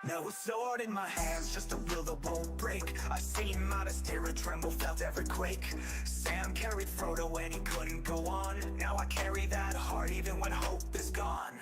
No sword in my hands, just a will that won't break. I've seen modest terror tremble, felt every quake. Sam carried Frodo when he couldn't go on. Now I carry that heart even when hope is gone.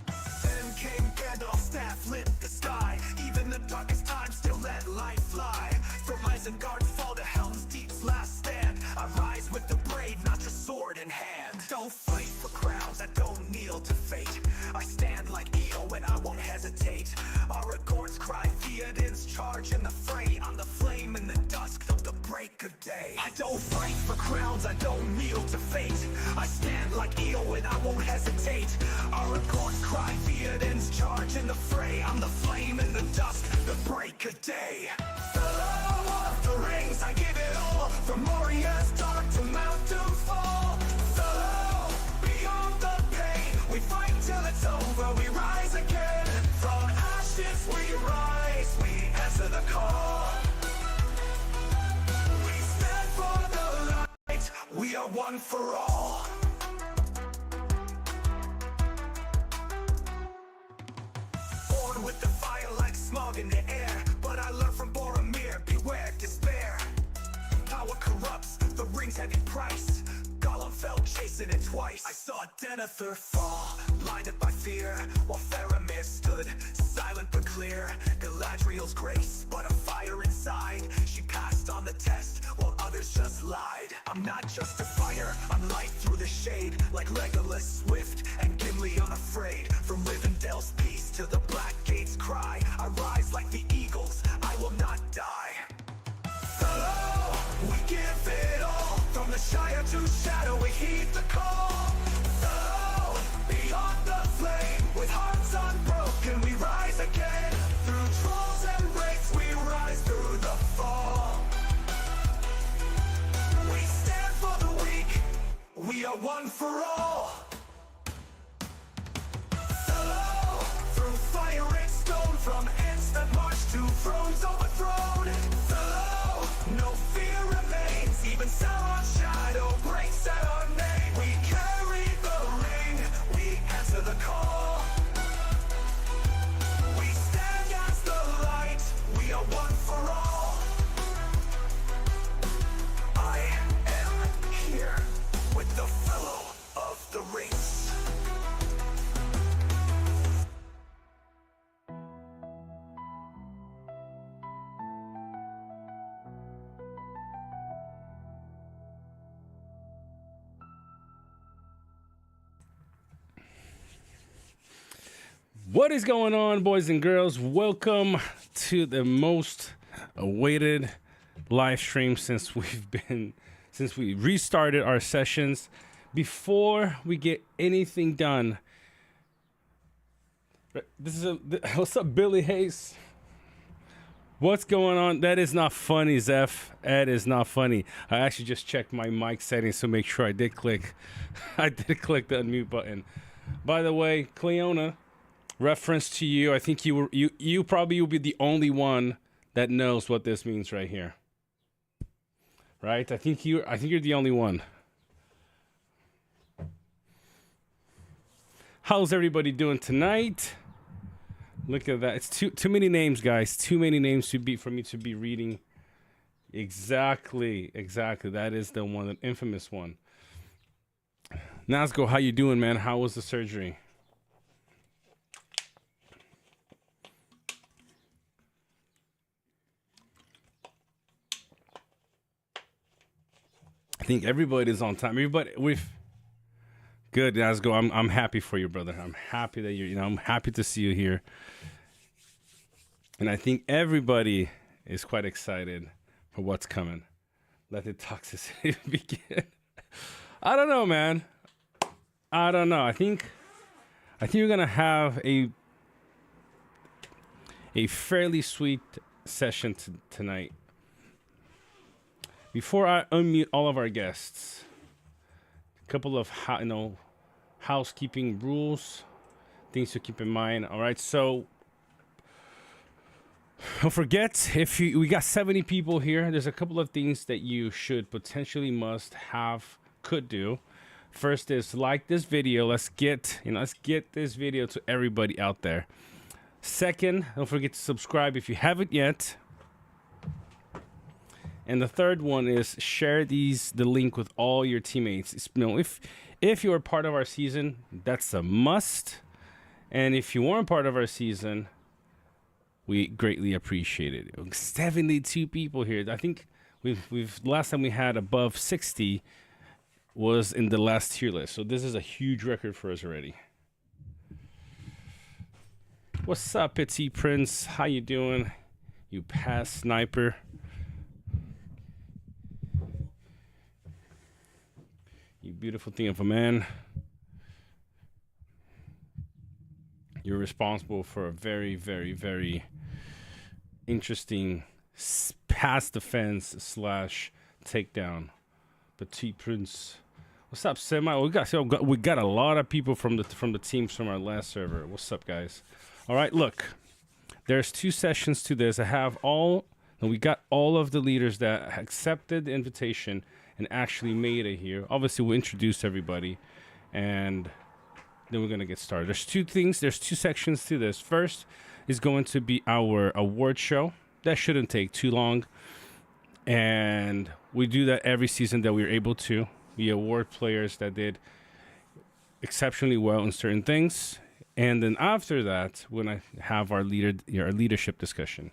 Then came Gandalf's staff, lit the sky. Even the darkest times still let light fly. From Isengard's fall to Helm's Deep's last stand, I rise with the brave, not just sword in hand. Don't fight for crowns, I don't kneel to fate. I stand like Eo and I won't hesitate. Aragorn's cry, Theoden's charge in the fray. I'm the flame in the dusk of the break of day. I don't fight for crowns, I don't kneel to fate. I stand like Eo and I won't hesitate. Aragorn's cry, Theoden's charge in the fray. I'm the flame in the dusk, the break of day. Fellow of the rings, I give it all. From Moria's dark to Mount Doomfall. Fellow, beyond the pain, we fight till it's over, we rise again. From ashes we rise, we answer the call. We stand for the light, we are one for all. Born with the fire like smog in the air, but I learned from Boromir, beware despair. Power corrupts, the ring's heavy price. Gollum fell chasing it twice. I saw Denethor fall, blinded by fear, while Faramir stood, silent but clear. Galadriel's grace, but a fire inside. She passed on the test, while others just lied. I'm not just a fighter, I'm light through the shade. Like Legolas swift, and Gimli unafraid. From Rivendell's peace to the Black Gate's cry, I rise like the eagles, I will not die. Fellow, we give it all. From the Shire to Shadow, we heed the call. Fellow, beyond the flame, with hearts unbroken, we rise again. Through trolls and wraiths, we rise through the fall. We stand for the weak, we are one for all. Fellow, through fire and stone, from ends that march to thrones overthrown. Fellow, no fear remains, even Sauron's shadow breaks at our name. We carry the ring, we answer the call. We stand as the light, we are one for all. I am here with the fellow of the rings. What is going on, boys and girls? Welcome to the most awaited live stream since we restarted our sessions. Before we get anything done, what's up, Billy Hayes? What's going on? That is not funny, Zeph. That is not funny. I actually just checked my mic settings to make sure I did click the unmute button. By the way, Cleona, reference to you. I think you probably will be the only one that knows what this means right here. Right? I think you're the only one. How's everybody doing tonight? Look at that. It's too many names, guys. Too many names for me to be reading. Exactly. That is the one, the infamous one. Nazgo, how you doing, man? How was the surgery? I think everybody's on time. Good, Nazgo. I'm happy for you, brother. I'm happy that I'm happy to see you here. And I think everybody is quite excited for what's coming. Let the toxicity begin. I don't know, man. I don't know. I think we're gonna have a fairly sweet session tonight. Before I unmute all of our guests, a couple of housekeeping rules, things to keep in mind. All right, so don't forget, we got 70 people here. There's a couple of things that you should potentially could do. First is like this video. Let's get this video to everybody out there. Second, don't forget to subscribe if you haven't yet. And the third one is share the link with all your teammates. If you are part of our season, that's a must. And if you weren't part of our season, we greatly appreciate it. 72 people here. I think we've last time we had above 60 was in the last tier list. So this is a huge record for us already. What's up, Petit Prince? How you doing? You past sniper. You beautiful thing of a man. You're responsible for a very, very, very interesting pass defense / takedown. Petit Prince. What's up, Semi? We got a lot of people from the teams from our last server. What's up, guys? All right, look. There's 2 sessions to this. We got all of the leaders that accepted the invitation and actually made it here. Obviously, we'll introduce everybody, and then we're gonna get started. There's 2 things. There's 2 sections to this. First is going to be our award show. That shouldn't take too long, and we do that every season that we're able to. We award players that did exceptionally well in certain things, and then after that, we're gonna have our leadership discussion.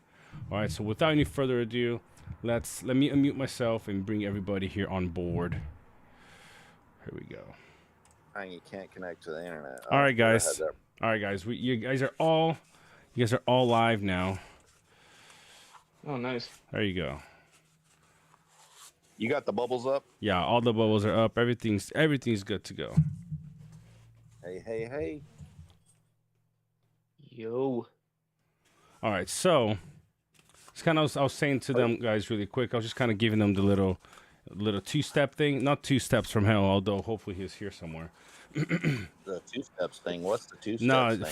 All right. So without any further ado, let me unmute myself and bring everybody here on board. Here we go. You can't connect to the internet. All right, guys. All right, guys. You guys are all live now. Oh, nice. There you go. You got the bubbles up? Yeah, all the bubbles are up. Everything's good to go. Hey. Yo. All right, so it's kind of I was saying to them guys really quick. I was just kind of giving them the little 2-step thing. Not 2 steps from hell, although hopefully he's here somewhere. The 2 steps thing. What's the 2 steps No, thing?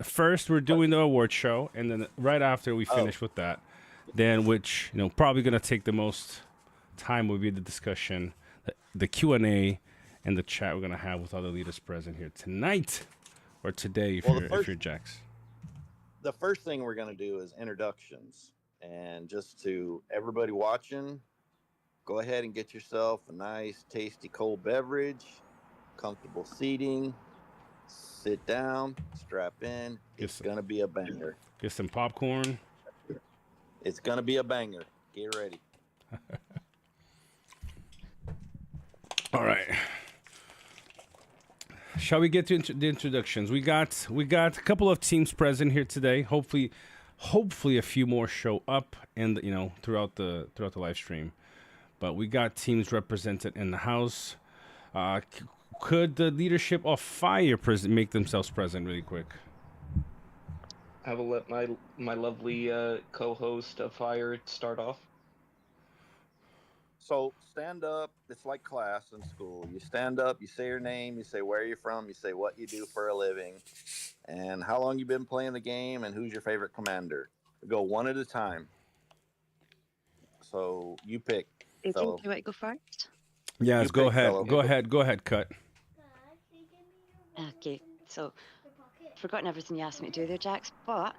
first we're doing the award show, and then right after we finish with that, then which probably gonna take the most time will be the discussion, the Q&A, and the chat we're gonna have with all the leaders present here tonight or today if you're Jax. The first thing we're gonna do is introductions, and just to everybody watching, go ahead and get yourself a nice, tasty cold beverage, comfortable seating, sit down, strap in. It's gonna be a banger. Get some popcorn. It's gonna be a banger. Get ready. All right. Shall we get to the introductions? We got a couple of teams present here today. Hopefully a few more show up and throughout the live stream. But we got teams represented in the house. Could the leadership of Fire make themselves present really quick? I will let my lovely co-host of Fire start off. So stand up. It's like class in school. You stand up, you say your name, you say where you're from, you say what you do for a living, and how long you've been playing the game, and who's your favorite commander. We go one at a time. So you pick. Do you want to go first? Yes, go ahead. Go ahead, Cut. Okay, so forgotten everything you asked me to do there, Jax, but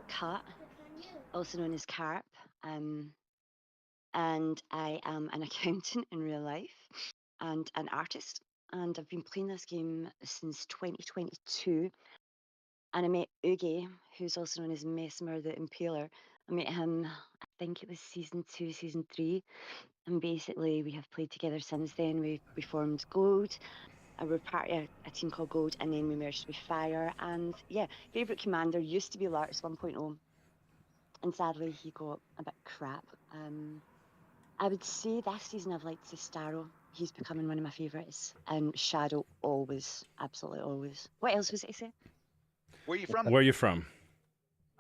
Kat, also known as Carp, and I am an accountant in real life and an artist, and I've been playing this game since 2022, and I met Uge, who's also known as Mesmer the Impaler. I met him, I think it was season 2, season 3, and basically we have played together since then. We formed Gold. We're part of a team called Gold, and then we merged with Fire. And yeah, favorite commander used to be Lotr 1.0, and sadly he got a bit crap. I would say this season I've liked Starro. He's becoming one of my favorites, and Shadow always, absolutely always. What else was it to say? Where are you from? Where are you from?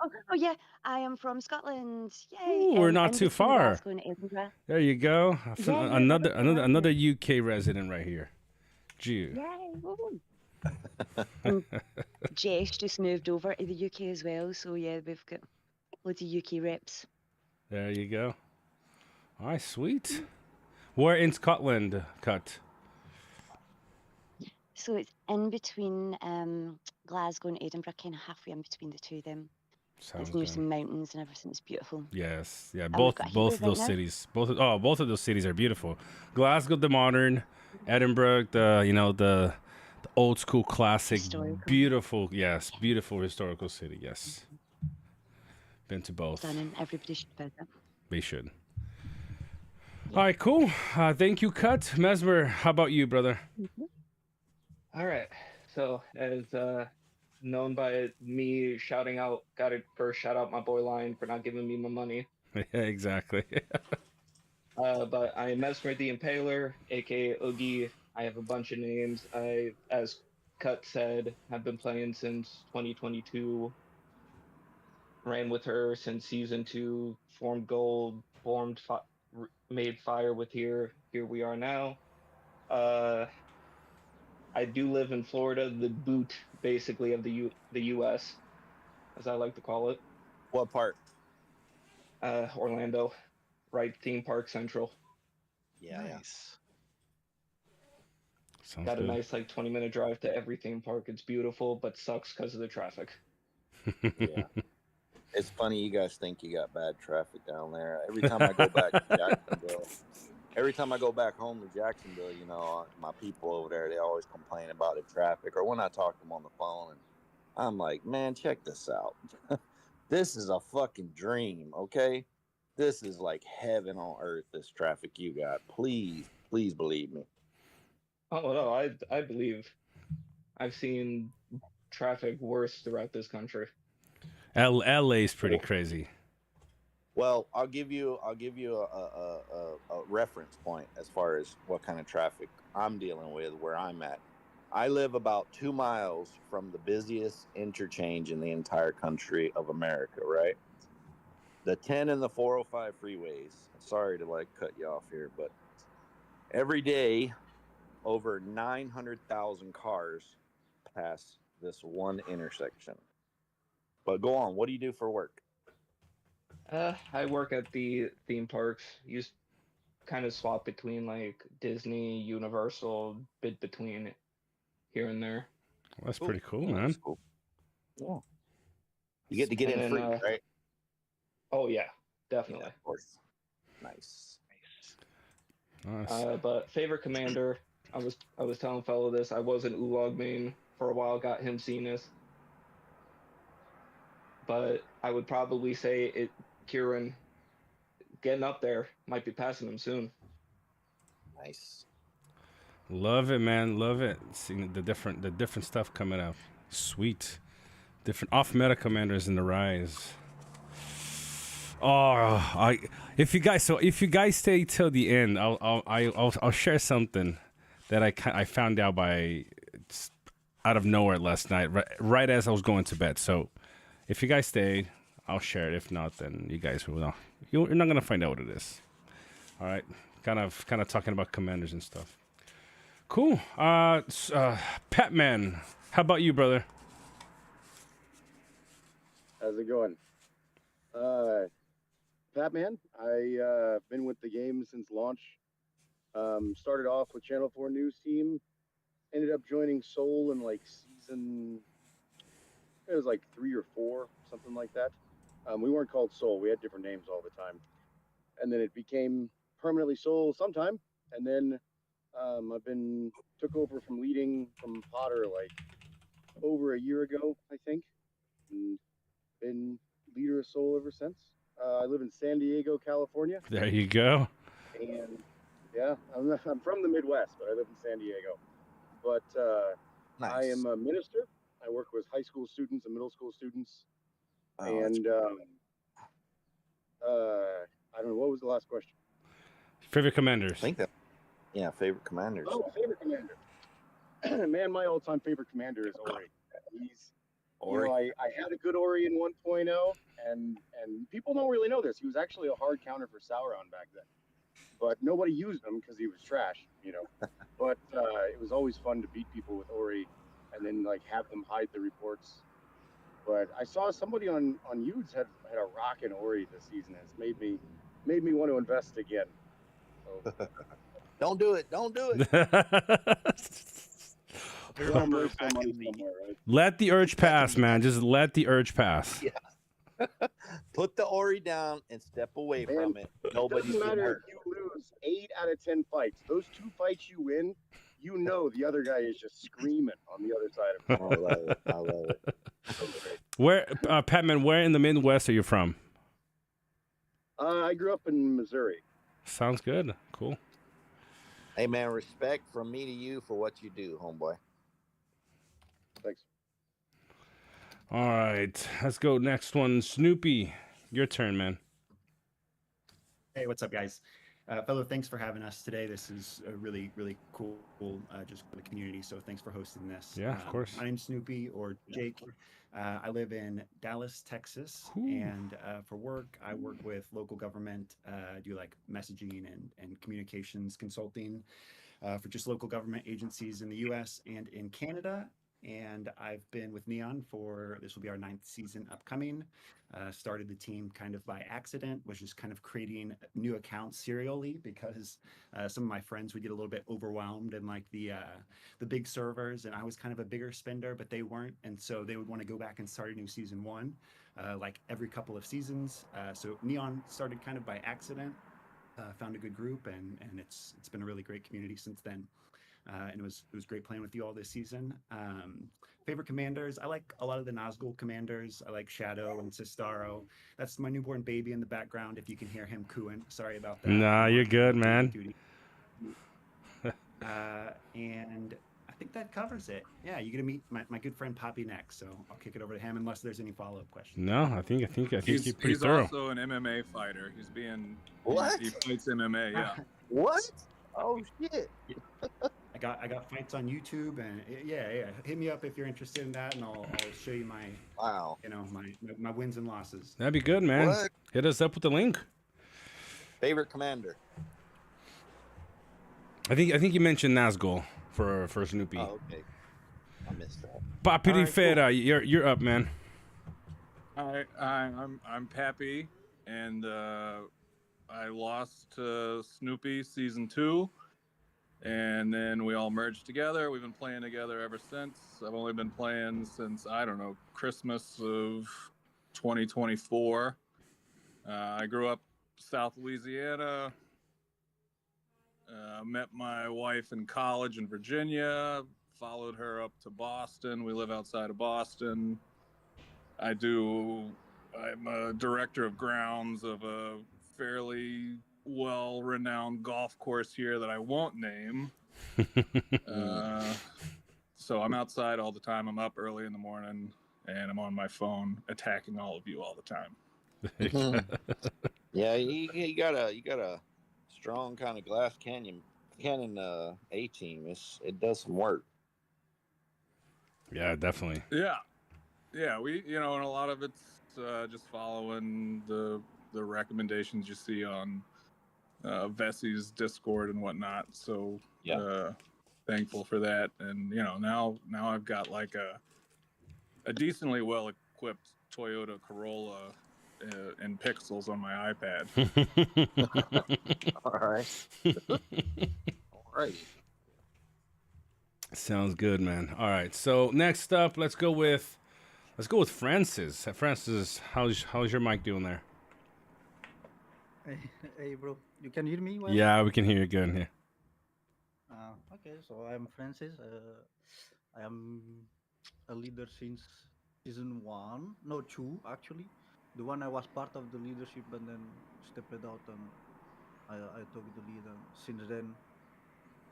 Oh yeah, I am from Scotland. Yay! Ooh, we're not too far. Glasgow and Edinburgh. There you go. Yeah, Another UK resident right here. Jew. Yay! Woo. And Jess just moved over to the UK as well, so yeah, we've got loads of UK reps. There you go. All right, sweet. Where in Scotland, Cut? So it's in between Glasgow and Edinburgh, kind of halfway in between the two of them. Sounds It's near good. some mountains and everything. It's beautiful. Yes, yeah. And we've Both got a both heatwave of right those now. cities, both of those cities are beautiful. Glasgow, the modern, Edinburgh, the old school classic, Historical. beautiful. Yes, beautiful historical city. Yes, been to both. Stunning. Everybody should visit. They should. Yeah. All right, cool. Thank you, Cut. Mesmer, how about you, brother? All right. So as known by me shouting out, gotta first shout out my boy Lion for not giving me my money. Yeah, exactly. But I am Mesmer the Impaler, aka Oogie. I have a bunch of names. I, as Cut said, have been playing since 2022. Ran with her since season 2. Formed gold. Made fire with here. Here we are now. I do live in Florida, the boot basically of the U.S., as I like to call it. What part? Orlando, right theme park central. Yeah, Nice. Sounds Got a good. nice like 20-minute drive to every theme park. It's beautiful, but sucks because of the traffic. yeah. It's funny you guys think you got bad traffic down there. Every time I go back to Jacksonville, every time I go back home to Jacksonville, you know, my people over there, they always complain about the traffic. Or when I talk to them on the phone, and I'm like, man, check this out. This is a fucking dream, okay? This is like heaven on earth, this traffic you got. Please, please believe me. Oh no, I believe I've seen traffic worse throughout this country. LA is pretty crazy. Well, I'll give you a reference point as far as what kind of traffic I'm dealing with where I'm at. I live about 2 miles from the busiest interchange in the entire country of America, right? The 10 and the 405 freeways. Sorry to like cut you off here, but every day over 900,000 cars pass this one intersection. But go on, what do you do for work? I work at the theme parks. Used kind of swap between like Disney, Universal, bit between here and there. Well, that's pretty cool, Yeah, man. that's cool. Yeah. You get to get And in then, free, right? Oh yeah, definitely. Yeah, of course. Nice. Nice. But favorite commander, I was telling fellow this. I was an Ulog main for a while. Got him Cenus, but I would probably say it. Kieran, getting up there, might be passing him soon. Nice. Love it, man. Love it. Seeing the different stuff coming up. Sweet. Different off-meta commanders in the rise. Oh, if you guys stay till the end, I'll share something that I found out out of nowhere last night, right as I was going to bed. So, if you guys stay, I'll share it. If not, then you guys will know. You're not gonna find out what it is. All right, kind of talking about commanders and stuff. Cool. Patman, how about you, brother? How's it going? Batman, I been with the game since launch. Started off with Channel 4 News Team, ended up joining Soul in like season, it was like 3 or 4, something like that. We weren't called Soul, we had different names all the time. And then it became permanently Soul sometime. And then took over from leading from Potter like over a year ago, I think. And been leader of Soul ever since. I live in San Diego, California. There you go. And yeah, I'm from the Midwest, but I live in San Diego. But Nice. I am a minister. I work with high school students and middle school students. Oh, And I don't know, what was the last question? Favorite commanders? I think that. Yeah, favorite commanders. Oh, favorite commander. Man, my all-time favorite commander is Ori. He's, Ori. you know, I had a good Ori in 1.0, and people don't really know this. He was actually a hard counter for Sauron back then, but nobody used him because he was trash, you know. But it was always fun to beat people with Ori, and then like have them hide the reports. But I saw somebody on Yudes had a rockin' Ori this season. And it's made me want to invest again. So, Don't do it. Don't do it. You want to waste some money somewhere, right? Let the urge It's got to pass, be man. Just let the urge pass. Yeah. Put the Ori down and step away Man, from it. Nobody's doesn't getting matter hurt. if you lose 8 out of 10 fights. Those 2 fights you win, you know the other guy is just screaming on the other side of I love it. I love it. it. So great. Where, Patman? Where in the Midwest are you from? I grew up in Missouri. Sounds good. Cool. Hey man, respect from me to you for what you do, homeboy. Thanks. All right, let's go. Next one, Snoopy. Your turn, man. Hey, what's up, guys? Fellow, thanks for having us today. This is a really, really cool, just for the community. So thanks for hosting this. Yeah, of course. My name's Snoopy, or Jake. I live in Dallas, Texas, Ooh. and for work, I work with local government. Do like messaging and communications consulting for just local government agencies in the U.S. and in Canada. And I've been with Neon this will be our 9th season upcoming. Started the team kind of by accident, was just kind of creating new accounts serially because some of my friends would get a little bit overwhelmed in like the big servers, and I was kind of a bigger spender, but they weren't, and so they would want to go back and start a new season 1, like every couple of seasons. So Neon started kind of by accident. Found a good group, and it's been a really great community since then. And it was great playing with you all this season. Favorite commanders, I like a lot of the Nazgul commanders. I like Shadow and Sistaro. That's my newborn baby in the background. If you can hear him cooing, sorry about that. Nah, I'm you're on good, duty. man. And I think that covers it. Yeah, you're gonna meet my good friend Poppy next, so I'll kick it over to him unless there's any follow-up questions. No, I think you're pretty He's thorough. also an MMA fighter. What? He fights MMA. Yeah. What? Oh shit. I got fights on YouTube, and yeah. Hit me up if you're interested in that, and I'll show you my Wow. my wins and losses. That'd be good, man. What? Hit us up with the link. Favorite commander? I think you mentioned Nazgul for Snoopy. Oh, okay. I missed that. Papi All right, Fera, you're up, man. I'm Pappy, and I lost to Snoopy season 2, and then we all merged together. We've been playing together ever since. I've only been playing since, I don't know, Christmas of 2024. I grew up South Louisiana. Met my wife in college in Virginia. Followed her up to Boston. We live outside of Boston. I'm a director of grounds of a fairly well-renowned golf course here that I won't name. So I'm outside all the time. I'm up early in the morning, and I'm on my phone attacking all of you all the time. Yeah, you got a strong kind of glass cannon A team. It does some work. Yeah, definitely. Yeah, we and a lot of it's just following the recommendations you see on Vessi's Discord and whatnot. So thankful for that. And now I've got like a decently well equipped Toyota Corolla in pixels on my iPad. All right. All right. Sounds good, man. All right. So next up, let's go with Francis. Francis, how's your mic doing there? Hey, bro, you can hear me well? Yeah, we can hear you good here. Okay, so I'm Francis. I am a leader since season 1, no 2 actually. The one I was part of the leadership, and then stepped out, and I took the lead. And since then,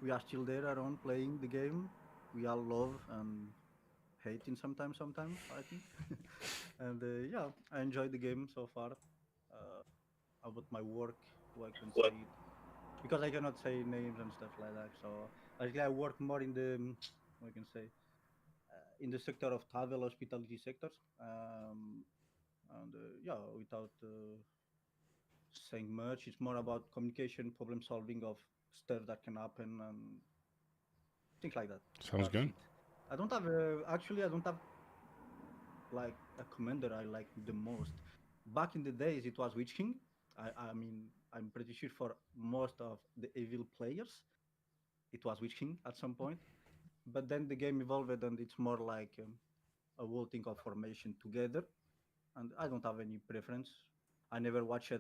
we are still there around playing the game. We all love and hating sometimes, I think. And yeah, I enjoyed the game so far. About my work, who I can say it, because I cannot say names and stuff like that. So actually, I work more in the I can say in the sector of travel hospitality sectors. And yeah, without saying much, it's more about communication, problem solving of stuff that can happen, and things like that. Sounds That's good. it. I don't have actually I don't have like a commander I like the most. Back in the days, it was Witch King. I mean, I'm pretty sure for most of the evil players, it was Witch King at some point. but then the game evolved and it's more like a voting of formation together. And I don't have any preference. I never watched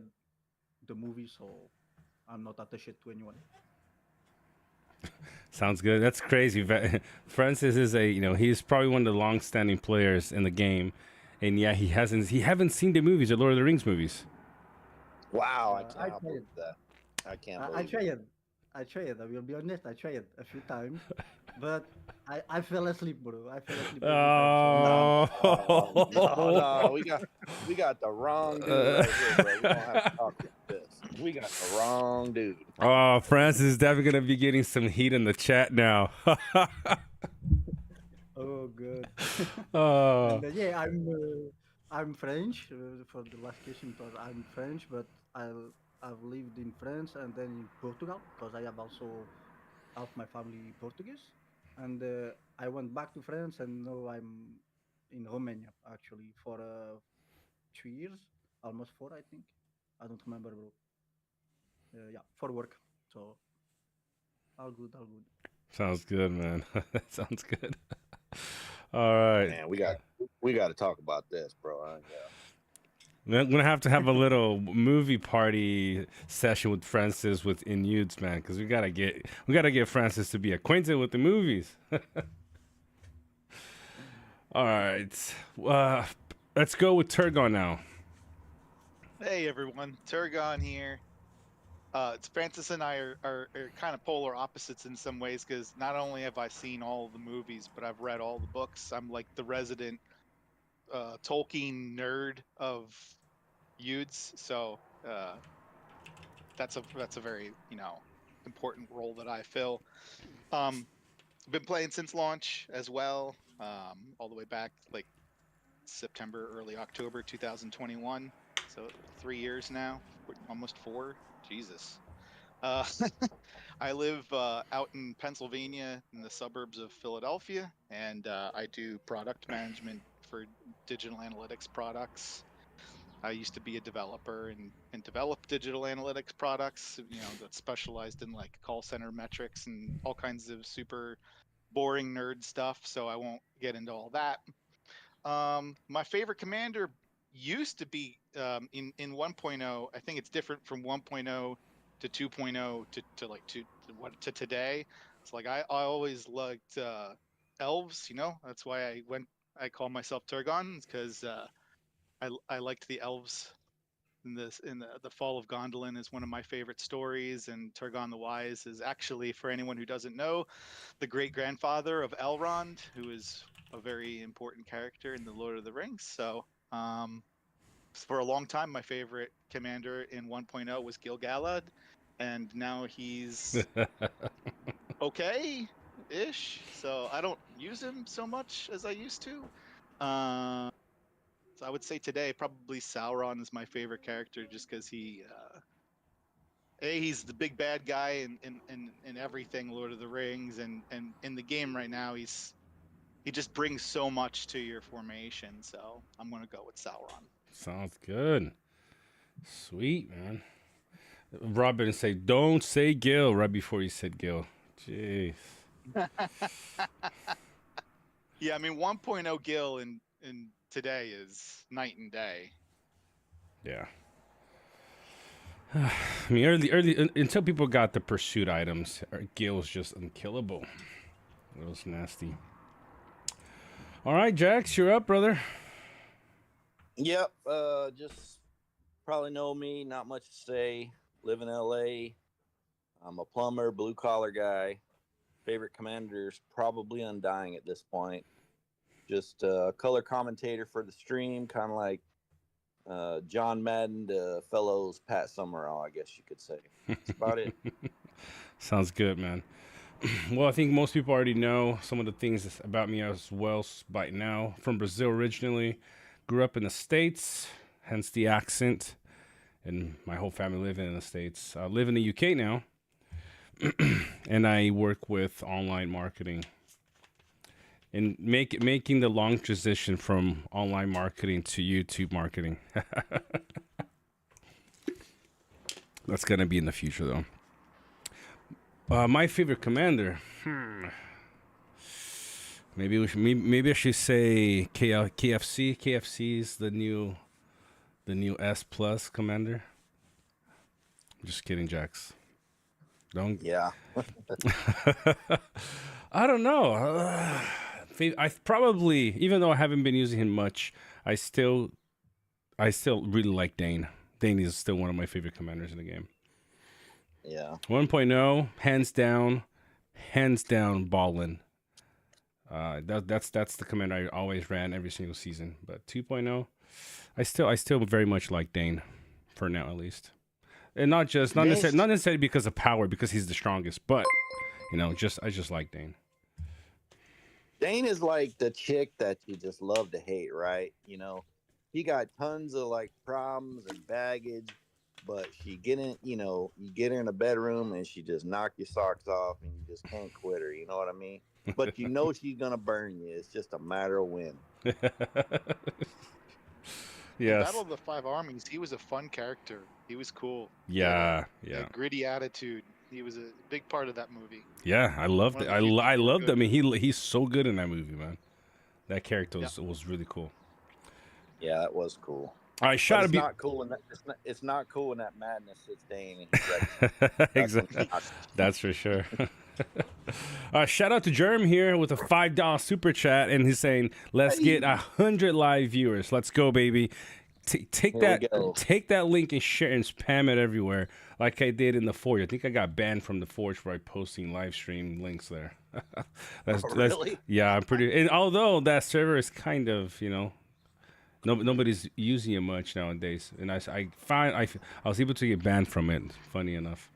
the movie, so I'm not attached to anyone. Sounds good. That's crazy. Francis is he's probably one of the long-standing players in the game, and yeah, he haven't seen the movies, the Lord of the Rings movies. Wow, I I cannot tried. believe that. I can't I believe it. tried. I tried. I will be honest. I tried a few times, but I fell asleep, bro. I fell asleep every time. So No, no, Oh. no. We got the wrong dude right here, bro. We don't have to talk like this. We got the wrong dude. Oh, Francis is definitely gonna be getting some heat in the chat now. oh, good. Oh, And yeah, I'm French. For the last question, it was I'm French, but I've lived in France and then in Portugal because I have also half my family Portuguese. And I went back to France, and now I'm in Romania actually for 3 years, almost four, I think. I don't remember, bro. Yeah, for work. So all good, all good. sounds good, man. That sounds good. All right. Man, we got to talk about this, bro. I'm gonna have to have a little movie party session with Francis with Inudes, man, because we gotta get Francis to be acquainted with the movies. All right, let's go with Turgon now. Hey everyone, Turgon here. It's Francis and I are kind of polar opposites in some ways because not only have I seen all the movies, but I've read all the books. I'm like the resident Tolkien nerd of Yudes, so that's a very important role that I fill. I've been playing since launch as well, all the way back like September, early October 2021. So 3 years now, almost four. Jesus. Uh, I live out in Pennsylvania in the suburbs of Philadelphia, and I do product management for digital analytics products. I used to be a developer and develop digital analytics products, that specialized in like call center metrics and all kinds of super boring nerd stuff. So I won't get into all that. My favorite commander used to be in 1.0. I think it's different from 1.0 to 2.0 to like to today. It's like I always liked elves. That's why I call myself Turgon because I liked the elves. In the Fall of Gondolin is one of my favorite stories, and Turgon the Wise is actually, for anyone who doesn't know, the great grandfather of Elrond, who is a very important character in the Lord of the Rings. So, for a long time, my favorite commander in 1.0 was Gil-galad, and now he's okay-ish. So I don't use him so much as I used to. So I would say today probably Sauron is my favorite character, just because he's the big bad guy in everything Lord of the Rings, and in the game right now he just brings so much to your formation. So I'm gonna go with Sauron. Sounds good. Sweet, man. Robin say, "Don't say Gil" right before you said Gil. Jeez. Yeah, I mean 1.0 Gil in today is night and day. Yeah. I mean, early until people got the pursuit items, Gil was just unkillable. It was nasty. All right, Jax, you're up, brother. Yep. Just probably know me. Not much to say. Live in LA. I'm a plumber, blue collar guy. Favorite commander's probably Undying at this point. Just color commentator for the stream, kind of like John Madden to fellows Pat Summerall, I guess you could say. That's about it. Sounds good, man. Well, I think most people already know some of the things about me as well by now. From Brazil originally, grew up in the States, hence the accent, and my whole family living in the States. I live in the UK now, and I work with online marketing and making the long transition from online marketing to YouTube marketing. That's gonna be in the future, though. My favorite commander. Maybe we should. Maybe I should say KFC. KFC is the new S plus commander. Just kidding, Jax. Don't. Yeah. I don't know. I probably, even though I haven't been using him much, I still really like Dane. Dane is still one of my favorite commanders in the game. Yeah. 1.0, hands down, ballin'. That's the commander I always ran every single season. But 2.0, I still very much like Dane, for now at least. And not necessarily because of power, because he's the strongest, but I just like Dane. Dane is like the chick that you just love to hate, right? He got tons of like problems and baggage, but you get her in a bedroom and she just knock your socks off and you just can't quit her. You know what I mean? But she's gonna burn you. It's just a matter of when. Yes. Battle of the Five Armies, he was a fun character. He was cool. Yeah. A gritty attitude. He was a big part of that movie. Yeah, I loved it. I loved it. I mean, he's so good in that movie, man. That character was really cool. Yeah, that was cool. All right, it's not cool when it's not cool when that madness hits Dane. Exactly. That's for sure. Shout out to Germ here with a $5 super chat, and he's saying, "Let's get 100 live viewers. Let's go, baby." Take that link and share and spam it everywhere, like I did in the Forge. I think I got banned from the Forge for posting live stream links there. Really? Yeah, I'm pretty. And although that server is kind of, nobody's using it much nowadays, and I was able to get banned from it. Funny enough.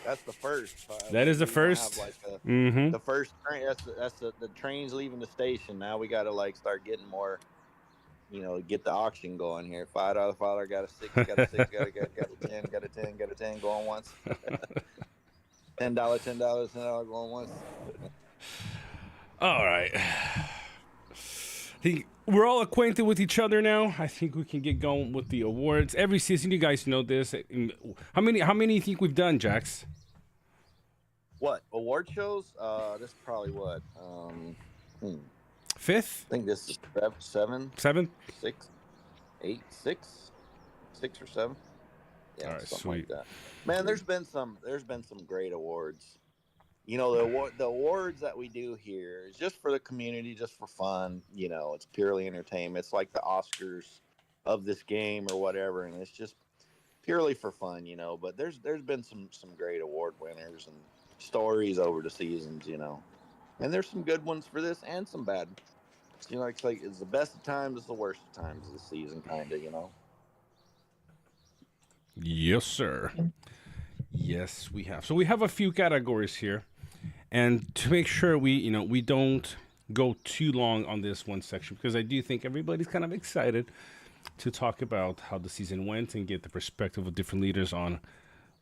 That's the first. That is the first. The first train. That's the trains leaving the station. Now we got to start getting more. Get the auction going here. $5, got a 6, got a 6, got a 10, got a 10, got a 10 going once. $10, $10 going once. All right. I think we're all acquainted with each other now. I think we can get going with the awards. Every season, you guys know this. How many do you think we've done, Jax? What award shows? This is probably what. Fifth? I think this is seven. 7? 6, 8, 6 or 7. Yeah, all right, something sweet. like that. Man, there's been some great awards. The awards that we do here is just for the community, just for fun. It's purely entertainment. It's like the Oscars of this game or whatever, and it's just purely for fun. But there's been some great award winners and stories over the seasons. And there's some good ones for this and some bad. It's the best of times, it's the worst of times of the season, kind of, Yes, sir. Yes, we have. So we have a few categories here, and to make sure we don't go too long on this one section, because I do think everybody's kind of excited to talk about how the season went and get the perspective of different leaders on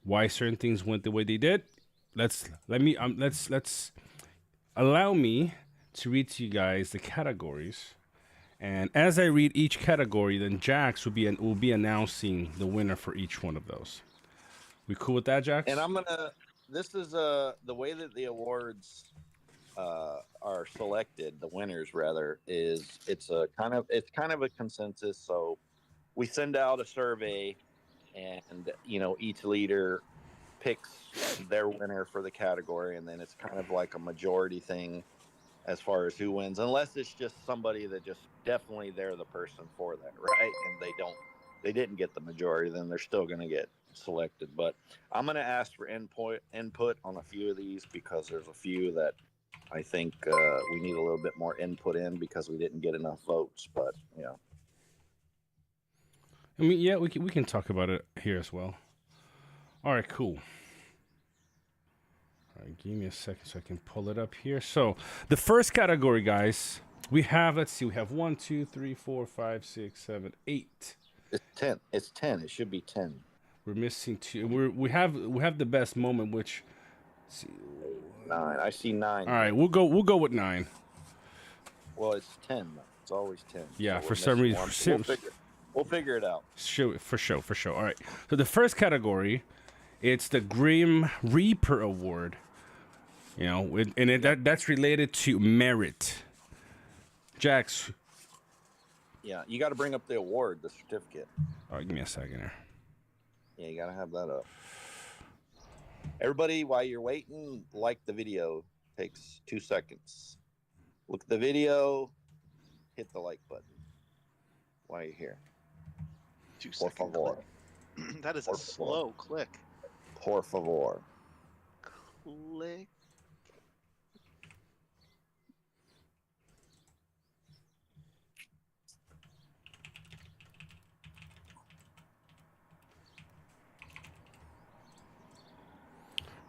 why certain things went the way they did. Let's allow me to read to you guys the categories, and as I read each category, then Jax will be announcing the winner for each one of those. We cool with that, Jax? And this is the way that the awards are selected, the winners rather, is it's kind of a consensus. So we send out a survey, and each leader picks their winner for the category, and then it's kind of like a majority thing as far as who wins, unless it's just somebody that just definitely they're the person for that, right? And they didn't get the majority, then they're still going to get selected. But I'm going to ask for input on a few of these, because there's a few that I think we need a little bit more input in because we didn't get enough votes. But I mean, yeah, we can talk about it here as well. All right, cool. All right, give me a second so I can pull it up here. So the first category, guys, we have, let's see, we have 1, 2, 3, 4, 5, 6, 7, 8. It's 10. It's 10. It should be 10. We're missing 2. We have the best moment, which, let's see, 9. I see 9. All right, we'll go with 9. Well, it's 10. It's always 10. Yeah, so for some reason. We'll figure it out. Sure, for sure. All right. So the first category, it's the Grim Reaper Award. You know, that's related to merit. Jax. Yeah, you got to bring up the award, the certificate. All right, give me a second here. Yeah, you got to have that up. Everybody, while you're waiting, like the video. Takes 2 seconds. Look at the video, hit the like button while you're here. 2-second click. That is a slow click. Por favor. Click.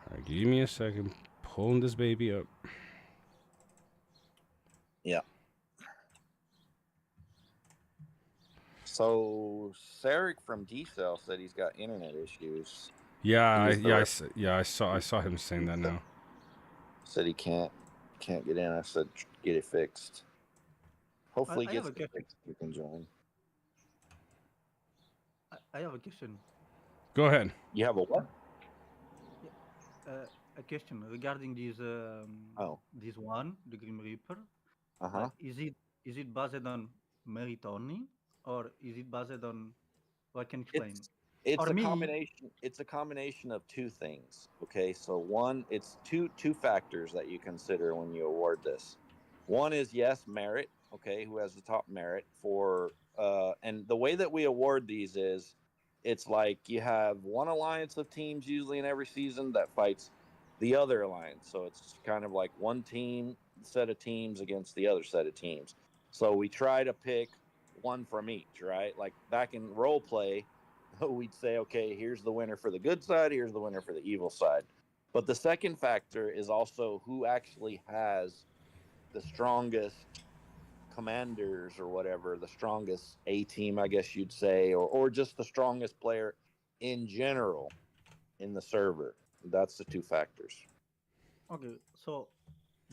All right, give me a second. Pulling this baby up. Yeah. So Sarek from D-Cell said he's got internet issues. I saw him saying that now. Said he can't get in. I said get it fixed. Hopefully gets it fixed. You can join. I have a question. Go ahead. You have a what? A question regarding this. This one, the Grim Reaper. Is it based on merit only, or is it based on? I can explain. It's a combination. It's a combination of two things. Okay, so one, it's two factors that you consider when you award this. One is yes, merit. Okay, who has the top merit for? And the way that we award these is, it's like you have one alliance of teams usually in every season that fights the other alliance. So it's kind of like one set of teams against the other set of teams. So we try to pick one from each, right? Like back in role play, we'd say, okay, here's the winner for the good side, here's the winner for the evil side. But the second factor is also who actually has the strongest commanders or whatever, the strongest A team, I guess you'd say, or just the strongest player in general in the server. That's the two factors. Okay, so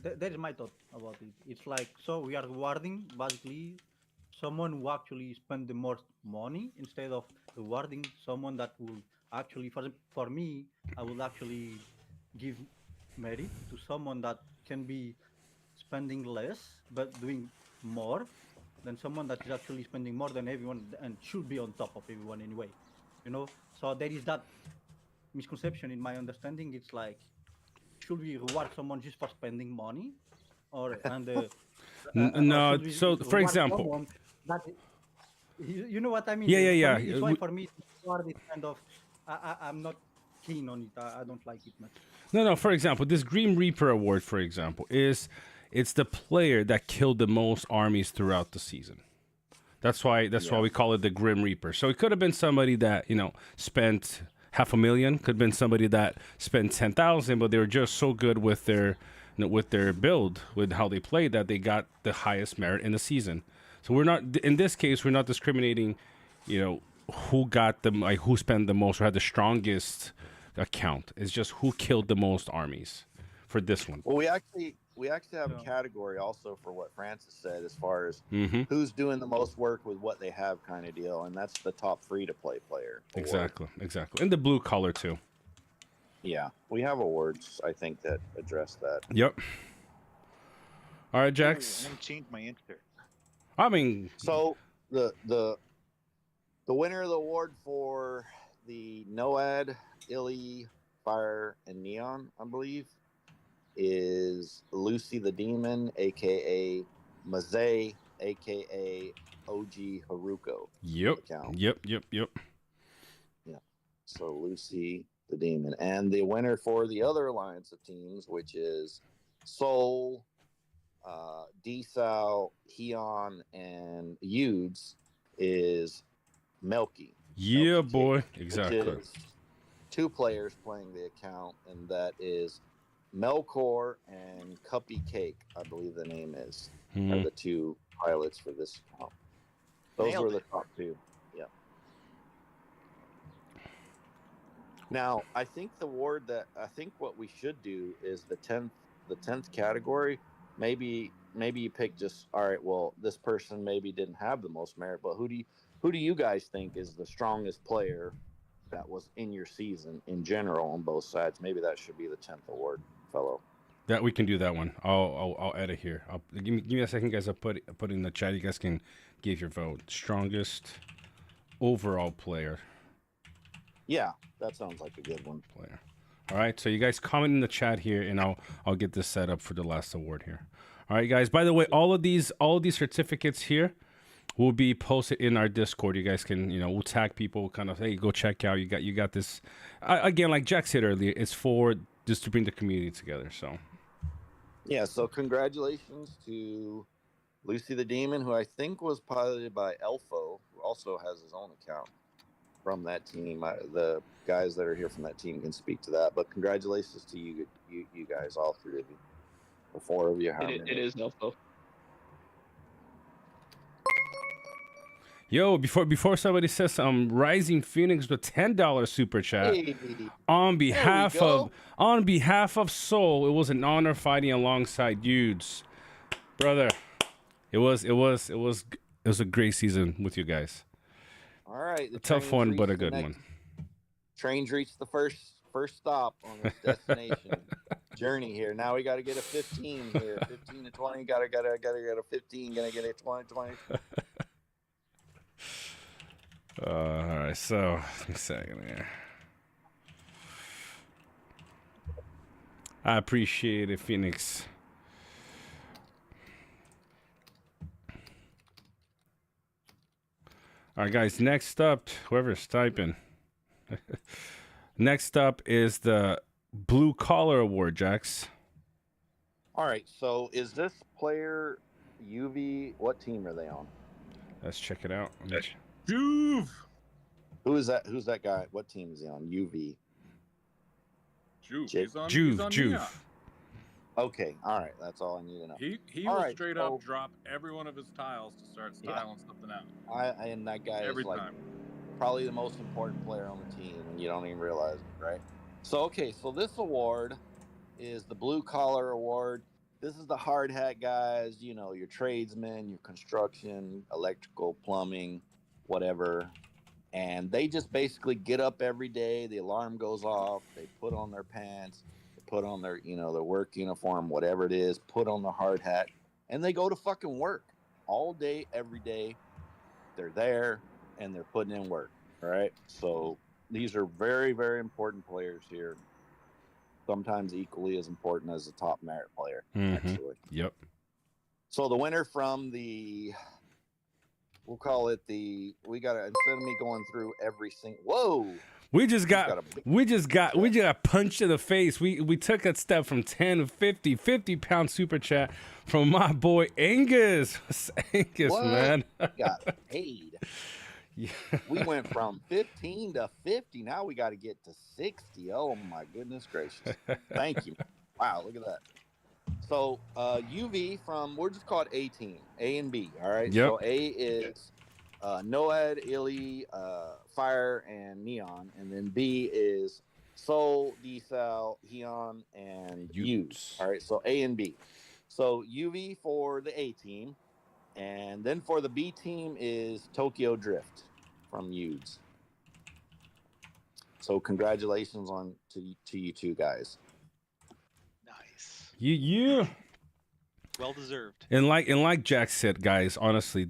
that is my thought about it. It's like, so we are rewarding basically someone who actually spend the most money instead of rewarding someone that will actually, for me, I will actually give merit to someone that can be spending less but doing more than someone that is actually spending more than everyone and should be on top of everyone anyway. So there is that misconception in my understanding. It's like, should we reward someone just for spending money, or no? So for example, that, you know what I mean? Yeah. It's why for me reward is kind of, I'm not keen on it. I don't like it much. No. For example, this Grim Reaper award, for example, it's the player that killed the most armies throughout the season. That's why we call it the Grim Reaper. So it could have been somebody that spent $500,000. Could have been somebody that spent 10,000, but they were just so good with their build, with how they played, that they got the highest merit in the season. So we're not, in this case, we're not discriminating, who got them, like who spent the most or had the strongest account. It's just who killed the most armies for this one. Well, we actually have a category also for what Francis said, as far as who's doing the most work with what they have, kind of deal, and that's the top free-to-play player award. Exactly, and the blue collar too. Yeah, we have awards, I think, that address that. Yep. All right, Jax. I'm gonna change my answer. I mean, so the winner of the award for the NOAD, Illy, Fire, and Neon, I believe, is Lucy the Demon, aka Maze, aka OG Haruko. Yep. Yeah. So Lucy the Demon. And the winner for the other alliance of teams, which is Soul, D-Sal, Heon, and Yudes, is Melky. Yeah, Melky boy. Cake, Exactly. Two players playing the account, and that is Melkor and Cuppy Cake, I believe the name is, are the two pilots for this account. Those were the top two. Yeah. Now, I think what we should do is the 10th category. Maybe you pick just, all right, well, this person maybe didn't have the most merit, but who do you guys think is the strongest player that was in your season in general on both sides? Maybe that should be the 10th award, fellow. That we can do that one. I'll edit here. Give me a second, guys. I'll put in the chat. You guys can give your vote. Strongest overall player. Yeah, that sounds like a good one. All right, so you guys comment in the chat here, and I'll get this set up for the last award here. All right, guys. By the way, all of these certificates here will be posted in our Discord. You guys can, we'll tag people, kind of, hey, go check out. You got this. Again, like Jack said earlier, it's for just to bring the community together. So. Yeah. So congratulations to Lucy the Demon, who I think was piloted by Elfo, who also has his own account from that team. The guys that are here from that team can speak to that. But congratulations to you guys, all three of you, the four of you. It is Elfo. Yo, before somebody says Rising Phoenix with $10 super chat. Hey, on behalf of Soul, it was an honor fighting alongside Yudes. Brother, it was a great season with you guys. All right, a tough one, but a good one. Train's reached the first stop on this destination journey here. Now we got to get a 15 here, 15 to 20. Gotta get a 15. Gonna get a 20. All right, so a second here. I appreciate it, Phoenix. All right, guys, next up, whoever's typing. Next up is the Blue Collar Award, Jax. All right, so is this player UV? What team are they on? Let's check it out. Juve. Who's that guy? What team is he on? UV. Juve. Juve. Okay, all right. That's all I need to know. He will straight up drop every one of his tiles to start styling something out. And that guy every is like time. probably the most important player on the team, and you don't even realize it, right? So so this award is the Blue Collar Award. This is the hard hat guys, your tradesmen, your construction, electrical, plumbing, whatever. And they just basically get up every day. The alarm goes off. They put on their pants, they put on their, their work uniform, whatever it is, put on the hard hat, and they go to fucking work all day, every day. They're there and they're putting in work. All right. So these are very, very important players here. Sometimes equally as important as the top merit player, actually. Yep. So the winner from we'll call it we got to, instead of me going through every single, whoa. We just got punched in the face. We took a step from 10 to 50 pound super chat from my boy Angus. Angus, what? Man. Got paid. Yeah. We went from 15 to 50. Now we got to get to 60. Oh my goodness gracious. Thank you. Wow, look at that. So UV we'll just call it A team, A and B. All right. Yep. So A is Noad, Illy, Fire, and Neon, and then B is Soul, Desal, Heon, and Use. All right. So A and B. So UV for the A team. And then for the B team is Tokyo Drift from Udes. So congratulations to you two guys. Nice. You. Well deserved. And like Jack said, guys, honestly,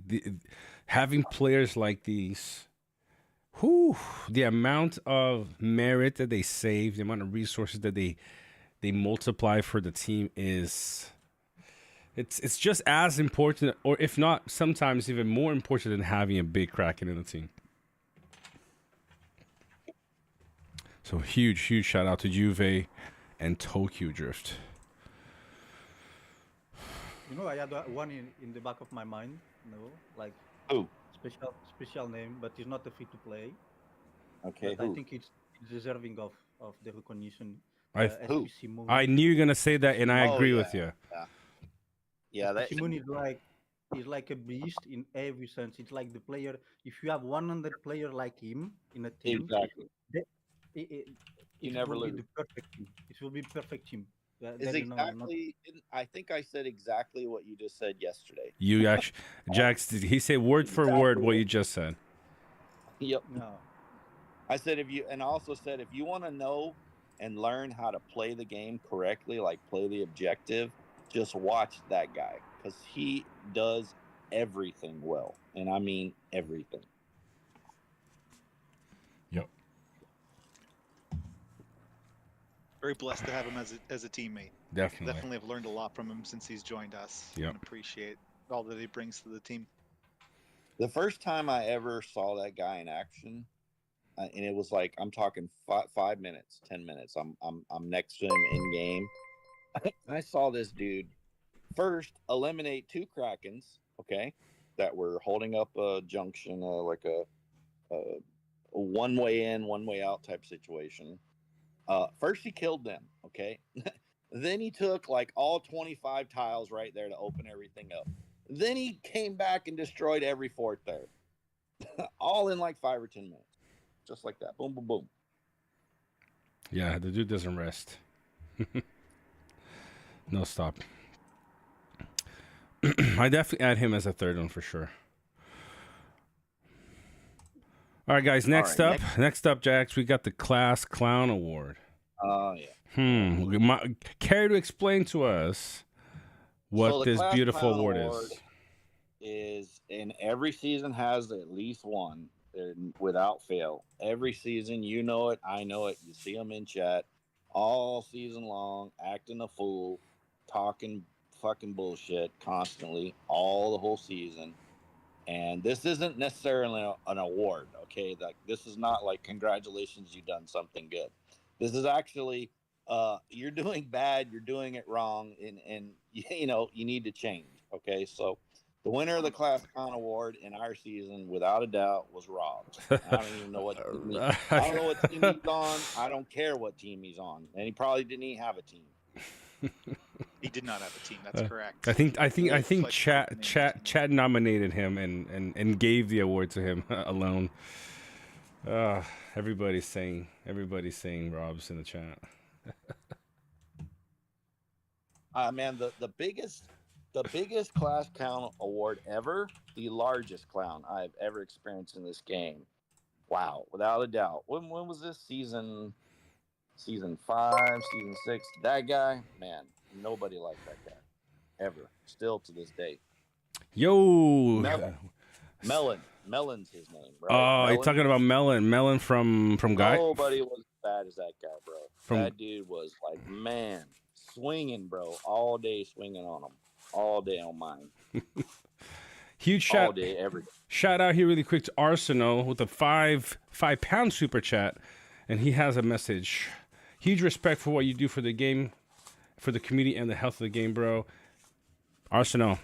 having players like these, the amount of merit that they save, the amount of resources that they multiply for the team is. It's just as important, or if not, sometimes even more important than having a big Kraken in the team. So huge shout out to Juve and Tokyo Drift. I had one in the back of my mind, like special name, but it's not a free to play. Okay, but I think it's deserving of the recognition. I knew you were gonna say that, and I agree with you. Yeah, that Simon is like a beast in every sense. It's like the player. If you have 100 players like him in a team, exactly, you never lose. The perfect team. It will be perfect team. Is exactly. I think I said exactly what you just said yesterday. You actually, Jax, he said word for word what you just said. Yep. No. I said I also said if you want to know and learn how to play the game correctly, like play the objective, just watch that guy, because he does everything well, and I mean everything. Yep. Very blessed to have him as a teammate. Definitely. Definitely have learned a lot from him since he's joined us. Yep. And appreciate all that he brings to the team. The first time I ever saw that guy in action, and it was like, I'm talking 5 minutes, 10 minutes. I'm next to him in game. I saw this dude first eliminate 2 Krakens, okay, that were holding up a junction, like a one way in, one way out type situation. First he killed them, okay. Then he took like all 25 tiles right there to open everything up. Then he came back and destroyed every fort there, all in like 5 or 10 minutes, just like that. Boom, boom, boom. Yeah, the dude doesn't rest. No stop. I definitely add him as a third one for sure. All right, guys. Next up, Jax, we got the Class Clown Award. Oh yeah. Care to explain to us what this Class beautiful Clown award is, and every season has at least one, without fail. Every season, you know it, I know it. You see them in chat all season long, acting a fool, talking fucking bullshit constantly, all the whole season. And this isn't necessarily an award, okay? Like, this is not like, congratulations, you've done something good. This is actually, you're doing bad, you're doing it wrong, and you know, you need to change, okay? So the winner of the Class Con Award in our season, without a doubt, was Rob's. I don't even know what team I don't know what team he's on. I don't care what team he's on, and he probably didn't even have a team. He did not have a team. That's correct. I think chat nominated him and gave the award to him alone. Everybody's saying Rob's in the chat. Man, the biggest Class Clown Award ever, the largest clown I've ever experienced in this game. Wow, without a doubt. When was this season? Season 5, season 6. That guy, man, nobody liked that guy ever. Still to this day. Yo, Melon's his name, right? Oh, you're talking about Melon from Guy? Nobody was as bad as that guy, bro. That dude was like, man, swinging, bro, all day, swinging on him, all day on mine. Huge shout, all day, every day. Shout out here really quick to Arsenal with a £5 super chat, and he has a message. Huge respect for what you do for the game, for the community, and the health of the game, bro. Arsenal,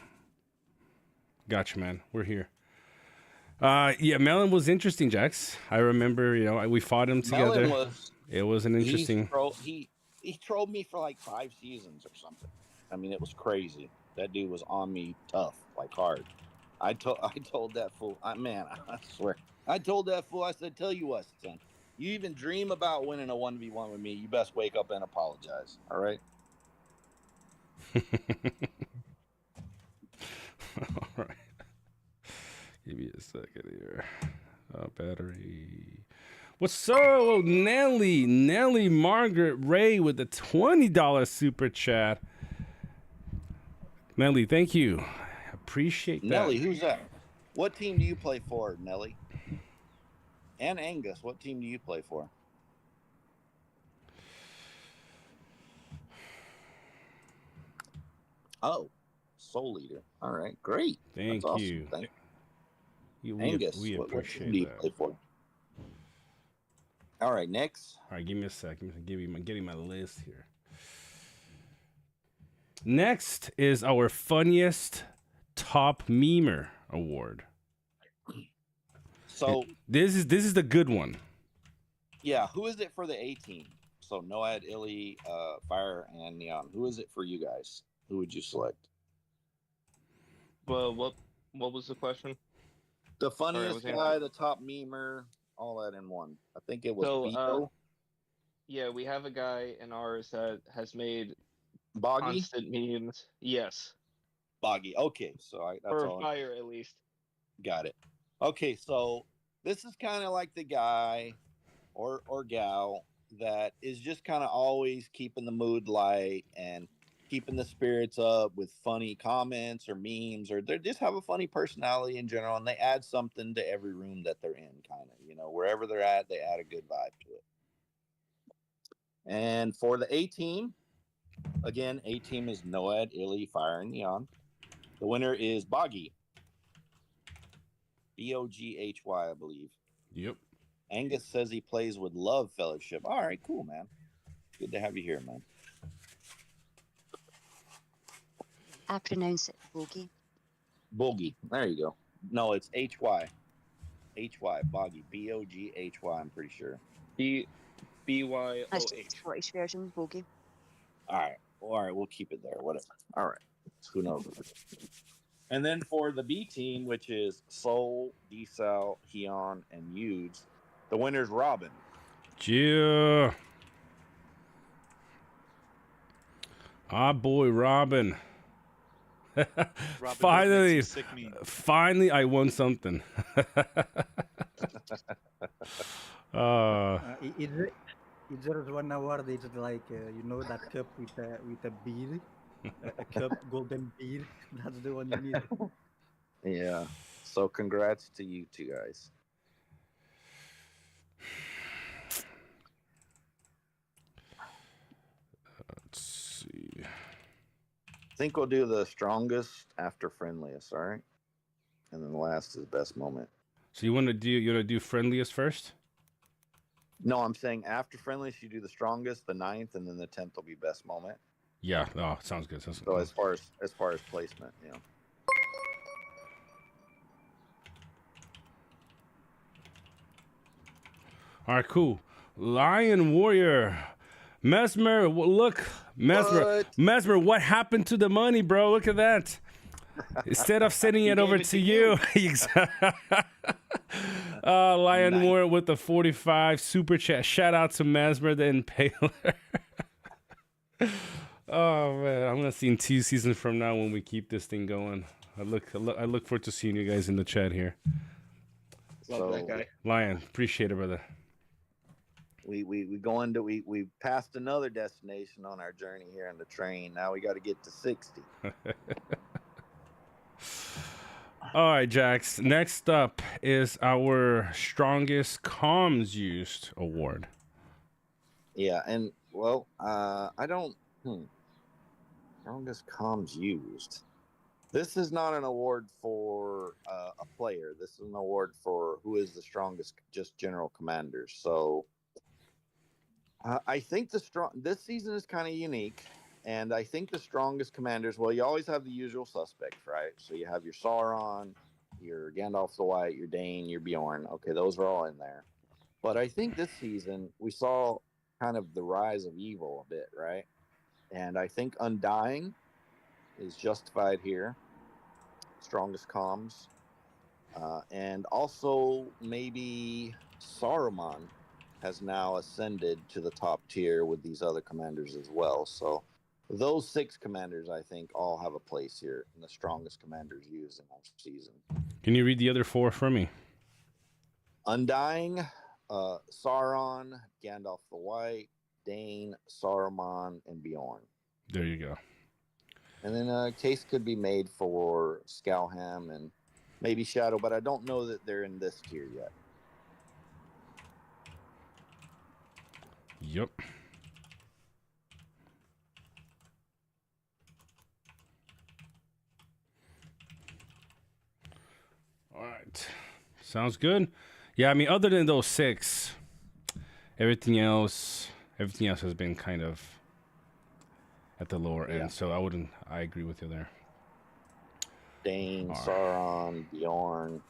gotcha, man. We're here. Yeah, Melon was interesting, Jax. I remember, we fought him together. It was an interesting. He trolled me for like 5 seasons or something. I mean, it was crazy. That dude was on me tough, like hard. I told that fool, I swear, I told that fool, I said, tell you what, son, you even dream about winning a 1v1 with me, you best wake up and apologize. All right. All right. Give me a second here. Battery. What's up, Nelly Margaret Ray with the $20 super chat. Nelly, thank you. Appreciate that. Nelly, who's that? What team do you play for, Nelly? And Angus, what team do you play for? Oh, Soul Eater. All right, great. Thank That's you. Awesome. Thank you. Angus, we what appreciate team do you that. play for? All right, next. All right, give me a second. Getting my list here. Next is our funniest top memer award. So this is the good one. Yeah, who is it for the A team? So Noad, Illy, Fire, and Neon. Who is it for you guys? Who would you select? Well, what was the question? The funniest guy, the top memer, all that in one. I think it was Vito. Yeah, we have a guy in ours that has made Boggy? constant memes. Yes. Boggy. Okay, so that's for all. Fire, at least. Got it. Okay, so this is kind of like the guy or gal that is just kind of always keeping the mood light and keeping the spirits up with funny comments or memes, or they just have a funny personality in general, and they add something to every room that they're in, kind of, wherever they're at, they add a good vibe to it. And for the A team, again, A team is Noed, Illy, Fire, and Neon. The winner is Boggy. Boghy, I believe. Yep. Angus says he plays with Love Fellowship. All right, cool, man. Good to have you here, man. I pronounce it bogey. Bogey. There you go. No, it's HY. Boggy. Boghy. I'm pretty sure. BYOH. That's just the Scottish version, bogey. All right. We'll keep it there. Whatever. All right. Who knows? And then for the B team, which is Soul, Desal, Heon, and Yudes, the winner's Robin. Yeah. Ah, boy, Robin. Robin finally, I won something. It's just 1 award. It's like that cup with a beer, a cup golden beer. That's the one you need. Yeah. So congrats to you two guys. Let's see. I think we'll do the strongest after friendliest, all right? And then the last is best moment. So you want to do friendliest first? No, I'm saying after friendliest, you do the strongest, the 9th, and then the 10th will be best moment. Yeah. Oh, sounds good. So as far as placement, All right, cool. Lion Warrior. Mesmer, look. Mesmer, what happened to the money, bro? Look at that. Instead of sending it over to you. Lion Nice. Warrior with the 45 super chat. Shout out to Mesmer the Impaler. Oh, man. I'm going to see in 2 seasons from now when we keep this thing going. I look forward to seeing you guys in the chat here. Love that guy. Lion, appreciate it, brother. We passed another destination on our journey here on the train. Now we got to get to 60. All right, Jax. Next up is our strongest comms used award. Yeah, and well, I don't. Strongest comms used. This is not an award for a player. This is an award for who is the strongest, just general commanders. So I think this season is kind of unique, and I think the strongest commanders. Well, you always have the usual suspects, right? So you have your Sauron, your Gandalf the White, your Dane, your Bjorn. Okay, those are all in there. But I think this season we saw kind of the rise of evil a bit, right? And I think Undying is justified here. Strongest comms. And also maybe Saruman has now ascended to the top tier with these other commanders as well. So those 6 commanders, I think, all have a place here in the strongest commanders used in our season. Can you read the other 4 for me? Undying, Sauron, Gandalf the White, Dane, Saruman, and Bjorn. There you go. And then a case could be made for Scalham and maybe Shadow, but I don't know that they're in this tier yet. Yep. All right. Sounds good. Yeah, I mean, other than those 6, everything else has been kind of at the lower end. So I agree with you there. Dane, All right. Sauron, Bjorn,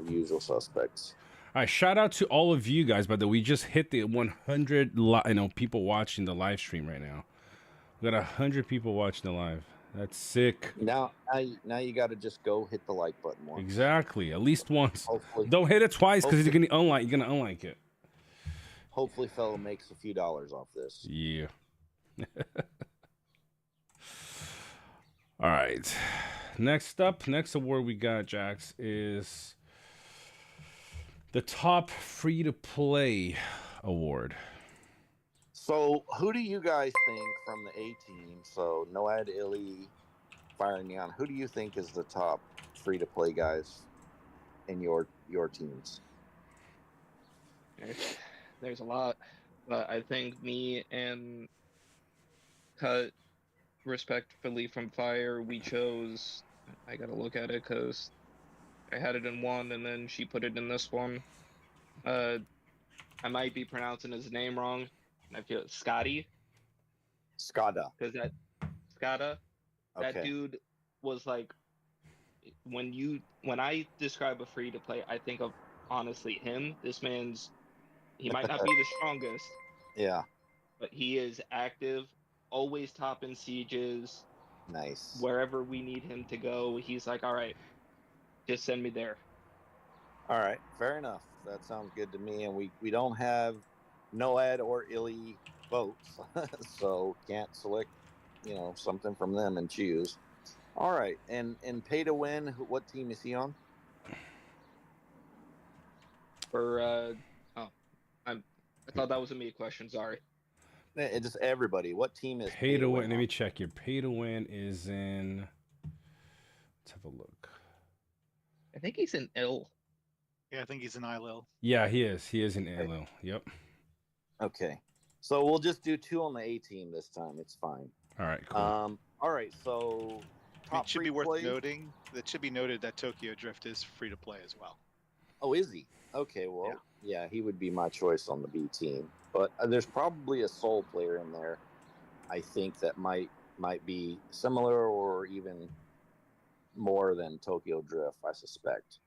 usual suspects. All right, shout out to all of you guys. By the way, we just hit the 100 people watching the live stream right now. We got 100 people watching the live. That's sick. Now you got to just go hit the like button once. Exactly, at least once. Hopefully, don't hit it twice because you're gonna unlike it. Hopefully, fellow makes a few dollars off this. Yeah. All right. Next award we got, Jax, is the top free-to-play award. So, who do you guys think from the A team? So, Noad, Illy, Fire and Neon. Who do you think is the top free to play guys in your teams? There's a lot, but I think me and Cut, respectfully from Fire, we chose. I gotta look at it because I had it in one, and then she put it in this one. I might be pronouncing his name wrong. And I feel Scotty, Skada. because that Scada, that Okay. dude was like, when I describe a free to play, I think of honestly him. This man's, he might not be the strongest, Yeah. but he is active, always topping sieges. Nice. Wherever we need him to go, he's like, all right, just send me there. All right. Fair enough. That sounds good to me. And we don't have Noad or Illy votes, so can't select, something from them and choose. All right. And pay to win, what team is he on? For I thought that was a me question. Sorry. It's just everybody. What team is Pay to win? Let on? me check here. Pay to win is in. Let's have a look. I think he's in ill. Yeah, I think he's an ILL. Yeah, he is. He is in ALL. Yep. Okay. So we'll just do 2 on the A team this time. It's fine. All right. Cool. All right. So It should be worth noting. It should be noted that Tokyo Drift is free to play as well. Oh, is he? Okay. Well, yeah, he would be my choice on the B team. But there's probably a Soul player in there, I think, that might be similar or even more than Tokyo Drift, I suspect.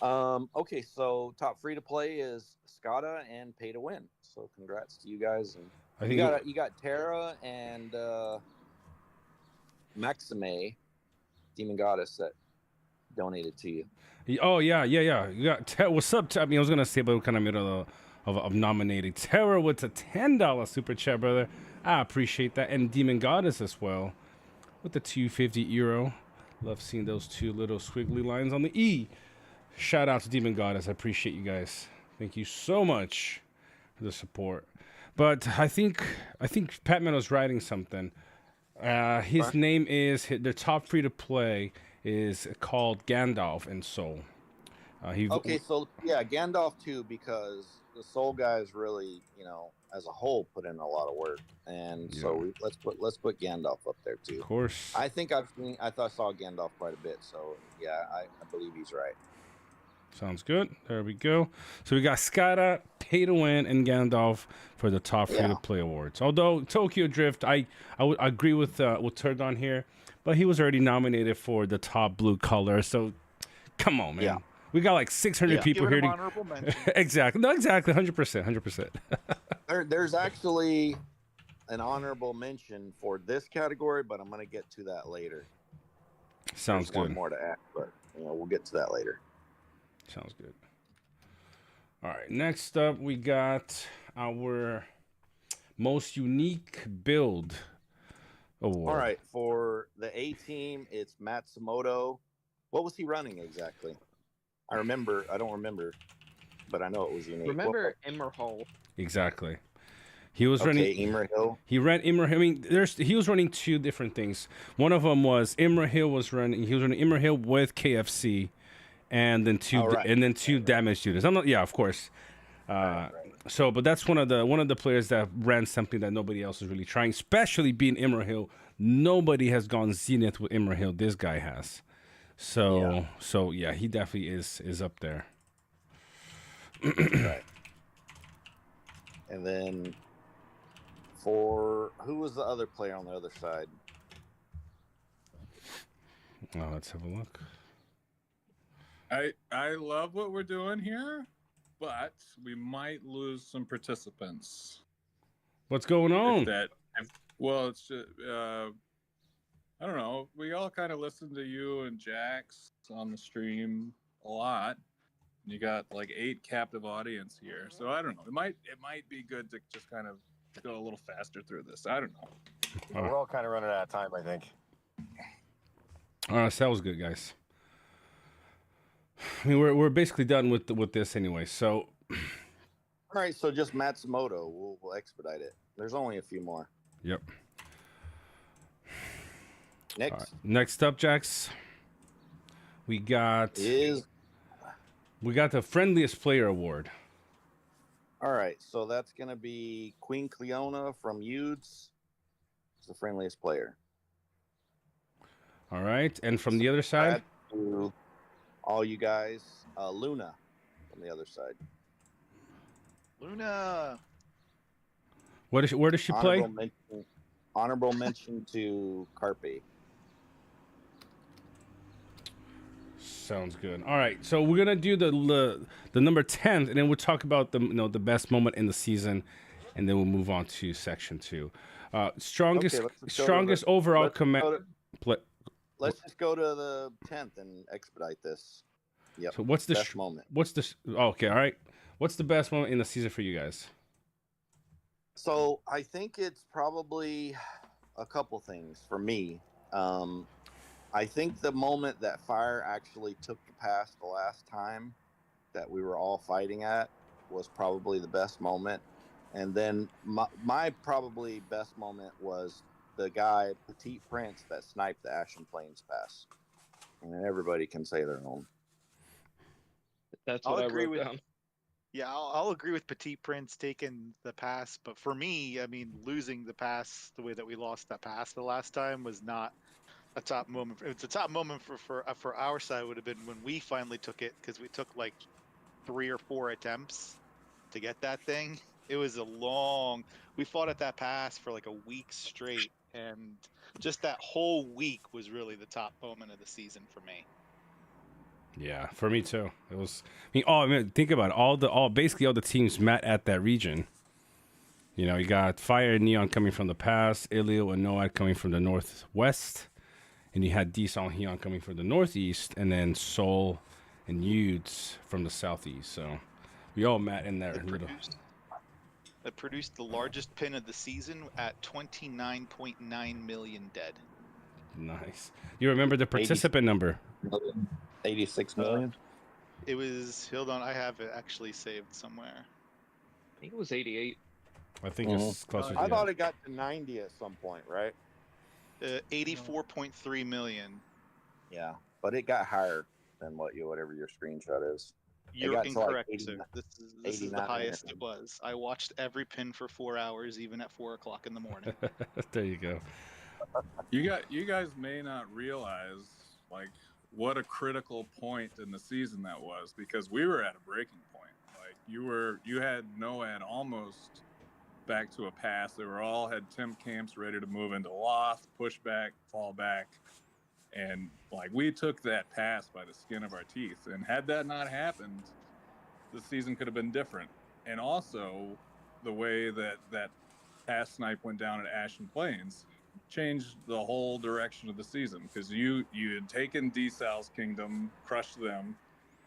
Okay, so top free to play is Skada and pay to win. So congrats to you guys. And I think you got Terra and Maxime, Demon Goddess, that donated to you. Oh yeah. You got what's up? I mean, I was gonna say, but we're kind of middle of nominating Terror with a $10 super chat, brother. I appreciate that, and Demon Goddess as well with the €250. Love seeing those two little squiggly lines on the E. Shout out to Demon Goddess. I appreciate you guys. Thank you so much for the support. But I think Pat was writing something. His name is the top free to play is called Gandalf in Soul. Okay, so yeah, Gandalf too, because the Soul guys really, as a whole, put in a lot of work, and so let's put Gandalf up there too. Of course. I think I saw Gandalf quite a bit, so yeah, I believe he's right. Sounds good. There we go. So we got Skada, Pay to Win, and Gandalf for the top free to play awards. Although Tokyo Drift, I would agree with Turgon here, but he was already nominated for the top blue color. So come on, man. Yeah. We got like 600 people here. Honorable mention. Exactly. No, exactly. 100%. There's actually an honorable mention for this category, but I'm going to get to that later. Sounds There's good. One more to add, but we'll get to that later. Sounds good. All right. Next up, we got our most unique build award. All right. For the A team, it's Matsumoto. What was he running exactly? I don't remember, but I know it was unique. Remember Immerhall? Exactly. He was running Immerhill. He ran Immerhill. I mean, he was running 2 different things. One of them was Immerhill He was running Immerhill with KFC, and then two damage units. Of course. Right. So, but that's one of the players that ran something that nobody else is really trying, especially being Immerhill. Nobody has gone Zenith with Immerhill. This guy has. So he definitely is up there. Right. And then who was the other player on the other side? Oh, let's have a look. I love what we're doing here, but we might lose some participants. What's going on? It's just, I don't know. We all kind of listen to you and Jax on the stream a lot. You got like 8 captive audience here, so I don't know. It might be good to just kind of go a little faster through this. I don't know. We're all kind of running out of time, I think. All right, so that was good, guys. I mean, we're basically done with this anyway. So, All right, so just Matsumoto. We'll expedite it. There's only a few more. Yep. Next All right. Next up, Jax. We got is the friendliest player award. all right. So that's gonna be Queen Cleona from Yudes. Is the friendliest player. All right, and from the other side, to all you guys, Luna from the other side. Luna. where does she play? Honorable mention to Carpe. Sounds good. All right, so we're gonna do the number 10, and then we'll talk about the best moment in the season, and then we'll move on to section 2. Strongest overall command. Let's just go to the 10th and expedite this. Yep. So what's the best moment? Okay, all right. What's the best moment in the season for you guys? So I think it's probably a couple things for me. I think the moment that Fire actually took the pass the last time that we were all fighting at was probably the best moment. And then my probably best moment was the guy, Petit Prince, that sniped the Ashen Plains pass. And then everybody can say their own. That's what I wrote down. Yeah, I'll agree with Petit Prince taking the pass, but for me, I mean, losing the pass the way that we lost that pass the last time was not a top moment. It's a top moment for our side would have been when we finally took it, because we took like 3 or 4 attempts to get that thing. It was we fought at that pass for like a week straight, and just that whole week was really the top moment of the season for me. Yeah, for me too. It was. I mean, think about it. Basically all the teams met at that region. You got Fire and Neon coming from the pass, Ilio and Noad coming from the northwest, and you had Diesel and Heon coming from the northeast, and then Seoul and Yudes from the southeast. So we all met in there. It produced the largest pin of the season at 29.9 million dead. Nice. You remember the participant number? 86 million. It was. Hold on, I have it actually saved somewhere. I think it was 88. I think it's closer. I thought it got to 90 at some point, right? 84.3 million. Yeah, but it got higher than whatever your screenshot is. You're incorrect, sir. This is the highest it was. I watched every pin for 4 hours, even at 4 o'clock in the morning. There you go. You guys may not realize like what a critical point in the season that was, because we were at a breaking point. Like you had Noad almost back to a pass. They were all had temp camps ready to move into loft, push back, fall back. And like we took that pass by the skin of our teeth. And had that not happened, the season could have been different. And also the way that pass snipe went down at Ashen Plains changed the whole direction of the season, because you had taken D-Sal's kingdom, crushed them.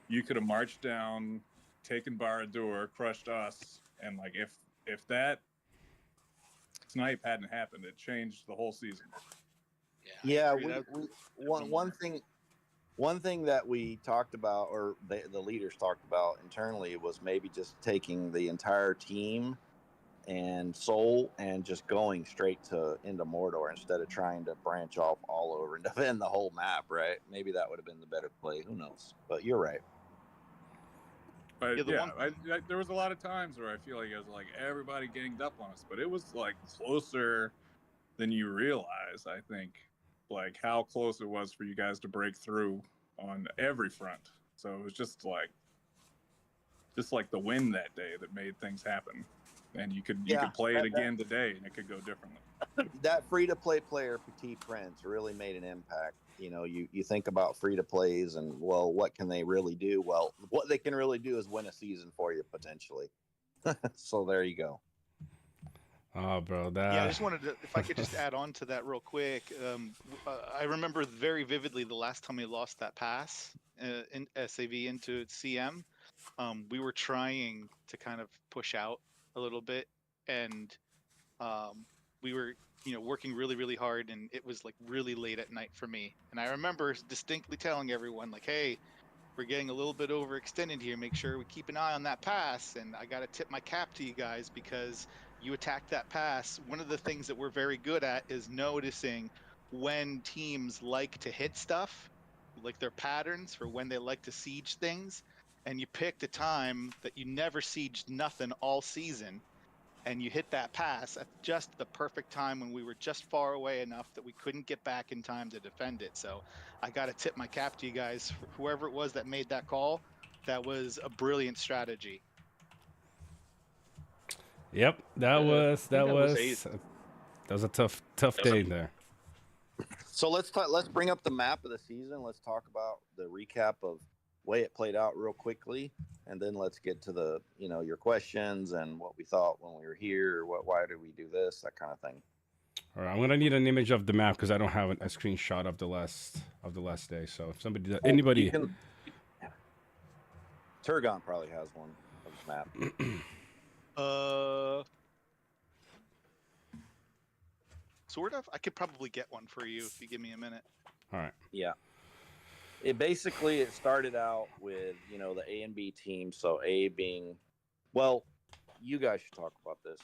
You could have marched down, taken Barad-dûr, crushed us, and like if that snipe hadn't happened, it changed the whole season. Yeah, one thing that we talked about, or the leaders talked about internally, was maybe just taking the entire team and Seoul and just going straight into Mordor instead of trying to branch off all over and defend the whole map, right? Maybe that would have been the better play. Who knows? But you're right. But there was a lot of times where I feel like it was like everybody ganged up on us, but it was like closer than you realize. I think like how close it was for you guys to break through on every front. So it was just like the wind that day that made things happen. And you could play it again today, and it could go differently. That free-to-play player, Petit Prince, really made an impact. You think about free-to-plays and, well, what can they really do? Well, what they can really do is win a season for you, potentially. So there you go. Oh, bro, Yeah, I just wanted to, if I could just add on to that real quick. I remember very vividly the last time we lost that pass in SAV into CM. We were trying to kind of push out a little bit, and we were working really, really hard, and it was like really late at night for me. And I remember distinctly telling everyone, like, hey, we're getting a little bit overextended here. Make sure we keep an eye on that pass. And I got to tip my cap to you guys because you attacked that pass. One of the things that we're very good at is noticing when teams like to hit stuff, like their patterns for when they like to siege things. And you picked a time that you never sieged nothing all season. And you hit that pass at just the perfect time when we were just far away enough that we couldn't get back in time to defend it. So I got to tip my cap to you guys, whoever it was that made that call. That was a brilliant strategy. Yep, that was Ace. that was a tough day there. So let's bring up the map of the season. Let's talk about the recap of way it played out real quickly, and then let's get to the your questions and what we thought when we were here, or why did we do this, that kind of thing. All right, I'm gonna need an image of the map because I don't have a screenshot of the last day. So if somebody, anybody, Turgon probably has one of his map. Sort of. I could probably get one for you if you give me a minute. All right. Yeah. It started out with the A and B team. So A being, well, you guys should talk about this.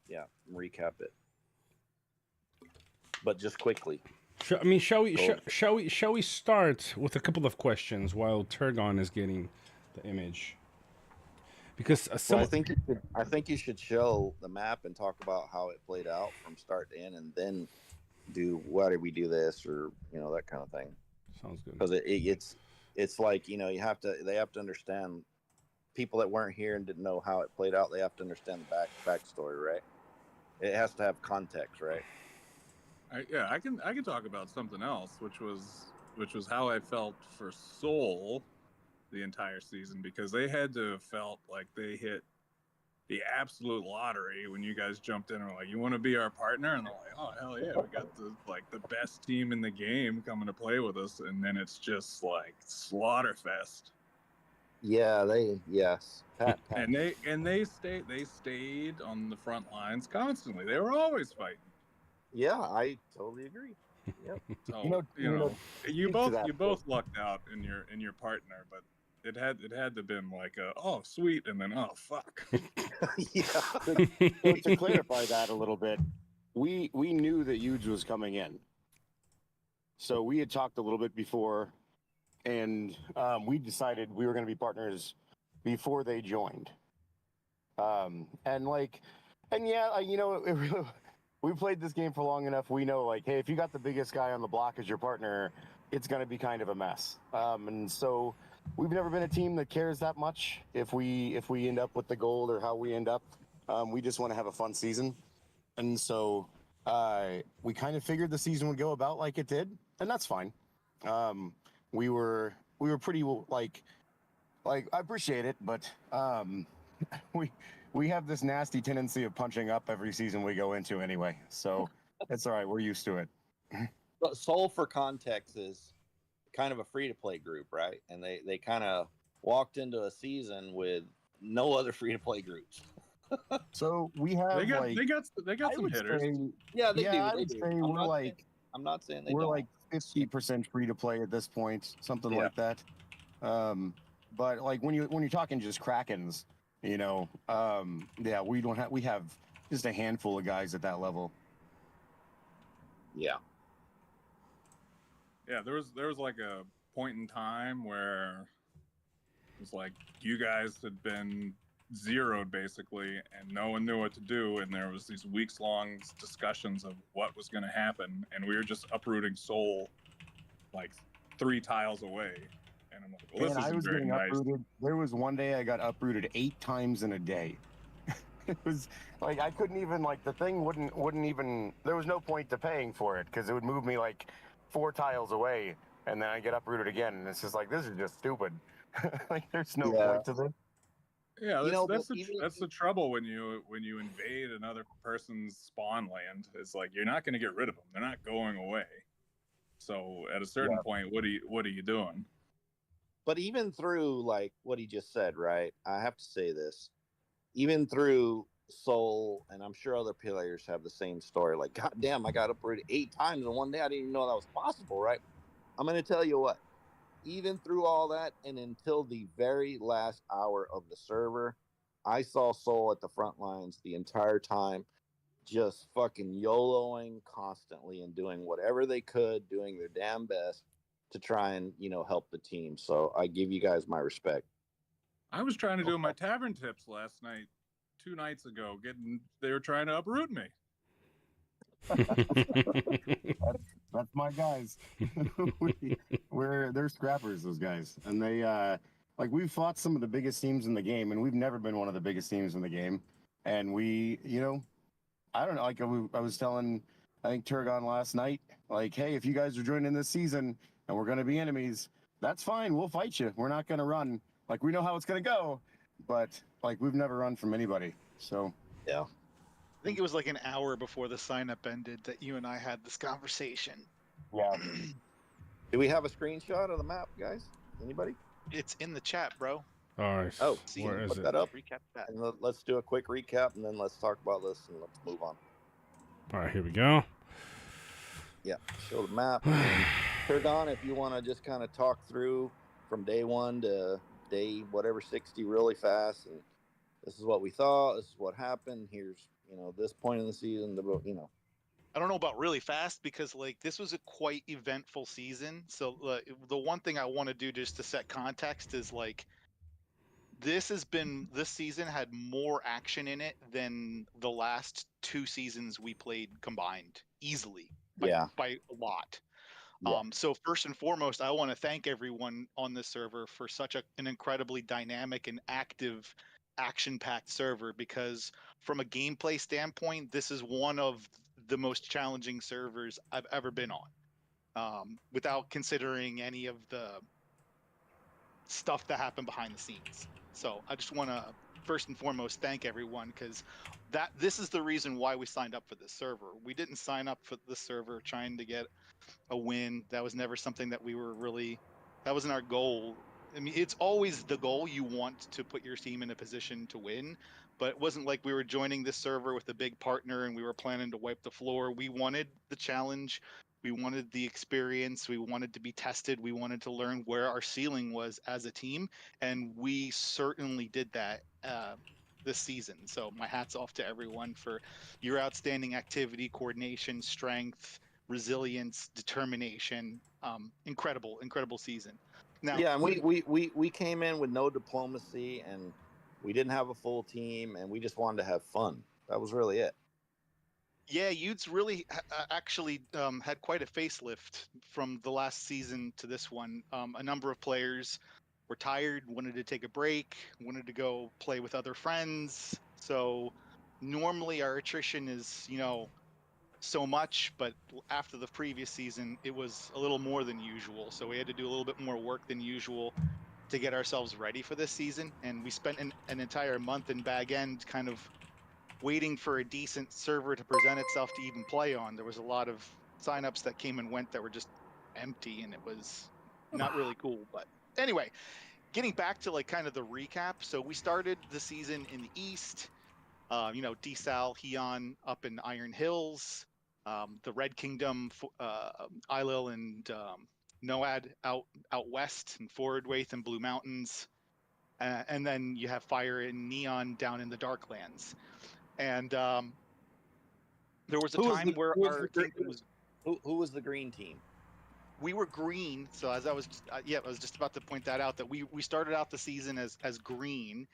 Yeah, recap it, but just quickly. Shall we start with a couple of questions while Turgon is getting the image? Because I think you should show the map and talk about how it played out from start to end, and then do why did we do this, or that kind of thing. Sounds good. Because it's like they have to understand, people that weren't here and didn't know how it played out. They have to understand the backstory, right? It has to have context, right? I can talk about something else, which was how I felt for Soul the entire season, because they had to have felt like they hit the absolute lottery when you guys jumped in and were like, you want to be our partner? And they're like, oh hell yeah, we got the best team in the game coming to play with us, and then it's just like slaughterfest. Yeah, yes. Pat. And they stayed on the front lines constantly. They were always fighting. Yeah, I totally agree. Yep. So you both lucked out in your partner, but it had to have been like oh sweet, and then oh fuck. Yeah. So to clarify that a little bit, we knew that Huge was coming in, so we had talked a little bit before, and we decided we were going to be partners before they joined. We played this game for long enough. We know, like, hey, if you got the biggest guy on the block as your partner, it's going to be kind of a mess. And so we've never been a team that cares that much if we end up with the gold or how we end up. We just want to have a fun season. And so we kind of figured the season would go about like it did, and that's fine. We were pretty like I appreciate it, but we have this nasty tendency of punching up every season we go into anyway. So it's all right. We're used to it. But Soul, for context, is kind of a free-to-play group, right? And they kind of walked into a season with no other free-to-play groups. So we have they got some hitters. Yeah, they do. I would say I'm not saying they we're don't. like 50% free to play at this point, something like that. But like when you're talking just Krakens, we have just a handful of guys at that level. Yeah. Yeah, there was like a point in time where it was like you guys had been zeroed basically, and no one knew what to do, and there was these weeks-long discussions of what was going to happen, and we were just uprooting Soul like 3 tiles away. And I'm like, well, this isn't very nice. Uprooted. There was one day I got uprooted 8 times in a day. It was like I couldn't even, like, the thing wouldn't even, there was no point to paying for it because it would move me like 4 tiles away, and then I get uprooted again, and it's just like, this is just stupid. Like, there's no point to this. Yeah, that's the trouble when you invade another person's spawn land. It's like you're not going to get rid of them; they're not going away. So at a certain point, what are you doing? But even through like what he just said, right? I have to say this. Even through Soul, and I'm sure other players have the same story. Like, God damn, I got uprooted 8 times in one day. I didn't even know that was possible, right? I'm going to tell you what. even through all that and until the very last hour of the server, I saw Soul at the front lines the entire time, just fucking YOLOing constantly and doing whatever they could, doing their damn best to try and, help the team. So I give you guys my respect. I was trying to do my tavern tips last night, 2 nights ago. They were trying to uproot me. That's my guys. They're scrappers, those guys, and they we've fought some of the biggest teams in the game, and we've never been one of the biggest teams in the game. And we, I don't know. Like I was telling, I think Turgon last night, like, hey, if you guys are joining this season and we're gonna be enemies, that's fine. We'll fight you. We're not gonna run. Like we know how it's gonna go, but like we've never run from anybody. So yeah. I think it was like an hour before the sign up ended that you and I had this conversation. Yeah. Do we have a screenshot of the map, guys? Anybody? It's in the chat, bro. All right. Oh, where is put it? that up. Recap that. And let's do a quick recap, and then let's talk about this, and let's move on. All right, here we go. Yeah, show the map. Turgon, if you want to just kind of talk through from day 1 to day whatever 60 really fast, and this is what we thought, this is what happened. Here's this point in the season. I don't know about really fast because this was a quite eventful season. So the one thing I want to do just to set context is this season had more action in it than the last 2 seasons we played combined easily. By a lot. Yeah. So first and foremost, I want to thank everyone on this server for such an incredibly dynamic and active, action-packed server, because from a gameplay standpoint, this is one of the most challenging servers I've ever been on, without considering any of the stuff that happened behind the scenes. So I just want to first and foremost thank everyone, because this is the reason why we signed up for this server. We didn't sign up for this server trying to get a win. That was never something that that wasn't our goal. I mean, it's always the goal. You want to put your team in a position to win, but it wasn't like we were joining this server with a big partner and we were planning to wipe the floor. We wanted the challenge. We wanted the experience. We wanted to be tested. We wanted to learn where our ceiling was as a team. And we certainly did that this season. So my hat's off to everyone for your outstanding activity, coordination, strength, resilience, determination. Incredible season. Now, yeah, and we came in with no diplomacy, and we didn't have a full team, and we just wanted to have fun. That was really it. Yeah, Utes really actually had quite a facelift from the last season to this one. A number of players were tired, wanted to take a break, wanted to go play with other friends. So normally our attrition is, so much, but after the previous season, it was a little more than usual. So we had to do a little bit more work than usual to get ourselves ready for this season. And we spent an entire month in Bag End kind of waiting for a decent server to present itself to even play on. There was a lot of signups that came and went that were just empty, and it was not really cool. But anyway, getting back to kind of the recap. So we started the season in the East. Desal, Heon up in Iron Hills, the Red Kingdom, Ilil and Noad out west, and Forwardwaith and Blue Mountains, and then you have Fire and Neon down in the Darklands. And there was a time where our kingdom was. Who was the green team? We were green. So as I was just about to point that out, that we started out the season as green.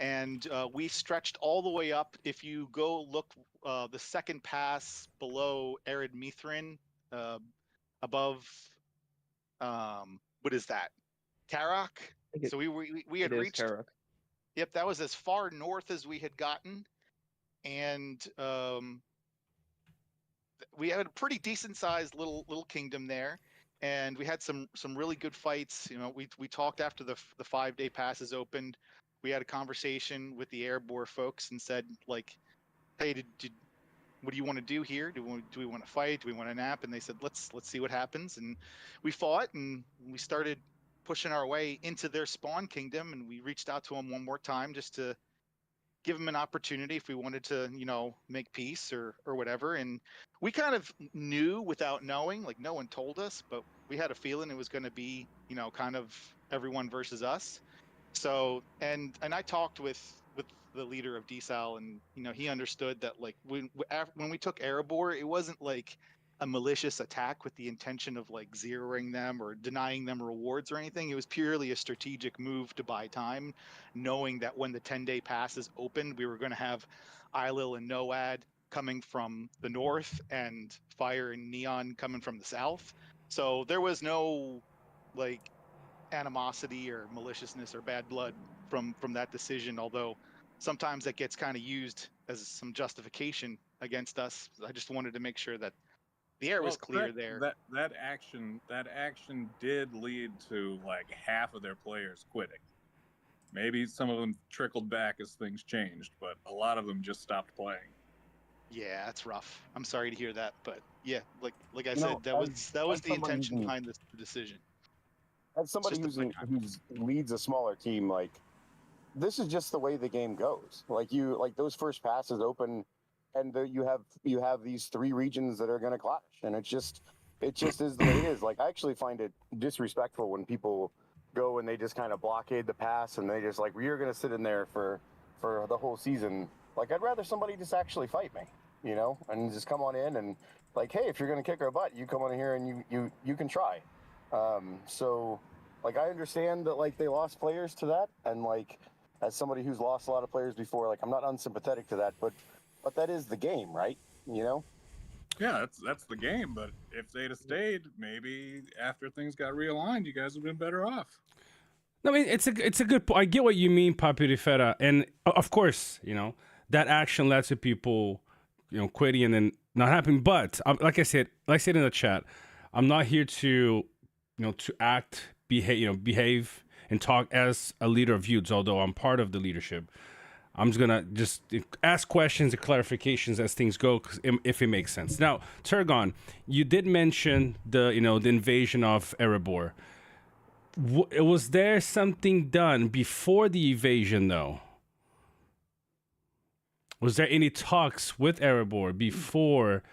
And we stretched all the way up. If you go look the second pass below Arid Mithrin, above what is that? Tarok. So we had reached Tarok. Yep, that was as far north as we had gotten, and we had a pretty decent sized little kingdom there. And we had some really good fights. We talked after the 5-day passes opened. We had a conversation with the Airboar folks and said, hey, what do you want to do here? Do we want to fight? Do we want to nap? And they said, let's see what happens. And we fought, and we started pushing our way into their spawn kingdom. And we reached out to them one more time just to give them an opportunity if we wanted to, make peace or whatever. And we kind of knew without knowing, like no one told us, but we had a feeling it was going to be, kind of everyone versus us. So, and I talked with the leader of DSAL, and he understood that, like, when we took Erebor, it wasn't like a malicious attack with the intention of like zeroing them or denying them rewards or anything. It was purely a strategic move to buy time, knowing that when the 10-day passes opened, we were going to have Ilil and Noad coming from the north and Fire and Neon coming from the south. So there was no like animosity or maliciousness or bad blood from that decision, although sometimes that gets kind of used as some justification against us. I just wanted to make sure that the air was clear there. That action did lead to like half of their players quitting. Maybe some of them trickled back as things changed, but a lot of them just stopped playing. Yeah, that's rough. I'm sorry to hear that, but yeah, like I said, that was the intention behind this decision. As somebody who leads a smaller team, like, this is just the way the game goes. Like those first passes open, and you have these 3 regions that are going to clash, and it just is the way it is. Like, I actually find it disrespectful when people go and they just kind of blockade the pass, and they just like, you're going to sit in there for the whole season. Like, I'd rather somebody just actually fight me, and just come on in and like, hey, if you're going to kick our butt, you come on in here and you can try. So, like, I understand that, like, they lost players to that, and, like, as somebody who's lost a lot of players before, like, I'm not unsympathetic to that, but that is the game, right? Yeah, that's the game. But if they'd have stayed, maybe after things got realigned, you guys would have been better off. I mean, it's a good point. I get what you mean, Papi Rifera, and of course, that action led to people, quitting and then not happening. But like I said in the chat, I'm not here to, to act, behave and talk as a leader of youths. Although I'm part of the leadership, I'm just gonna ask questions and clarifications as things go, if it makes sense. Now, Turgon, you did mention the invasion of Erebor. Was there something done before the invasion, though? Was there any talks with Erebor before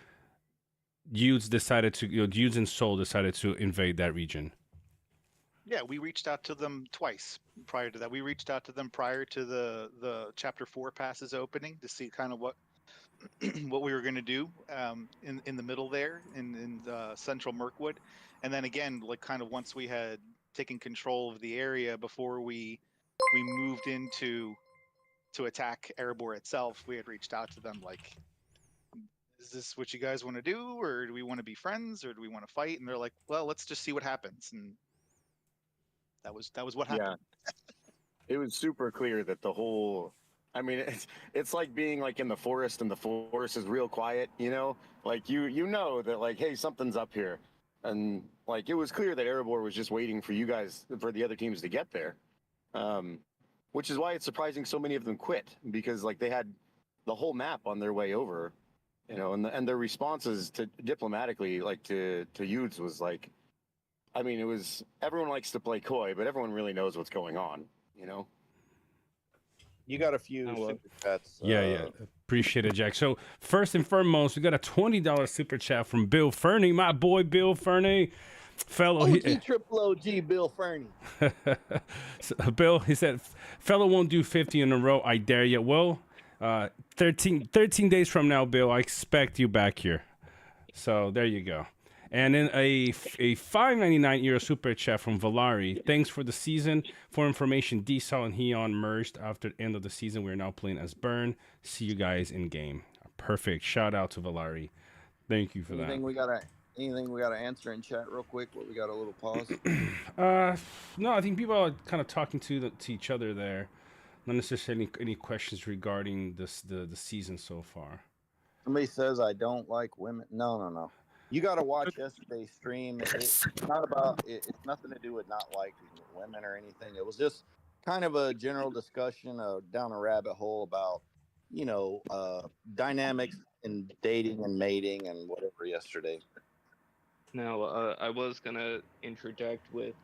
youths decided to, youths and Seoul decided to invade that region? Yeah, we reached out to them twice prior to that. We reached out to them prior to the Chapter 4 passes opening to see kind of what what we were going to do in the middle there in central Mirkwood. And then again, like kind of once we had taken control of the area before we moved into to attack Erebor itself, we had reached out to them like, is this what you guys want to do, or do we want to be friends, or do we want to fight? And they're like, well, let's just see what happens. And that was what happened. Yeah. It was super clear that the whole, I mean, it's like being like in the forest, and the forest is real quiet, like you know that, like, hey, something's up here. And like, it was clear that Erebor was just waiting for you guys, for the other teams to get there. Which is why it's surprising so many of them quit, because like they had the whole map on their way over, and their responses to diplomatically, like to youths, was like, I mean, it was, everyone likes to play coy, but everyone really knows what's going on, You got a few super chats. Yeah. Appreciate it, Jack. So first and foremost, we got a $20 super chat from Bill Fernie, my boy Bill Fernie. Fellow triple OG Bill Fernie. So, Bill, he said, fellow won't do 50 in a row. I dare you. Well, 13 days from now, Bill, I expect you back here. So there you go. And then a €5.99 super chat from Valari. Thanks for the season. For information, DSAL and Heon merged after the end of the season. We're now playing as Burn. See you guys in game. Perfect. Shout out to Valari. Thank you for that. Anything we gotta answer in chat real quick? What we got a little pause? No, I think people are kind of talking to each other there. Not necessarily any questions regarding the season so far. Somebody says I don't like women. No. You got to watch yesterday's stream. It's not about it. It's nothing to do with not liking women or anything. It was just kind of a general discussion down a rabbit hole about, dynamics in dating and mating and whatever yesterday. Now, I was gonna interject with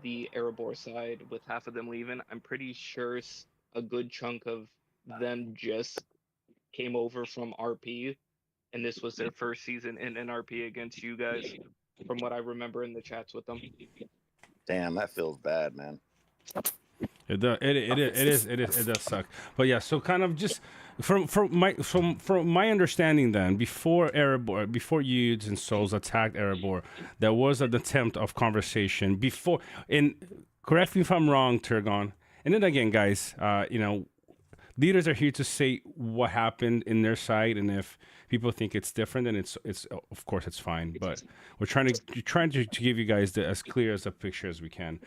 the Erebor side, with half of them leaving. I'm pretty sure a good chunk of them just came over from RP, and this was their first season in NRP against you guys, from what I remember in the chats with them. Damn, that feels bad, man. It does suck. But yeah, so kind of just from my understanding, then before Erebor, before Yudes and Souls attacked Erebor, there was an attempt of conversation before. And correct me if I'm wrong, Turgon. And then again, guys, leaders are here to say what happened in their side, and if people think it's different, then it's of course it's fine. But we're trying to give you guys as clear as a picture as we can.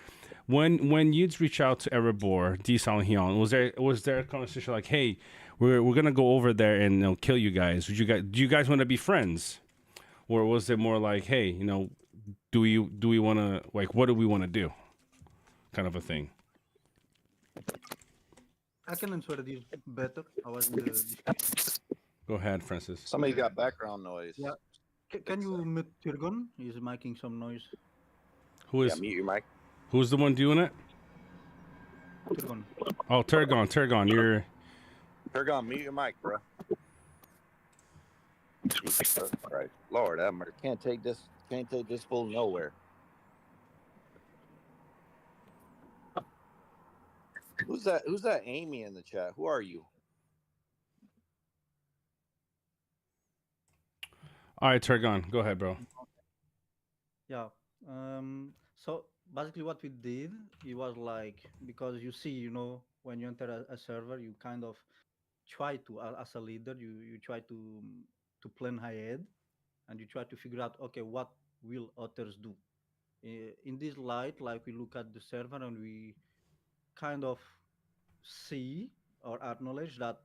When you'd reach out to Erebor, D-Sol and Hyun, was there a conversation like, hey, we're gonna go over there and kill you guys? Do you guys want to be friends, or was it more like, hey, do we want to, like, what do we want to do, kind of a thing? I can answer this better. I was the discussion. Go ahead, Francis. Somebody got background noise. Yeah. Can you mute Turgon? He's making some noise. Yeah, mute your mic. Who's the one doing it? Turgon. Oh, Turgon, you're... Turgon, mute your mic, bro. Jesus Christ. Lord, I can't take this fool nowhere. Who's that Amy in the chat? Who are you? All right, Turgon, go ahead, bro. Yeah. So basically what we did, it was like, because you see, when you enter a server, you kind of try to, as a leader, you try to plan ahead, and you try to figure out, okay, what will others do? In this light, like, we look at the server and we kind of see or acknowledge that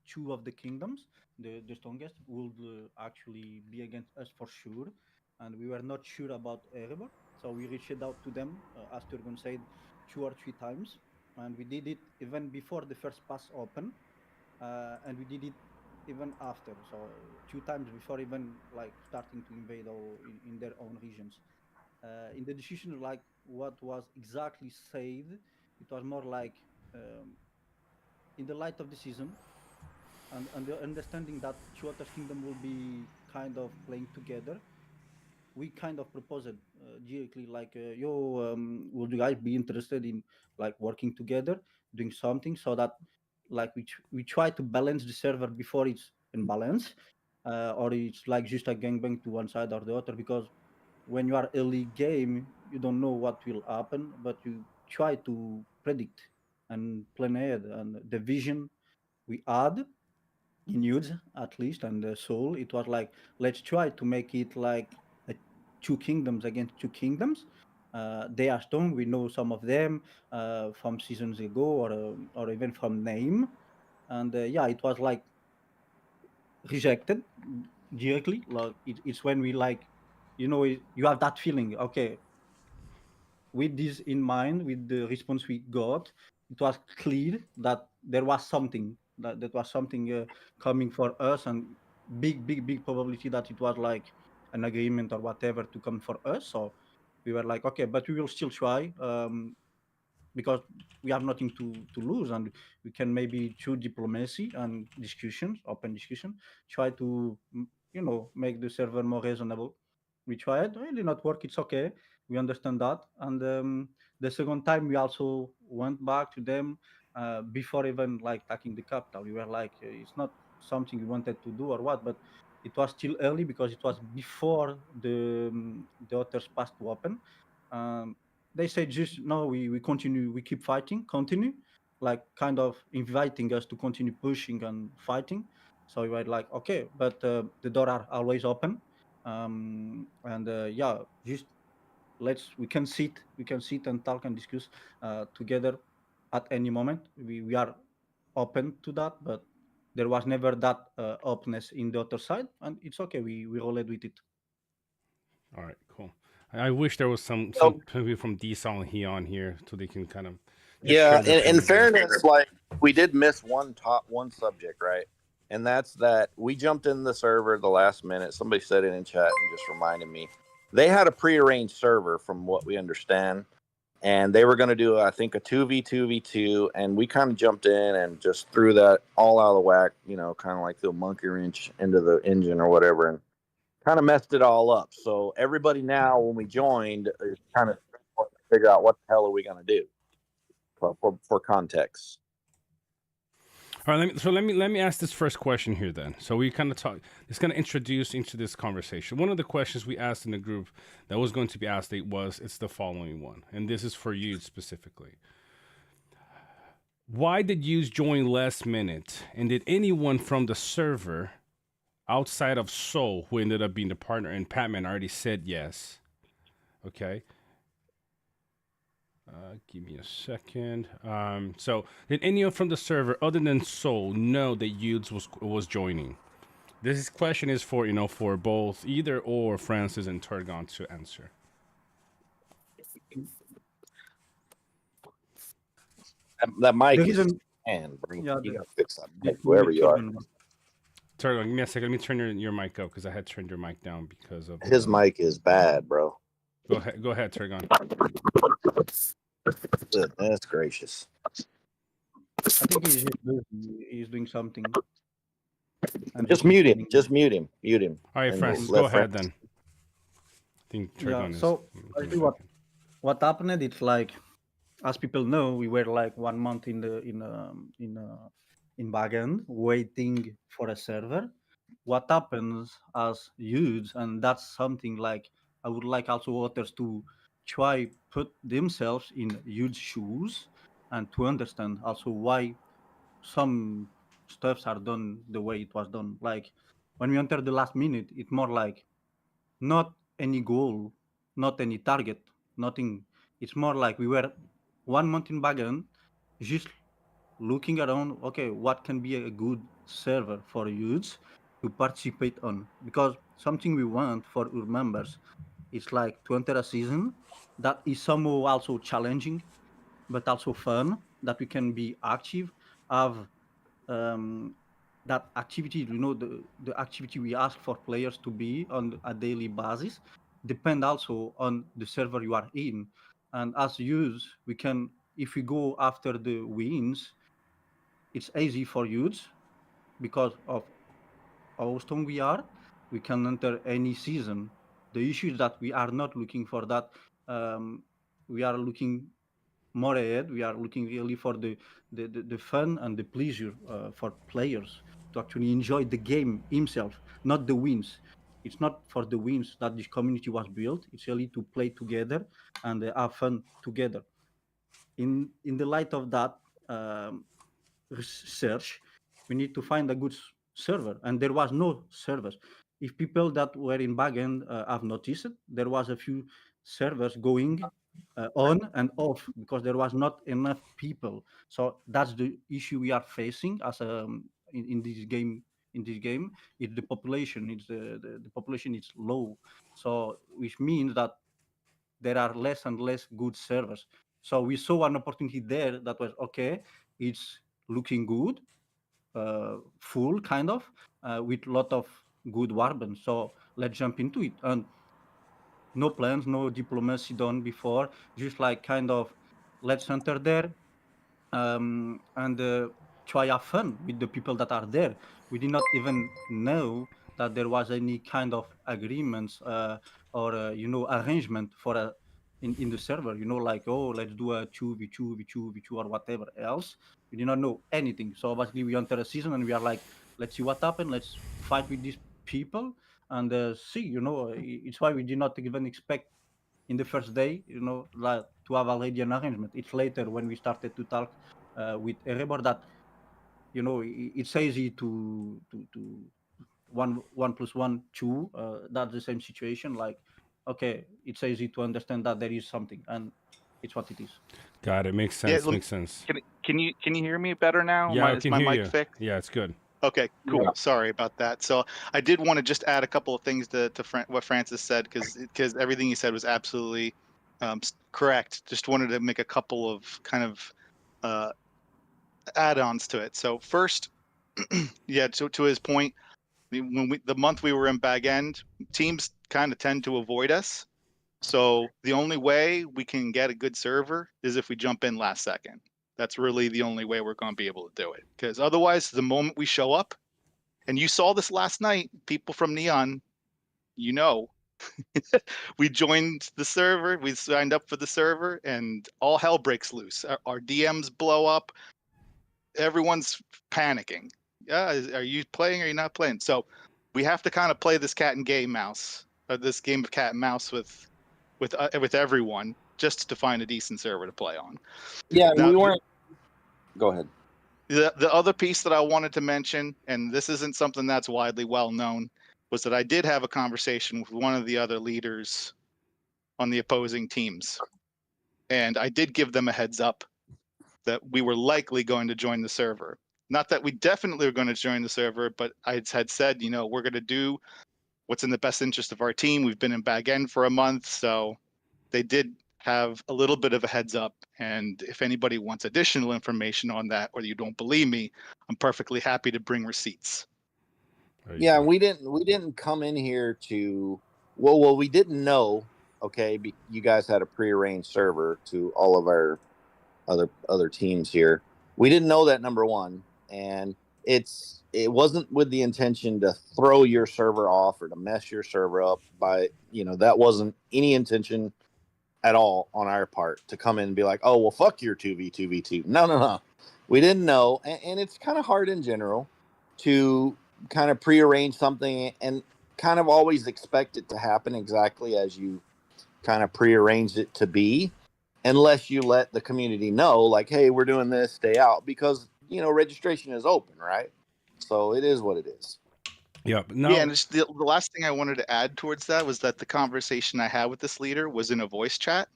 two of the kingdoms, the strongest, would actually be against us for sure, and we were not sure about Erebor, so we reached out to them, as Turgon said, 2 or 3 times, and we did it even before the first pass open, and we did it even after, so 2 times before even like starting to invade in their own regions. In the decision, like what was exactly said, it was more like, in the light of the season, and the understanding that Chuata's kingdom will be kind of playing together, we kind of proposed directly, like, would you guys be interested in like working together, doing something, so that like we try to balance the server before it's in balance, or it's like just a gangbang to one side or the other, because when you are early game, you don't know what will happen, but you try to predict and plan ahead. And the vision we had in Youth, at least, and the Soul, it was like, let's try to make it like a 2 kingdoms against 2 kingdoms. They are strong. We know some of them from seasons ago, or even from name. And yeah, it was like rejected directly. Like it's when we like, you have that feeling. Okay, with this in mind, with the response we got, it was clear that there was something that was something coming for us, and big probability that it was like an agreement or whatever to come for us. So we were like, okay, but we will still try, because we have nothing to lose, and we can maybe through diplomacy and discussions, open discussion, try to make the server more reasonable. We tried, really not work, it's okay, we understand that. And the second time we also went back to them, before even like taking the capital. We were like, it's not something we wanted to do or what, but it was still early because it was before the others passed to open. They said, just no, we continue, we keep fighting, continue, like kind of inviting us to continue pushing and fighting. So we were like, okay, but the door are always open, and yeah, just we can sit and talk and discuss together at any moment. We are open to that, but there was never that openness in the other side, and it's okay. We rolled with it. All right, cool. I wish there was some people from D-Sol and Hyun here so they can kind of Yeah, in fairness, like, we did miss one subject, right? And that's that we jumped in the server at the last minute. Somebody said it in chat and just reminded me. They had a prearranged server, from what we understand. and they were going to do, I think, a 2v2v2, and we kind of jumped in and just threw that all out of the whack, kind of like the monkey wrench into the engine or whatever, and kind of messed it all up. So everybody now, when we joined, is kind of trying to figure out what the hell are we going to do for context. All right, let me ask this first question here then. So we kind of talk. It's going to introduce into this conversation. One of the questions we asked in the group that was going to be asked it's the following one, and this is for you specifically. Why did you join last minute, and did anyone from the server outside of Soul, who ended up being the partner, and Patman already said yes? Okay. Give me a second. So did anyone from the server other than Soul know that Yudes was joining? This question is for for both either or Francis and Turgon to answer. That mic The is reason, and yeah, you gotta fix that the, mic, whoever you are. Turgon, give me a second. Let me turn your mic up because I had turned your mic down because of His mic is bad, bro. Go ahead, Turgon. Goodness gracious. I think he's doing something. Just mute him. Just mute him. Mute him. All right, And Francis, let go ahead then. I think Turgon is. So basically what happened? It's like, as people know, we were like 1 month in backend waiting for a server. What happens as youths, and that's something like I would like also others to try put themselves in youth shoes and to understand also why some stuffs are done the way it was done. Like when we enter the last minute, it's more like not any goal, not any target, nothing. It's more like we were 1 month in backend, just looking around. Okay, what can be a good server for youths to participate on? Because something we want for our members is like to enter a season that is somehow also challenging, but also fun. That we can be active, have that activity, the activity we ask for players to be on a daily basis depend also on the server you are in. And as youth, we can, if we go after the wins, it's easy for youths because of how strong we are. We can enter any season. The issue is that we are not looking for that. We are looking more ahead. We are looking really for the fun and the pleasure for players to actually enjoy the game himself, not the wins. It's not for the wins that this community was built. It's really to play together and have fun together. In the light of that research, we need to find a good server, and there was no servers. If people that were in backend have noticed, there was a few servers going on and off because there was not enough people. So that's the issue we are facing as in this game. In this game, it's the population. It's the population is low, so which means that there are less and less good servers. So we saw an opportunity there that was okay. It's looking good, full kind of, with a lot of good weapons. So let's jump into it. And no plans, no diplomacy done before, just like kind of let's enter there and try have fun with the people that are there. We did not even know that there was any kind of agreements or arrangement for a in the server. Like, oh, let's do a 2v2 v2 or whatever else. We did not know anything. So basically, we enter a season and we are like, let's see what happened. Let's fight with these people and see. It's why we did not even expect in the first day, like to have already an arrangement. It's later when we started to talk with Erebor that, it's easy to 1+1 2. That's the same situation. Like, okay, it's easy to understand that there is something, and it's what it is. Got it. Makes sense. Makes sense. Can you hear me better now? Yeah, I Is can my hear mic you. fixed? Yeah, it's good. Okay, cool. Yeah. Sorry about that. So I did want to just add a couple of things to what Francis said because everything he said was absolutely correct. Just wanted to make a couple of kind of add-ons to it. So first, yeah, to his point, when the month we were in back end, teams kind of tend to avoid us So the only way we can get a good server is if we jump in last second. That's really the only way we're going to be able to do it. Because otherwise, the moment we show up, and you saw this last night, people from Neon, you know, we joined the server, we signed up for the server, and all hell breaks loose. Our DMs blow up. Everyone's panicking. Yeah, are you playing or are you not playing? So we have to kind of play this cat and mouse, or this game of cat and mouse with everyone, just to find a decent server to play on. Yeah, Now, we weren't. Go ahead. The other piece that I wanted to mention, and this isn't something that's widely well known, was that I did have a conversation with one of the other leaders on the opposing teams. And I did give them a heads up that we were likely going to join the server. Not that we definitely were going to join the server, but I had said, you know, we're going to do what's in the best interest of our team. We've been in Bag End for a month, so they did have a little bit of a heads up. And if anybody wants additional information on that, or you don't believe me, I'm perfectly happy to bring receipts. Yeah, we didn't come in here to. Well, we didn't know. Okay, you guys had a prearranged server to all of our other teams here. We didn't know that, number one, and it wasn't with the intention to throw your server off or to mess your server up. That wasn't any intention at all on our part to come in and be like, oh well, fuck your 2v2v2. No. We didn't know, and it's kind of hard in general to kind of prearrange something and kind of always expect it to happen exactly as you kind of prearranged it to be, unless you let the community know, like, hey, we're doing this, stay out, because registration is open, right? So it is what it is. Yep. No. Yeah, and just the last thing I wanted to add towards that was that the conversation I had with this leader was in a voice chat.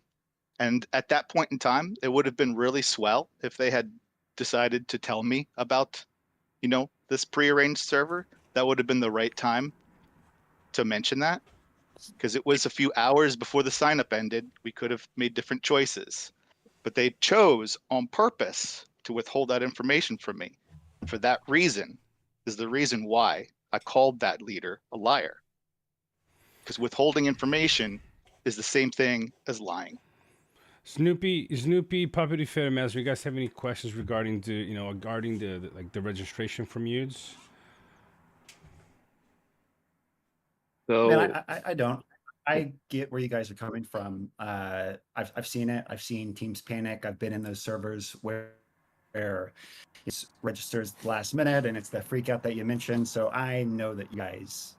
And at that point in time, it would have been really swell if they had decided to tell me about, this prearranged server. That would have been the right time to mention that, because it was a few hours before the sign up ended. We could have made different choices, but they chose on purpose to withhold that information from me. For that reason is the reason why I called that leader a liar, because withholding information is the same thing as lying. Snoopy, Puppety Fair Master, you guys have any questions regarding the registration from Yudes? So Man, I don't. I get where you guys are coming from. I've seen it. I've seen teams panic. I've been in those servers where it registers last minute and it's the freak out that you mentioned. So I know that you guys,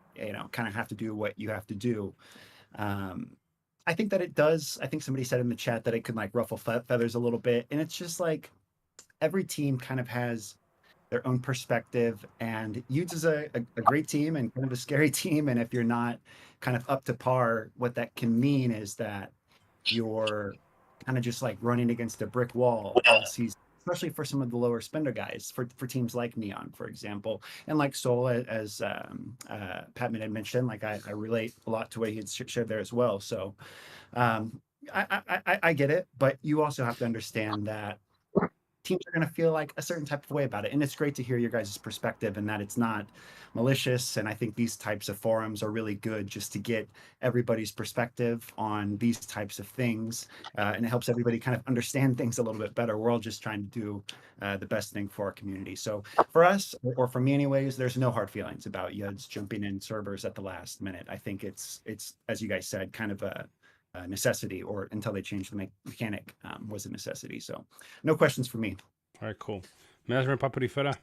kind of have to do what you have to do. I think that it does. I think somebody said in the chat that it could like ruffle feathers a little bit. And it's just like every team kind of has their own perspective, and Utes is a great team and kind of a scary team. And if you're not kind of up to par, what that can mean is that you're kind of just like running against a brick wall all season, especially for some of the lower spender guys, for teams like Neon, for example, and like Soul, as Patman had mentioned. Like I relate a lot to what he had shared there as well. So I get it, but you also have to understand that teams are going to feel like a certain type of way about it. And it's great to hear your guys' perspective and that it's not malicious. And I think these types of forums are really good just to get everybody's perspective on these types of things. And it helps everybody kind of understand things a little bit better. We're all just trying to do the best thing for our community. So for us, or for me anyways, there's no hard feelings about Yuds jumping in servers at the last minute. I think it's as you guys said, kind of a necessity, or until they change the mechanic, was a necessity. So no questions for me. All right, cool. Mesmer Paparifera.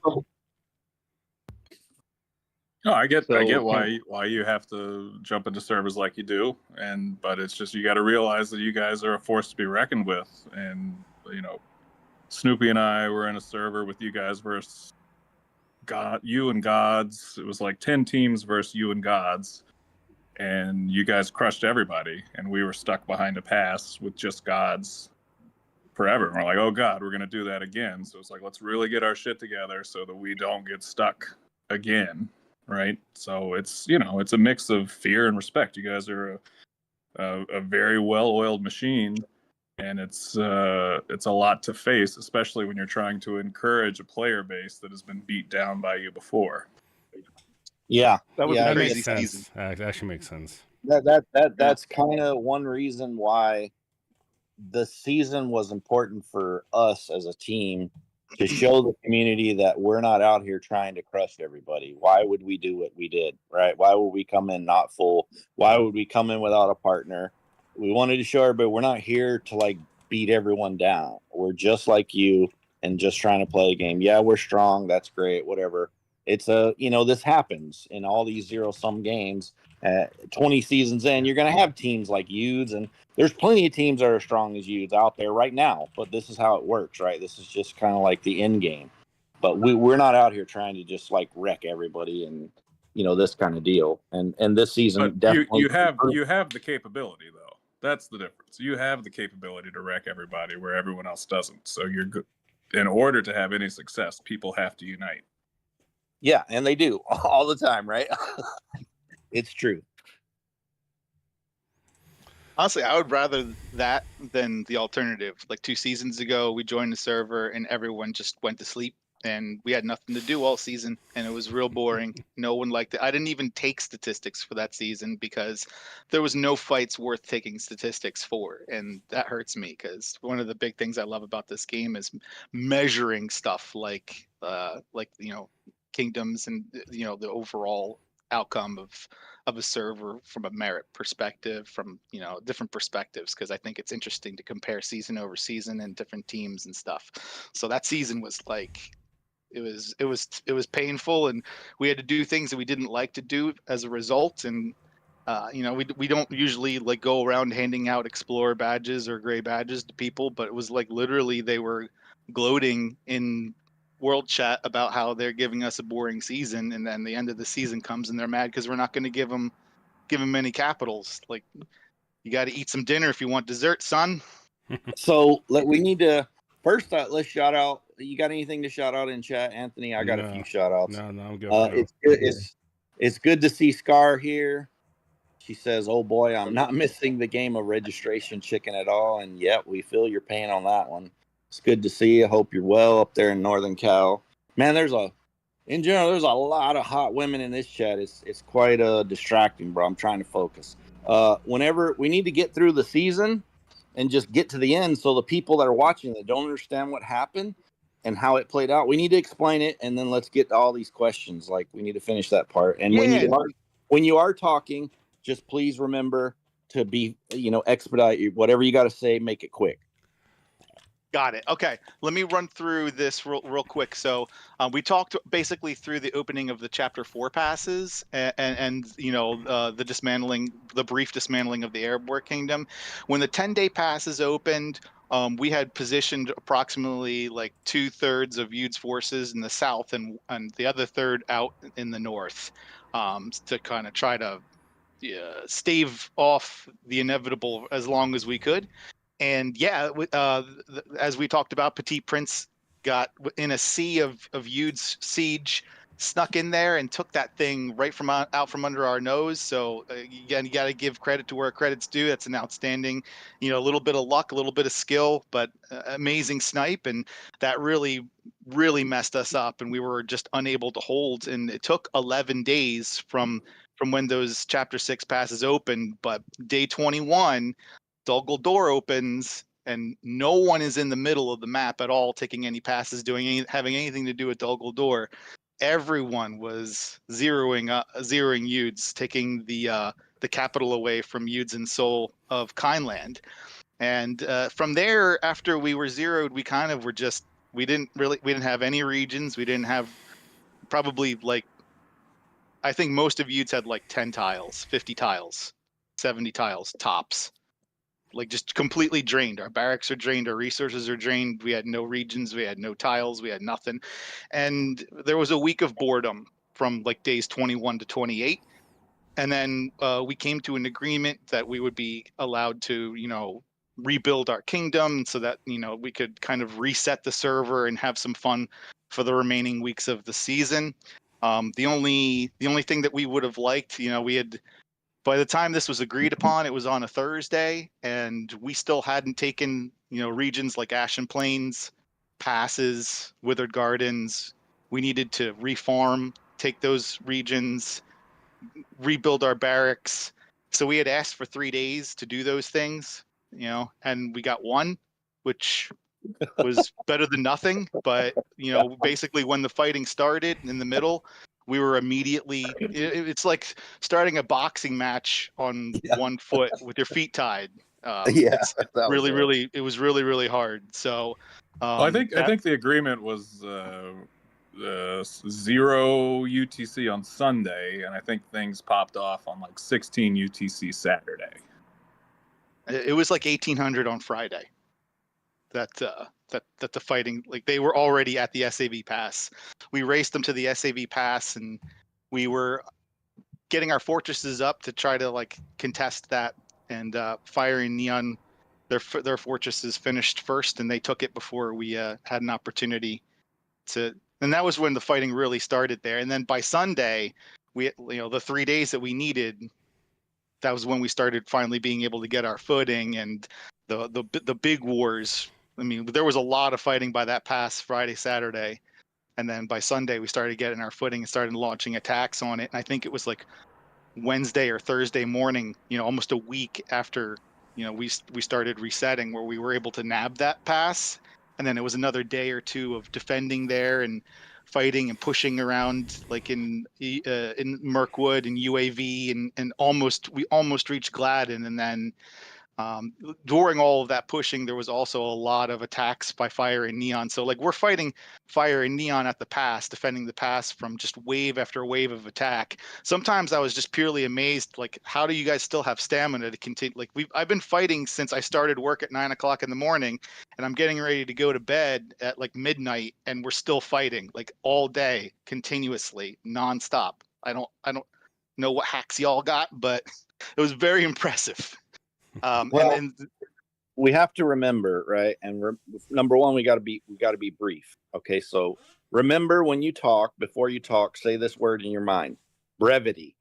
No, I get why you have to jump into servers like you do, but it's just, you got to realize that you guys are a force to be reckoned with. And Snoopy and I were in a server with you guys versus you and Gods. It was like 10 teams versus you and Gods. And you guys crushed everybody, and we were stuck behind a pass with just Gods forever. And we're like, oh God, we're going to do that again. So it's like, let's really get our shit together so that we don't get stuck again, right? So it's, it's a mix of fear and respect. You guys are a very well-oiled machine, and it's a lot to face, especially when you're trying to encourage a player base that has been beat down by you before. Yeah, That was That a crazy makes sense. season. That actually makes sense. That's kind of one reason why the season was important for us as a team, to show the community that we're not out here trying to crush everybody. Why would we do what we did, right? Why would we come in not full? Why would we come in without a partner? We wanted to show everybody we're not here to like beat everyone down. We're just like you and just trying to play a game. Yeah, we're strong. That's great. Whatever. It's this happens in all these zero-sum games. 20 seasons in, you're going to have teams like Utes, and there's plenty of teams that are strong as Utes out there right now, but this is how it works, right? This is just kind of like the end game. But we're not out here trying to just like wreck everybody and this kind of deal. And this season But definitely you have the capability, though. That's the difference. You have the capability to wreck everybody where everyone else doesn't. So you're good. In order to have any success, people have to unite. Yeah, and they do all the time, right? It's true. Honestly, I would rather that than the alternative. Like 2 seasons ago, we joined the server and everyone just went to sleep and we had nothing to do all season and it was real boring. No one liked it. I didn't even take statistics for that season because there was no fights worth taking statistics for. And that hurts me because one of the big things I love about this game is measuring stuff like kingdoms and the overall outcome of a server from a merit perspective, from different perspectives, because I think it's interesting to compare season over season and different teams and stuff. So that season was like it was painful, and we had to do things that we didn't like to do as a result. And we don't usually like go around handing out explorer badges or gray badges to people, but it was like literally they were gloating in world chat about how they're giving us a boring season, and then the end of the season comes and they're mad because we're not going to give them any capitals. Like, you got to eat some dinner if you want dessert, son. So we need to first let's shout out. You got anything to shout out in chat, Anthony? I got a few shout outs. No, I'm good for now. It's good. It's good to see Scar here. She says, "Oh boy, I'm not missing the game of registration chicken at all." And yep, we feel your pain on that one. It's good to see you. Hope you're well up there in Northern Cal. Man, there's a lot of hot women in this chat. It's quite distracting, bro. I'm trying to focus. Whenever we need to get through the season and just get to the end, so the people that are watching that don't understand what happened and how it played out, we need to explain it, and then let's get to all these questions. Like, we need to finish that part. And when you are talking, just please remember to be, expedite whatever you got to say, make it quick. Got it. Okay, let me run through this real quick. So we talked basically through the opening of the chapter 4 passes and the brief dismantling of the Arab Kingdom. When the 10-day passes opened, we had positioned approximately like 2/3 of Yude's forces in the south and the other third out in the north, to kind of try to stave off the inevitable as long as we could. And as we talked about, Petit Prince got in a sea of Yude's siege, snuck in there and took that thing right from out from under our nose. So again, you got to give credit to where credit's due. That's an outstanding, a little bit of luck, a little bit of skill, but amazing snipe. And that really, really messed us up, and we were just unable to hold. And it took 11 days from when those chapter 6 passes opened, but day 21. Dol Guldur opens, and no one is in the middle of the map at all, taking any passes, having anything to do with Dol Guldur. Everyone was zeroing Yudes, taking the capital away from Yudes and Seoul of Kindland. And from there, after we were zeroed, we kind of were just we didn't have any regions. We didn't have probably like I think most of Yudes had like 10 tiles, 50 tiles, 70 tiles tops. Like just completely drained. Our barracks are drained. Our resources are drained. We had no regions. We had no tiles. We had nothing. And there was a week of boredom from like days 21 to 28. And then we came to an agreement that we would be allowed to, rebuild our kingdom so that, we could kind of reset the server and have some fun for the remaining weeks of the season. The only thing that we would have liked, we had, by the time this was agreed upon, it was on a Thursday, and we still hadn't taken, regions like Ashen Plains, Passes, Withered Gardens. We needed to reform, take those regions, rebuild our barracks, So we had asked for 3 days to do those things, you know, and we got one, which was better than nothing. But, you know, basically when the fighting started in the middle, we were immediately, it's like starting a boxing match on one foot with your feet tied. It's it was really, really hard. So, well, I think the agreement was 0 UTC on Sunday, and I think things popped off on like 16 UTC Saturday. It was like 1800 on Friday. That the fighting, like, they were already at the SAV pass. We raced them to the SAV pass, and we were getting our fortresses up to try to like contest that. And Fire and Neon, their fortresses finished first, and they took it before we had an opportunity to. And that was when the fighting really started there. And then by Sunday, the 3 days that we needed, that was when we started finally being able to get our footing. And the big wars. I mean, there was a lot of fighting by that pass Friday, Saturday. And then by Sunday, we started getting our footing and started launching attacks on it. And I think it was like Wednesday or Thursday morning, almost a week after, we started resetting, where we were able to nab that pass. And then it was another day or two of defending there and fighting and pushing around, like in Mirkwood and UAV, and we almost reached Gladden. And then during all of that pushing, there was also a lot of attacks by Fire and Neon. So like, we're fighting Fire and Neon at the pass, defending the pass from just wave after wave of attack. Sometimes I was just purely amazed, like, how do you guys still have stamina to continue? Like, I've been fighting since I started work at 9 o'clock in the morning, and I'm getting ready to go to bed at like midnight, and we're still fighting like all day, continuously, nonstop. I don't know what hacks y'all got, but it was very impressive. And we have to remember, right? And number one, we got to be brief. Okay, so remember, when you talk, before you talk, say this word in your mind: brevity.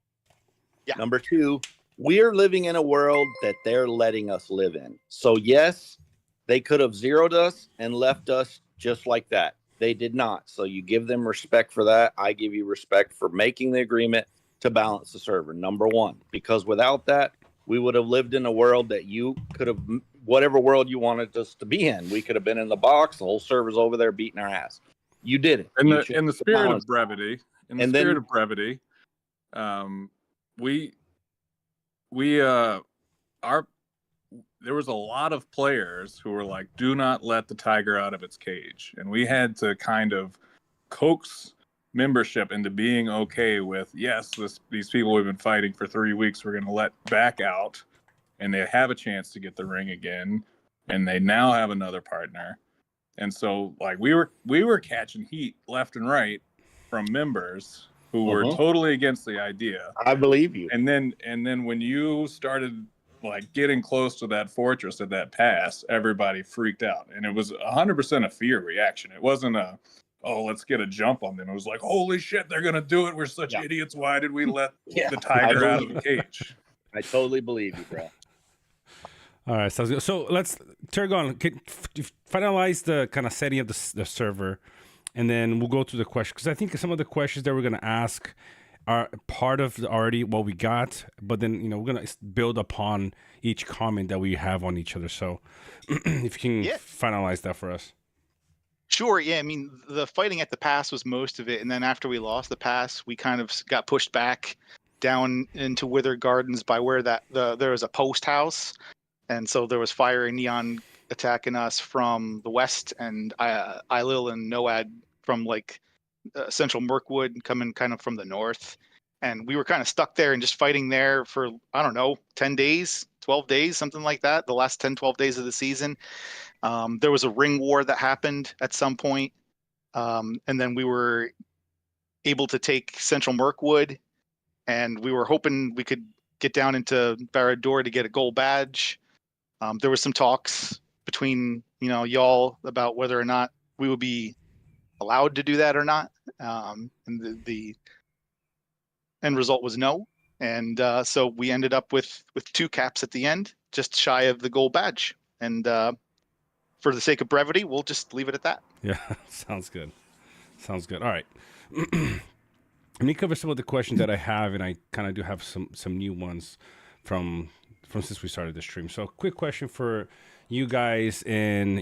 Yeah. Number two, we are living in a world that they're letting us live in. So yes, they could have zeroed us and left us just like that. They did not. So you give them respect for that. I give you respect for making the agreement to balance the server. Number one, because without that, we would have lived in a world that you could have, whatever world you wanted us to be in. We could have been in the box. The whole server's over there beating our ass. You did it. In the spirit of brevity, there was a lot of players who were like, do not let the tiger out of its cage. And we had to kind of coax membership into being okay with, yes, these people we've been fighting for 3 weeks, we're going to let back out, and they have a chance to get the ring again, and they now have another partner. And so, like, we were catching heat left and right from members who were totally against the idea. I believe you. And then when you started like getting close to that fortress at that pass, everybody freaked out, and it was 100% a fear reaction. It wasn't oh, let's get a jump on them. It was like, holy shit, they're gonna do it. We're such idiots. Why did we let the tiger out of the cage? I totally believe you, bro. All right, sounds good. So let's, Turgon, finalize the kind of setting of the server, and then we'll go through the questions, because I think some of the questions that we're going to ask are part of already what we got, but then, we're going to build upon each comment that we have on each other. So if you can finalize that for us. Sure. Yeah. I mean, the fighting at the pass was most of it. And then after we lost the pass, we kind of got pushed back down into Wither Gardens by where there was a post house. And so there was Fire and Neon attacking us from the west, and Ilil and Noad from like central Mirkwood coming kind of from the north. And we were kind of stuck there and just fighting there for, I don't know, 10 days, 12 days, something like that. The last 10, 12 days of the season. There was a ring war that happened at some point. And then we were able to take central Mirkwood, and we were hoping we could get down into Barad-dûr to get a gold badge. There was some talks between, y'all about whether or not we would be allowed to do that or not. And the end result was no. And so we ended up with 2 caps at the end, just shy of the gold badge. And for the sake of brevity, we'll just leave it at that. Yeah, sounds good. Sounds good. All right. Let me cover some of the questions that I have, and I kind of do have some new ones. from since we started the stream. So, quick question for you guys in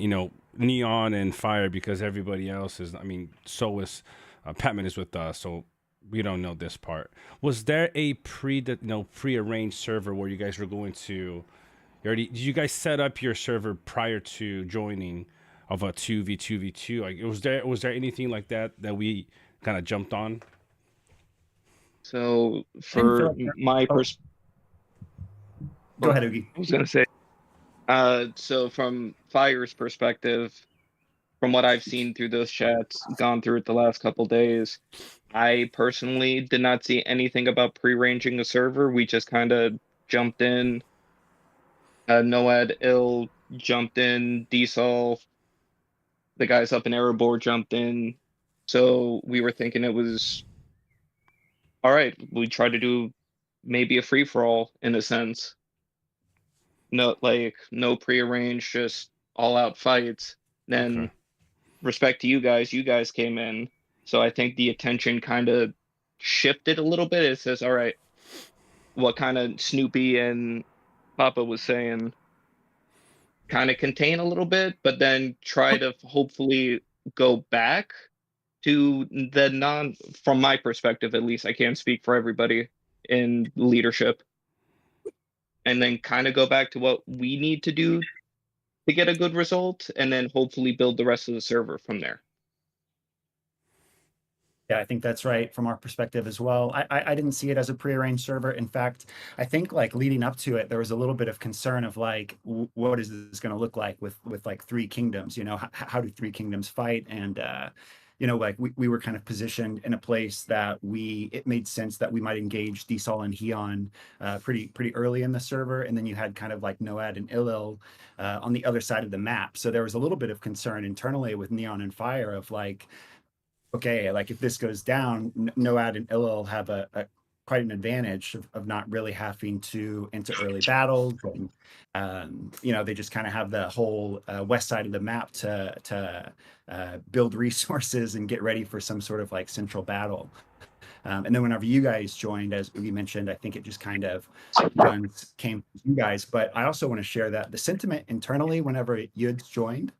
Neon and Fire, because everybody else is. I mean, so is Patman is with us, so we don't know this part. Was there a prearranged server where you guys were going to? Did you guys set up your server prior to joining of a 2v2v2? Like, was there anything like that we kind of jumped on? So I didn't feel for like there- my oh, go ahead, Oogie. I was gonna say, so from Fire's perspective, from what I've seen through those chats, gone through it the last couple days, I personally did not see anything about pre-ranging a server. We just kind of jumped in. Noad Ill jumped in. Diesel, the guys up in Erebor jumped in. So we were thinking it was all right. We try to do maybe a free for all in a sense. No prearranged, just all out fights. Then Okay. respect to you guys came in. So I think the attention kind of shifted a little bit. It says, all right, what kind of Snoopy and Papa was saying, kind of contain a little bit, but then try to hopefully go back to the from my perspective at least, I can't speak for everybody in leadership, and then kind of go back to what we need to do to get a good result, and then hopefully build the rest of the server from there. Yeah, I think that's right from our perspective as well. I didn't see it as a prearranged server. In fact, I think like leading up to it, there was a little bit of concern of like, what is this going to look like with like three kingdoms? How do three kingdoms fight? And like we were kind of positioned in a place that it made sense that we might engage Dsol and Heon pretty early in the server, and then you had kind of like Noad and Illil on the other side of the map. So there was a little bit of concern internally with Neon and Fire of like, okay, like if this goes down, Noad and Illil have a quite an advantage of not really having to enter early battles, and they just kind of have the whole west side of the map to build resources and get ready for some sort of like central battle. And then whenever you guys joined, as we mentioned, I think it just kind of guns came from you guys. But I also want to share that the sentiment internally whenever Yuds joined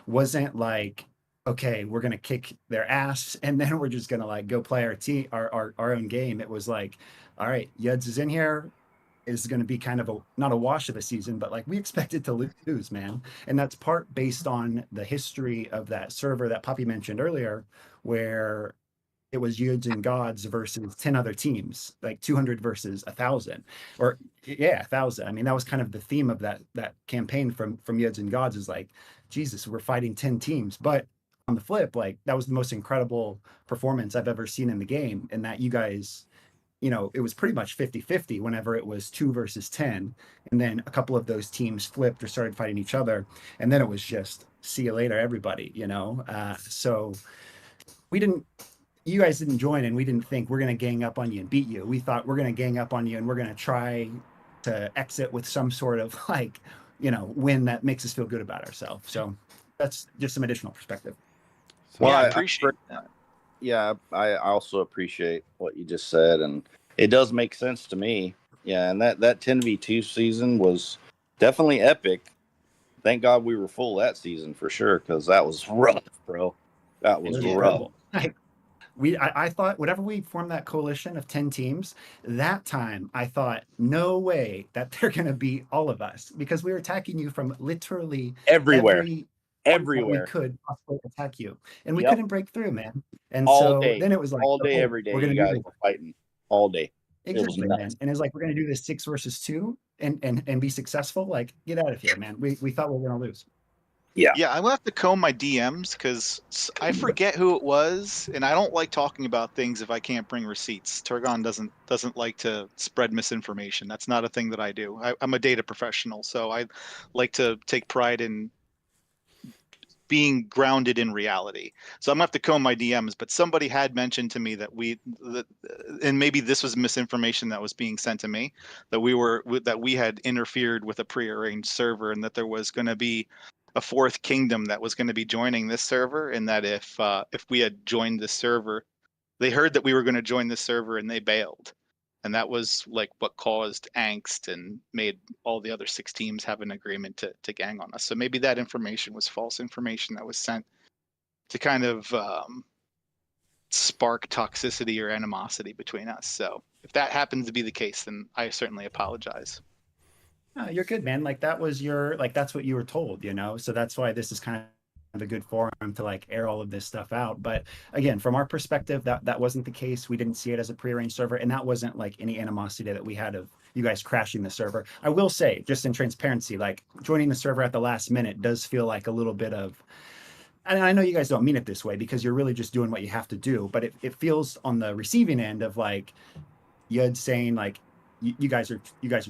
wasn't like, okay, we're gonna kick their ass and then we're just gonna like go play our own game. It was like, all right, Yuds is in here. Is going to be kind of not a wash of a season, but like we expected to lose, man. And that's part based on the history of that server that Poppy mentioned earlier, where it was Yuds and Gods versus 10 other teams, like 200 versus 1,000, or 1,000. I mean, that was kind of the theme of that campaign from Yuds and Gods, is like, Jesus, we're fighting 10 teams. But on the flip, like that was the most incredible performance I've ever seen in the game. And that you guys, it was pretty much 50-50 whenever it was 2 versus 10. And then a couple of those teams flipped or started fighting each other. And then it was just, see you later, everybody, So you guys didn't join and we didn't think we're going to gang up on you and beat you. We thought we're going to gang up on you and we're going to try to exit with some sort of like, win that makes us feel good about ourselves. So that's just some additional perspective. Well, I appreciate that. Yeah, I also appreciate what you just said, and it does make sense to me. Yeah, and that 10v2 season was definitely epic. Thank God we were full that season for sure, because that was rough, bro. That was rough. I thought whenever we formed that coalition of 10 teams, that time I thought, no way that they're going to beat all of us, because we were attacking you from literally everywhere we could possibly attack you, and we couldn't break through, man. And all so day. Then it was like all day, every day, you guys were fighting all day. Exactly, man. And it's like, we're going to do this 6 versus 2 and be successful. Like, get out of here, man. We thought we were going to lose. Yeah, I'm gonna have to comb my DMs because I forget who it was, and I don't like talking about things if I can't bring receipts. Turgon doesn't like to spread misinformation. That's not a thing that I do. I'm a data professional, so I like to take pride in being grounded in reality. So I'm gonna have to comb my DMs. But somebody had mentioned to me that and maybe this was misinformation that was being sent to me, that we had interfered with a prearranged server, and that there was going to be a fourth kingdom that was going to be joining this server, and that if we had joined this server, they heard that we were going to join this server and they bailed. and that was like what caused angst and made all the other 6 teams have an agreement to gang on us. So maybe that information was false information that was sent to kind of spark toxicity or animosity between us. So if that happens to be the case, then I certainly apologize. No, you're good, man. Like that was your like that's what you were told, you know. So that's why this is kind of a good forum to like air all of this stuff out. But again, from our perspective, that wasn't the case. We didn't see it as a prearranged server, and that wasn't like any animosity that we had of you guys crashing the server. I will say, just in transparency, like joining the server at the last minute does feel like a little bit of, and I know you guys don't mean it this way because you're really just doing what you have to do, but it feels on the receiving end of like Yud saying like you guys are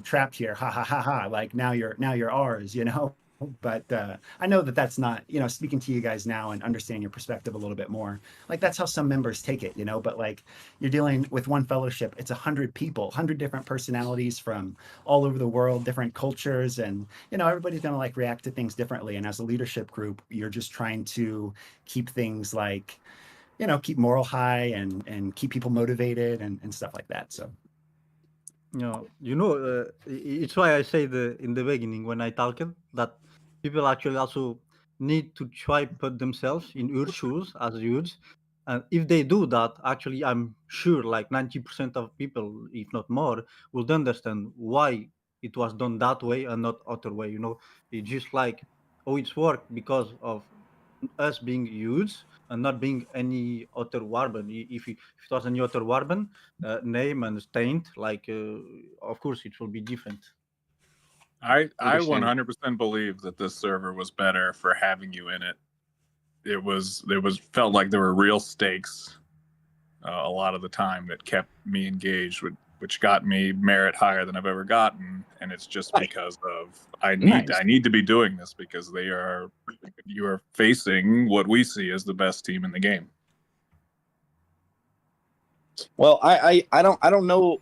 trapped here, ha ha ha ha, like now you're ours, you know. But I know that that's not, you know, speaking to you guys now and understanding your perspective a little bit more, like that's how some members take it, you know. But like you're dealing with one fellowship, it's 100 people, 100 different personalities from all over the world, different cultures, and you know everybody's gonna like react to things differently. And as a leadership group, you're just trying to keep things like, you know, keep moral high and keep people motivated and stuff like that. So it's why I say in the beginning when I talked that people actually also need to try put themselves in your shoes as youths, and if they do that, actually, I'm sure like 90% of people, if not more, will understand why it was done that way and not other way. You know, it's just like, oh, it's worked because of us being youths and not being any other Warben. If it was any other Warben name and stained, like of course it will be different. I Understand. 100% believe that this server was better for having you in it. It was felt like there were real stakes a lot of the time that kept me engaged, which got me merit higher than I've ever gotten. And it's just because of I need to be doing this because you are facing what we see as the best team in the game. Well, I don't know.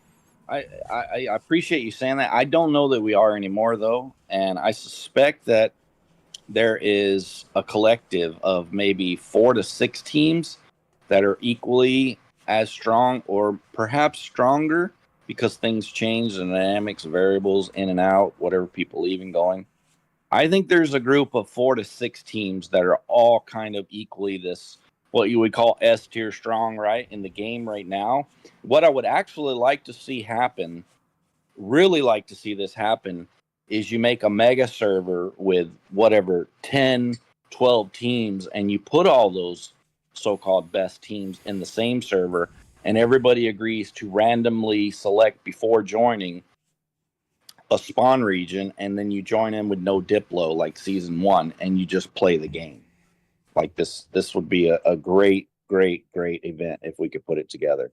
I appreciate you saying that. I don't know that we are anymore though, and I suspect that there is a collective of maybe 4 to 6 teams that are equally as strong or perhaps stronger because things change, the dynamics, variables in and out, whatever people leaving going. I think there's a group of 4 to 6 teams that are all kind of equally this, what you would call S tier strong, right, in the game right now. What I would actually like to see happen, really like to see this happen, is you make a mega server with whatever 10, 12 teams, and you put all those so-called best teams in the same server, and everybody agrees to randomly select before joining a spawn region, and then you join in with no Diplo like season 1, and you just play the game. Like this would be a great event if we could put it together.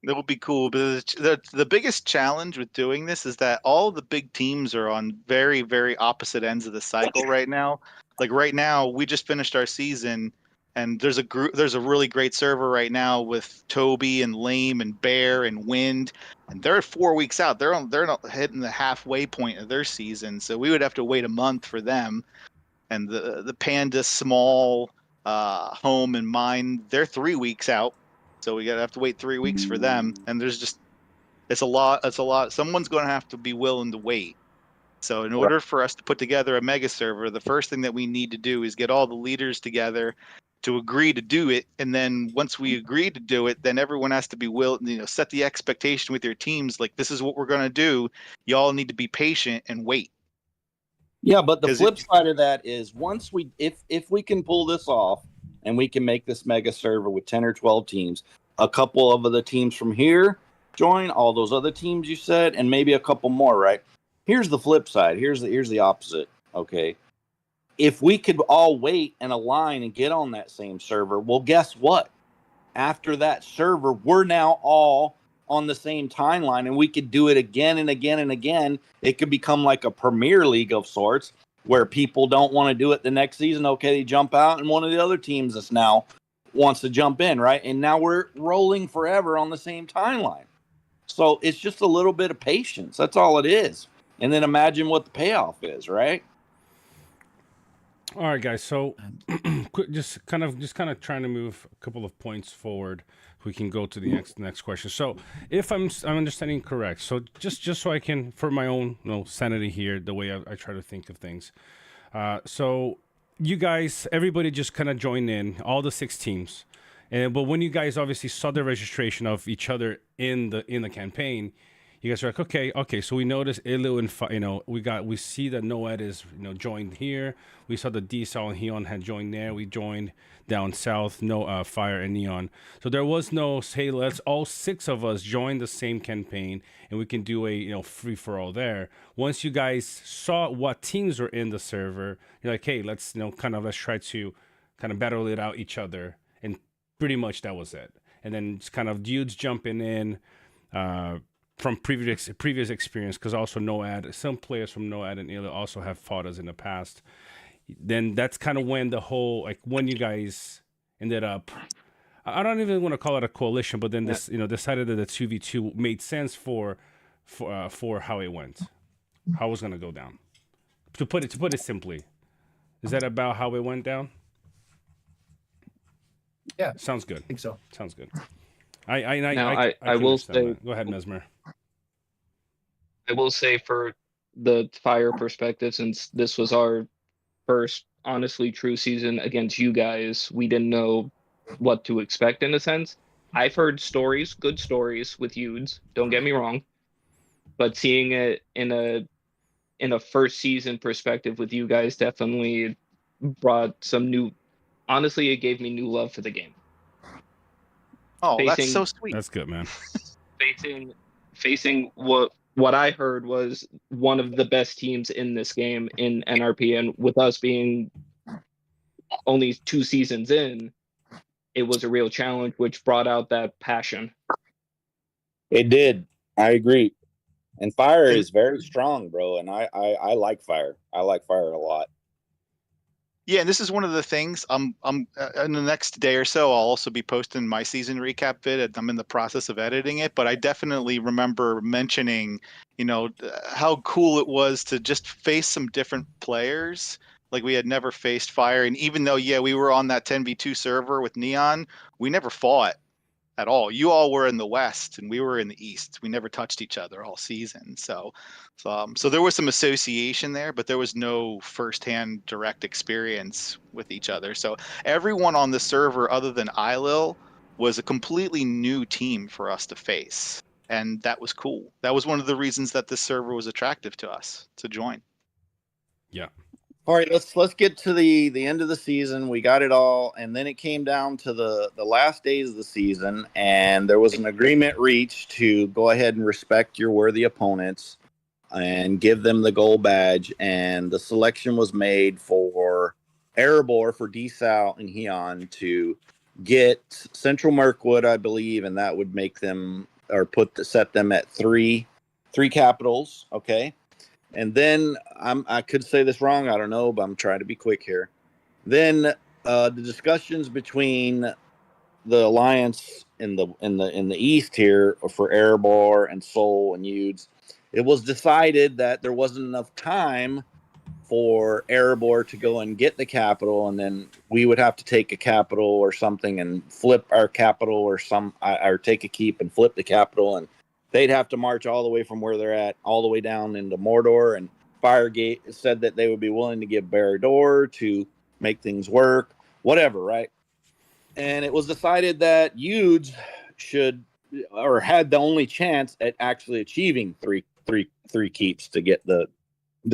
That would be cool, but the biggest challenge with doing this is that all the big teams are on very, very opposite ends of the cycle right now. Like right now, we just finished our season, and there's a really great server right now with Toby and Lame and Bear and Wind, and they're 4 weeks out. They're not hitting the halfway point of their season, so we would have to wait a month for them. And the Panda Small, Home and Mine, they're 3 weeks out. So we gotta have to wait 3 weeks for them, and it's a lot. Someone's going to have to be willing to wait. So in order for us to put together a mega server, the first thing that we need to do is get all the leaders together to agree to do it, and then once we agree to do it, then everyone has to be willing. Set the expectation with your teams. Like, this is what we're going to do. Y'all need to be patient and wait. Yeah, but the flip side of that is once if we can pull this off and we can make this mega server with 10 or 12 teams, a couple of the teams from here join, all those other teams you said, and maybe a couple more, right? Here's the flip side. Here's the opposite, okay? If we could all wait and align and get on that same server, well, guess what? After that server, we're now all on the same timeline, and we could do it again and again and again. It could become like a Premier League of sorts where people don't want to do it the next season. Okay, they jump out, and one of the other teams that's now wants to jump in, right? And now we're rolling forever on the same timeline. So it's just a little bit of patience. That's all it is. And then imagine what the payoff is, right? All right, guys. So just kind of trying to move a couple of points forward. we can go to the next question. So, if I'm understanding correct, so just so I can, for my own sanity here, the way I try to think of things. So you guys, everybody just kind of joined in, all the 6 teams, but when you guys obviously saw the registration of each other in the campaign, you guys are like, okay. So we noticed Ilu and we see that Noed is joined here. We saw the D-Sal and Heon had joined there. We joined down south, Fire and Neon. So there was no hey, let's all 6 of us join the same campaign and we can do a free for all there. Once you guys saw what teams were in the server, you're like, hey, let's let's try to kind of battle it out each other, and pretty much that was it. And then it's kind of dudes jumping in. From previous experience, because also Noad, some players from Noad and Ila also have fought us in the past. Then that's kind of when the whole when you guys ended up, I don't even want to call it a coalition, but then this decided that the 2v2 made sense for how it went, how it was gonna go down. To put it simply, is that about how it went down? Yeah, sounds good. I think so. Sounds good. I can will understand say. that. Go ahead, Mesmer. I will say, for the Fire perspective, since this was our first honestly true season against you guys, we didn't know what to expect in a sense. I've heard stories, good stories with Eudes, don't get me wrong, but seeing it in a first season perspective with you guys definitely brought some new, honestly, it gave me new love for the game. Oh, that's so sweet. That's good, man. Facing what I heard was one of the best teams in this game in NRP, and with us being only 2 seasons in, it was a real challenge, which brought out that passion. It did. I agree. And Fire is very strong, bro. And I like Fire. I like Fire a lot. Yeah, and this is one of the things. In the next day or so, I'll also be posting my season recap vid. I'm in the process of editing it, but I definitely remember mentioning, how cool it was to just face some different players. Like, we had never faced Fire, and even though we were on that 10v2 server with Neon, we never fought at all. You all were in the West and we were in the East. We never touched each other all season. So there was some association there, but there was no firsthand direct experience with each other. So everyone on the server other than Ilil was a completely new team for us to face. And that was cool. That was one of the reasons that this server was attractive to us to join. Yeah. All right, let's get to the end of the season. We got it all, and then it came down to the last days of the season, and there was an agreement reached to go ahead and respect your worthy opponents and give them the gold badge. And the selection was made for Erebor, for D-Sal and Heon, to get Central Mirkwood, I believe, and that would make them, or set them at three capitals. Okay. And then I could say this wrong, I don't know, but I'm trying to be quick here. Then the discussions between the alliance in the east here for Erebor and Sol and Eudes, it was decided that there wasn't enough time for Erebor to go and get the capital, and then we would have to take a capital or something and flip our capital, or take a keep and flip the capital, and they'd have to march all the way from where they're at all the way down into Mordor. And Firegate said that they would be willing to give Barad-dûr to make things work, whatever, right? And it was decided that Eudes should, or had the only chance at actually achieving three keeps to get the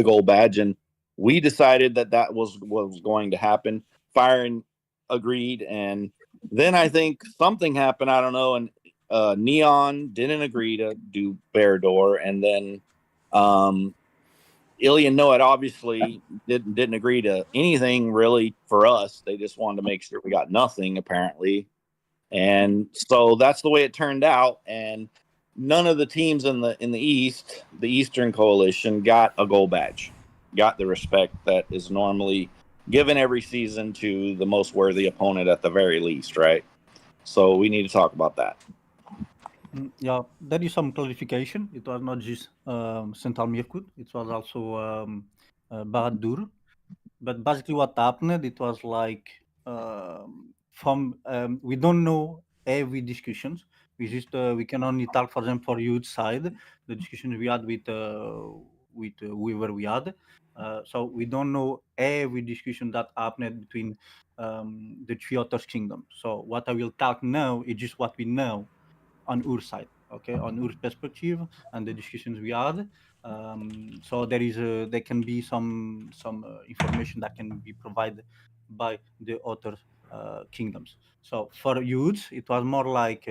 gold badge. And we decided that was going to happen. Firing agreed, and then I think something happened, I don't know, and Neon didn't agree to do Barad-dûr, and then Ilya and Noah obviously didn't agree to anything really for us. They just wanted to make sure we got nothing, apparently. And so that's the way it turned out. And none of the teams in the East, the Eastern Coalition, got a gold badge, got the respect that is normally given every season to the most worthy opponent at the very least, right? So we need to talk about that. Yeah, there is some clarification. It was not just Central Mirkwood, it was also Barad-dûr. But basically what happened, it was like we don't know every discussions. We can only talk, for example, for youth side, the discussions we had with whoever we had. So we don't know every discussion that happened between the three authors kingdom. So what I will talk now is just what we know on our side, okay, on our perspective and the discussions we had. So there can be some information that can be provided by the other kingdoms. So for youths, it was more like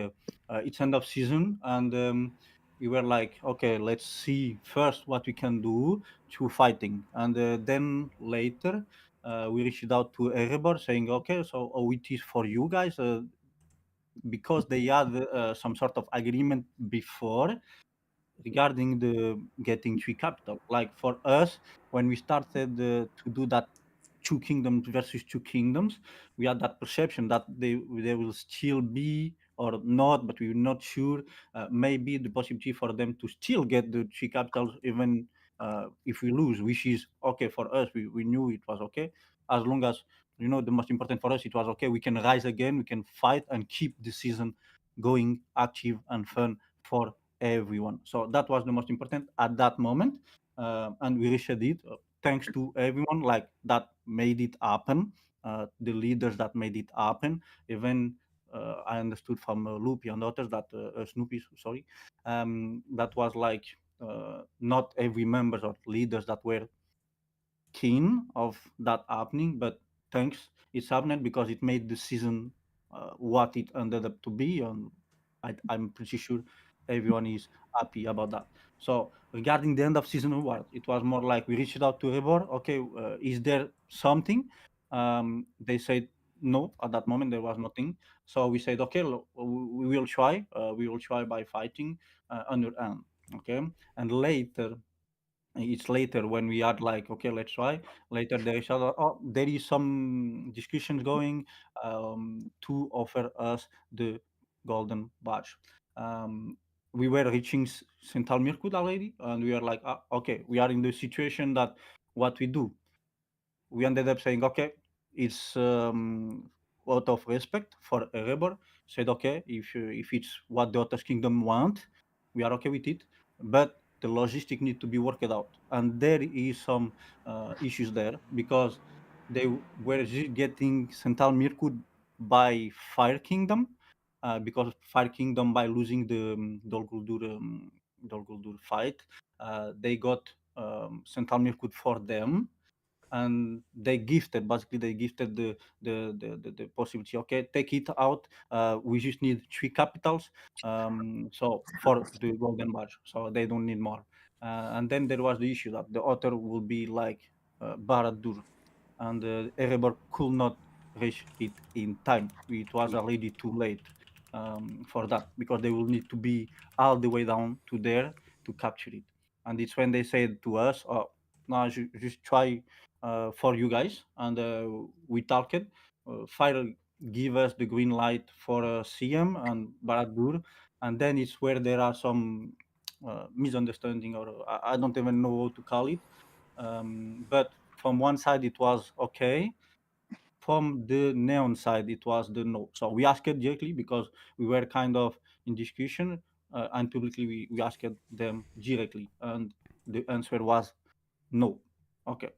it's end of season, and we were like, okay, let's see first what we can do to fighting, and then later we reached out to Erebor saying, okay, so it is for you guys. Because they had some sort of agreement before regarding the getting three capital. Like for us, when we started to do that two kingdoms versus two kingdoms, we had that perception that they will still be or not, but we were not sure. Maybe the possibility for them to still get the three capitals even if we lose, which is okay for us. We knew it was okay as long as the most important for us it was okay. We can rise again, we can fight and keep the season going active and fun for everyone. So that was the most important at that moment, and we reached it. Thanks to everyone like that made it happen, the leaders that made it happen. Even I understood from Loopy and others that Snoopy, sorry, that was like not every members or leaders that were keen of that happening, but thanks it's happening because it made the season what it ended up to be, and I'm pretty sure everyone is happy about that. So regarding the end of season award, it was more like we reached out to Rebor. Okay, is there something? They said no. At that moment, there was nothing. So we said, okay, we will try. We will try by fighting on your end. Okay, and later it's later when we are like, okay, let's try. Later there is there is some discussions going to offer us the golden badge. um, we were reaching Central Mirkud already, and we are like, okay, we are in the situation that what we do, we ended up saying, okay, it's out of respect for Erebor, said, okay, if it's what the Otters Kingdom want, we are okay with it, but the logistic need to be worked out, and there is some issues there because they were getting Central Mirkud by Fire Kingdom, because Fire Kingdom by losing the Dol Guldur fight, they got Central Mirkud for them, and they gifted the possibility, okay, take it out, we just need three capitals, so for the golden badge, so they don't need more. And then there was the issue that the author will be like Barad-dûr, and Erebor could not reach it in time. It was already too late for that because they will need to be all the way down to there to capture it. And it's when they said to us, "Oh, no, just try for you guys," and we talked. Fire give us the green light for CM and Barad-dûr, and then it's where there are some misunderstanding, or I don't even know how to call it. But from one side it was okay, from the neon side it was the no. So we asked it directly because we were kind of in discussion, and publicly we asked them directly, and the answer was no. Okay,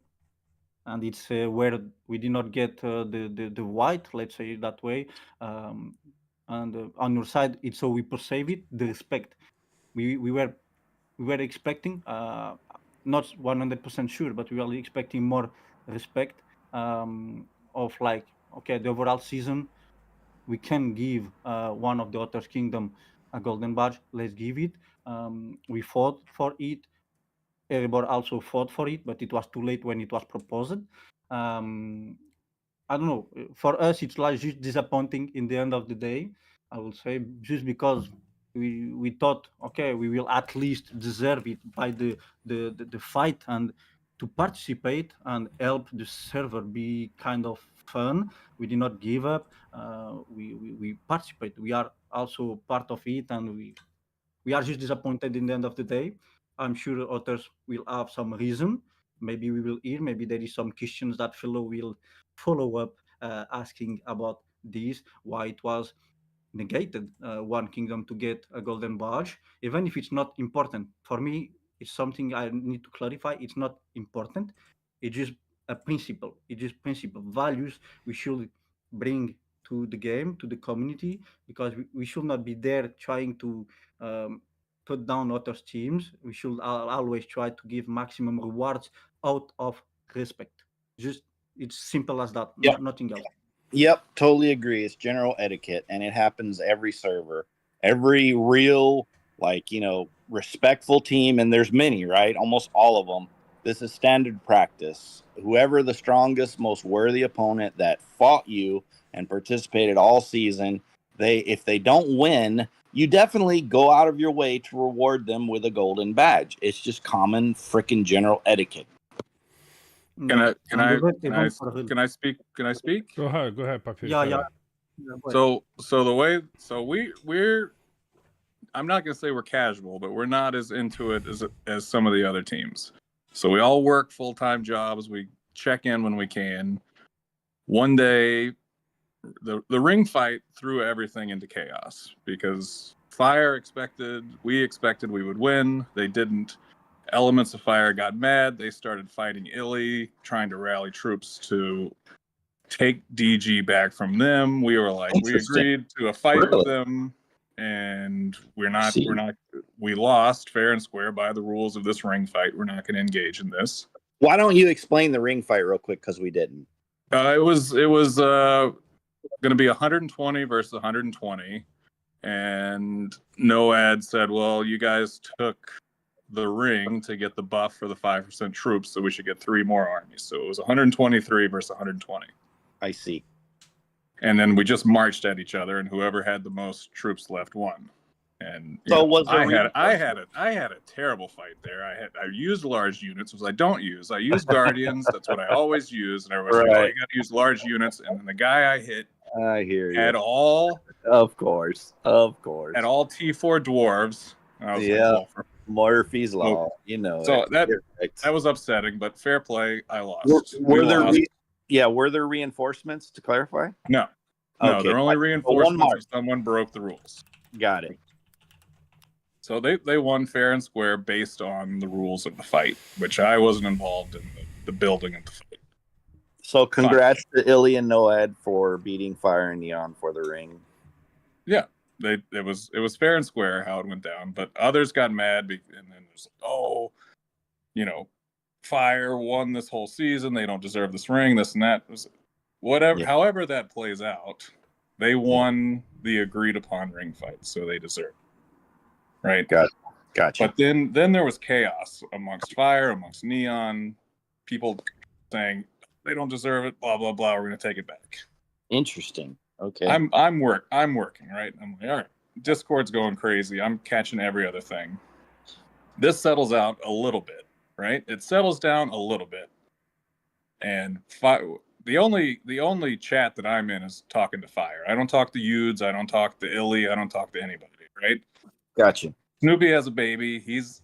and it's where we did not get the white, let's say it that way. And on your side it's so we perceive it, the respect we were expecting, not 100% sure, but we were expecting more respect, of like, okay, the overall season, we can give one of the Otter's Kingdom a golden badge. Let's give it. We fought for it. Erebor also fought for it, but it was too late when it was proposed. Um, I don't know. For us, it's like just disappointing in the end of the day. I will say just because we thought, okay, we will at least deserve it by the fight and to participate and help the server be kind of fun. We did not give up. We participate. We are also part of it, and we are just disappointed in the end of the day. I'm sure others will have some reason. Maybe we will hear. Maybe there is some questions that fellow will follow up asking about this, why it was negated one kingdom to get a golden badge, even if it's not important. For me, it's something I need to clarify. It's not important. It's just a principle. It's just principle values we should bring to the game, to the community, because we should not be there trying to um, put down other teams. We should always try to give maximum rewards out of respect. Just it's simple as that. Yep. Nothing else. Yep, totally agree. It's general etiquette, and it happens every server. Every real, like, respectful team, and there's many, right? Almost all of them. This is standard practice. Whoever the strongest, most worthy opponent that fought you and participated all season, if they don't win, you definitely go out of your way to reward them with a golden badge. It's just common freaking general etiquette. Can I speak? Can I speak? Go ahead, Papi. Yeah. So the way we're I'm not gonna say we're casual, but we're not as into it as some of the other teams. So we all work full-time jobs. We check in when we can. One day, the ring fight threw everything into chaos because we expected we would win. They didn't. Elements of Fire got mad. They started fighting Illy, trying to rally troops to take DG back from them. We were like, we agreed to a fight with them, and we lost fair and square by the rules of this ring fight. We're not going to engage in this. Why don't you explain the ring fight real quick? Because we didn't. It was going to be 120 versus 120, and Noad said, well, you guys took the ring to get the buff for the 5% troops, so we should get 3 more armies. So it was 123 versus 120. I see. And then we just marched at each other, and whoever had the most troops left won. And I had a terrible fight there. I used large units, which I don't use. I use guardians. That's what I always use. And everybody's like, oh, you got to use large units. And then the guy I hit had all, of course, had all T4 dwarves. I was like, Murphy's Law, So that was upsetting, but fair play. I lost. Were there reinforcements to clarify? No. No, they're only reinforcements if someone broke the rules. Got it. So they won fair and square based on the rules of the fight, which I wasn't involved in the building of the fight. So congrats to Illy and Noad for beating Fire and Neon for the ring. Yeah. It was fair and square how it went down, but others got mad, and then there's Fire won this whole season, they don't deserve this ring, this and that. However that plays out, they won the agreed upon ring fight, so they deserve it. Right? Gotcha. But then there was chaos amongst Fire, amongst Neon, people saying they don't deserve it, blah blah blah, we're gonna take it back. Interesting. Okay. I'm working, right? I'm like, all right, Discord's going crazy. I'm catching every other thing. This settles out a little bit, right? It settles down a little bit. And the only chat that I'm in is talking to Fire. I don't talk to Yudes, I don't talk to Illy, I don't talk to anybody, right? Gotcha. Snoopy has a baby. He's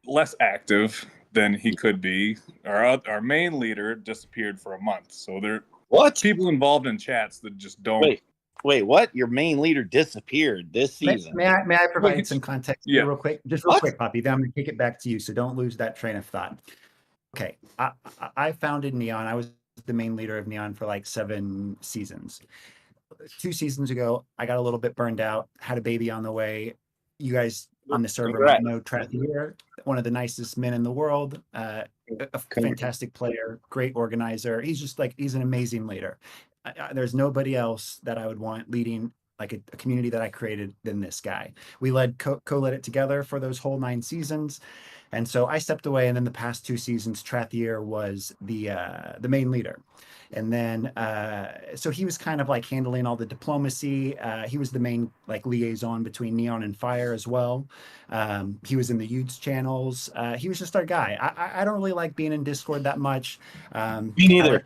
less active than he could be. Our main leader disappeared for a month. So there people involved in chats that just don't. Wait, what? Your main leader disappeared this season. May I provide some context here real quick? Just real quick, Poppy. Then I'm going to kick it back to you, so don't lose that train of thought. Okay, I founded Neon. I was the main leader of Neon for like 7 seasons. 2 seasons ago, I got a little bit burned out, had a baby on the way. You guys on the server might know Trathier, one of the nicest men in the world, a fantastic player, great organizer. He's an amazing leader. There's nobody else that I would want leading like a community that I created than this guy. We led co-led it together for those whole 9 seasons. And so I stepped away, and then the past 2 seasons, Trathier was the main leader. And then, so he was kind of like handling all the diplomacy. He was the main like liaison between Neon and Fire as well. He was in the Yudes channels. He was just our guy. I don't really like being in Discord that much. Me neither.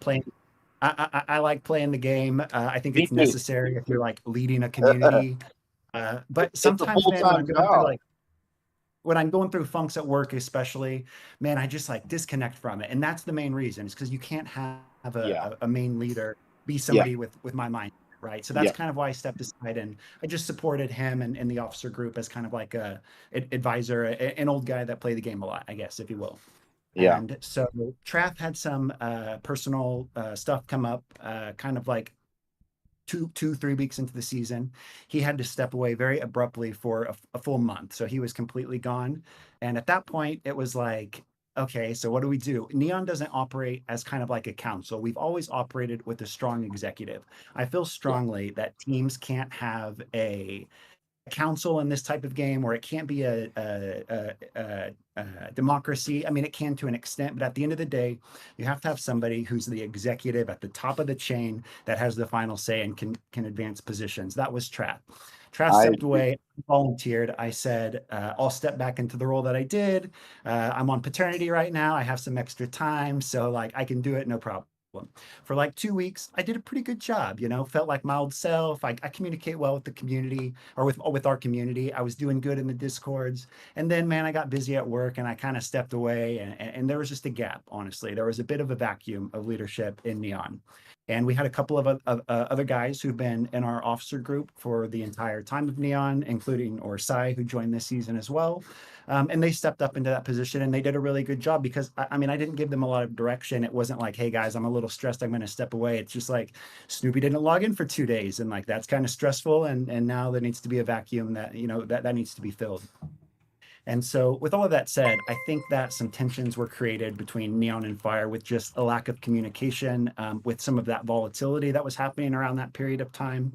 I like playing the game. I think it's necessary if you're like leading a community. But sometimes, man, when I'm going through funks at work, especially, man, I just like disconnect from it. And that's the main reason, is because you can't have a main leader be somebody with my mind. right? So that's Yeah. kind of why I stepped aside and I just supported him and the officer group as kind of like a advisor, an old guy that played the game a lot, I guess, if you will. Yeah. And so Trav had some personal stuff come up, kind of like 3 weeks into the season. He had to step away very abruptly for a full month. So he was completely gone. And at that point, it was like, okay, so what do we do? Neon doesn't operate as kind of like a council. We've always operated with a strong executive. I feel strongly that teams can't have a council in this type of game, or it can't be a democracy. I mean, it can to an extent, but at the end of the day, you have to have somebody who's the executive at the top of the chain that has the final say and can advance positions. That was Trav. Trav I stepped away, volunteered. I said, I'll step back into the role that I did. I'm on paternity right now. I have some extra time, so like I can do it, no problem. For like 2 weeks, I did a pretty good job, felt like my old self. I communicate well with the community, or with our community. I was doing good in the discords. And then, man, I got busy at work and I kind of stepped away, and there was just a gap, honestly. There was a bit of a vacuum of leadership in Neon. And we had a couple of other guys who've been in our officer group for the entire time of Neon, including Orsai, who joined this season as well. And they stepped up into that position and they did a really good job because, I mean, I didn't give them a lot of direction. It wasn't like, hey, guys, I'm a little stressed, I'm going to step away. It's just like Snoopy didn't log in for 2 days. And like, that's kind of stressful. And now there needs to be a vacuum that, that needs to be filled. And so with all of that said, I think that some tensions were created between Neon and Fire with just a lack of communication, with some of that volatility that was happening around that period of time.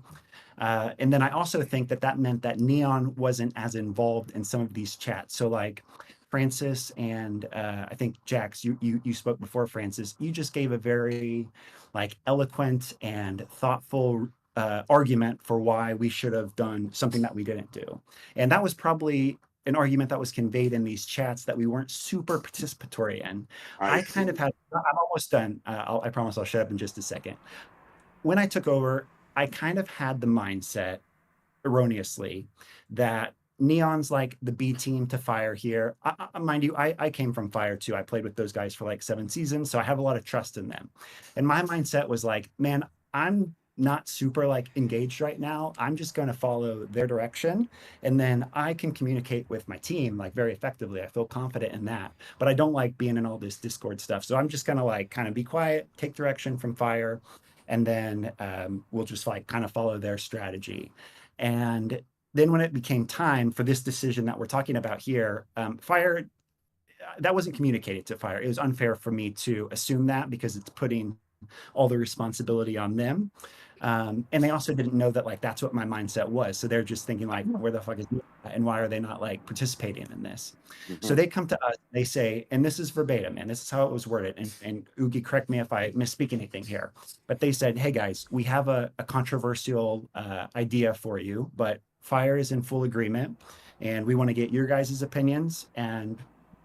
And then I also think that meant that Neon wasn't as involved in some of these chats. So like Francis and I think Jax, you spoke before, Francis. You just gave a very like eloquent and thoughtful argument for why we should have done something that we didn't do. And that was probably an argument that was conveyed in these chats that we weren't super participatory in. I kind of had, I'm almost done. I promise I'll shut up in just a second. When I took over, I kind of had the mindset, erroneously, that Neon's like the B team to Fire here. Mind you, I came from Fire too. I played with those guys for like 7 seasons, so I have a lot of trust in them. And my mindset was like, man, I'm not super like engaged right now. I'm just going to follow their direction, and then I can communicate with my team like very effectively. I feel confident in that, but I don't like being in all this Discord stuff. So I'm just going to like kind of be quiet, take direction from Fire, and then we'll just like kind of follow their strategy. And then when it became time for this decision that we're talking about here, Fire, that wasn't communicated to Fire. It was unfair for me to assume that because it's putting all the responsibility on them. And they also didn't know that like that's what my mindset was. So they're just thinking like, where the fuck is and why are they not like participating in this? So they come to us, they say, and this is verbatim, and this is how it was worded. And Oogie, correct me if I misspeak anything here, but they said, hey guys, we have a controversial idea for you, but Fire is in full agreement, and we want to get your guys' opinions. And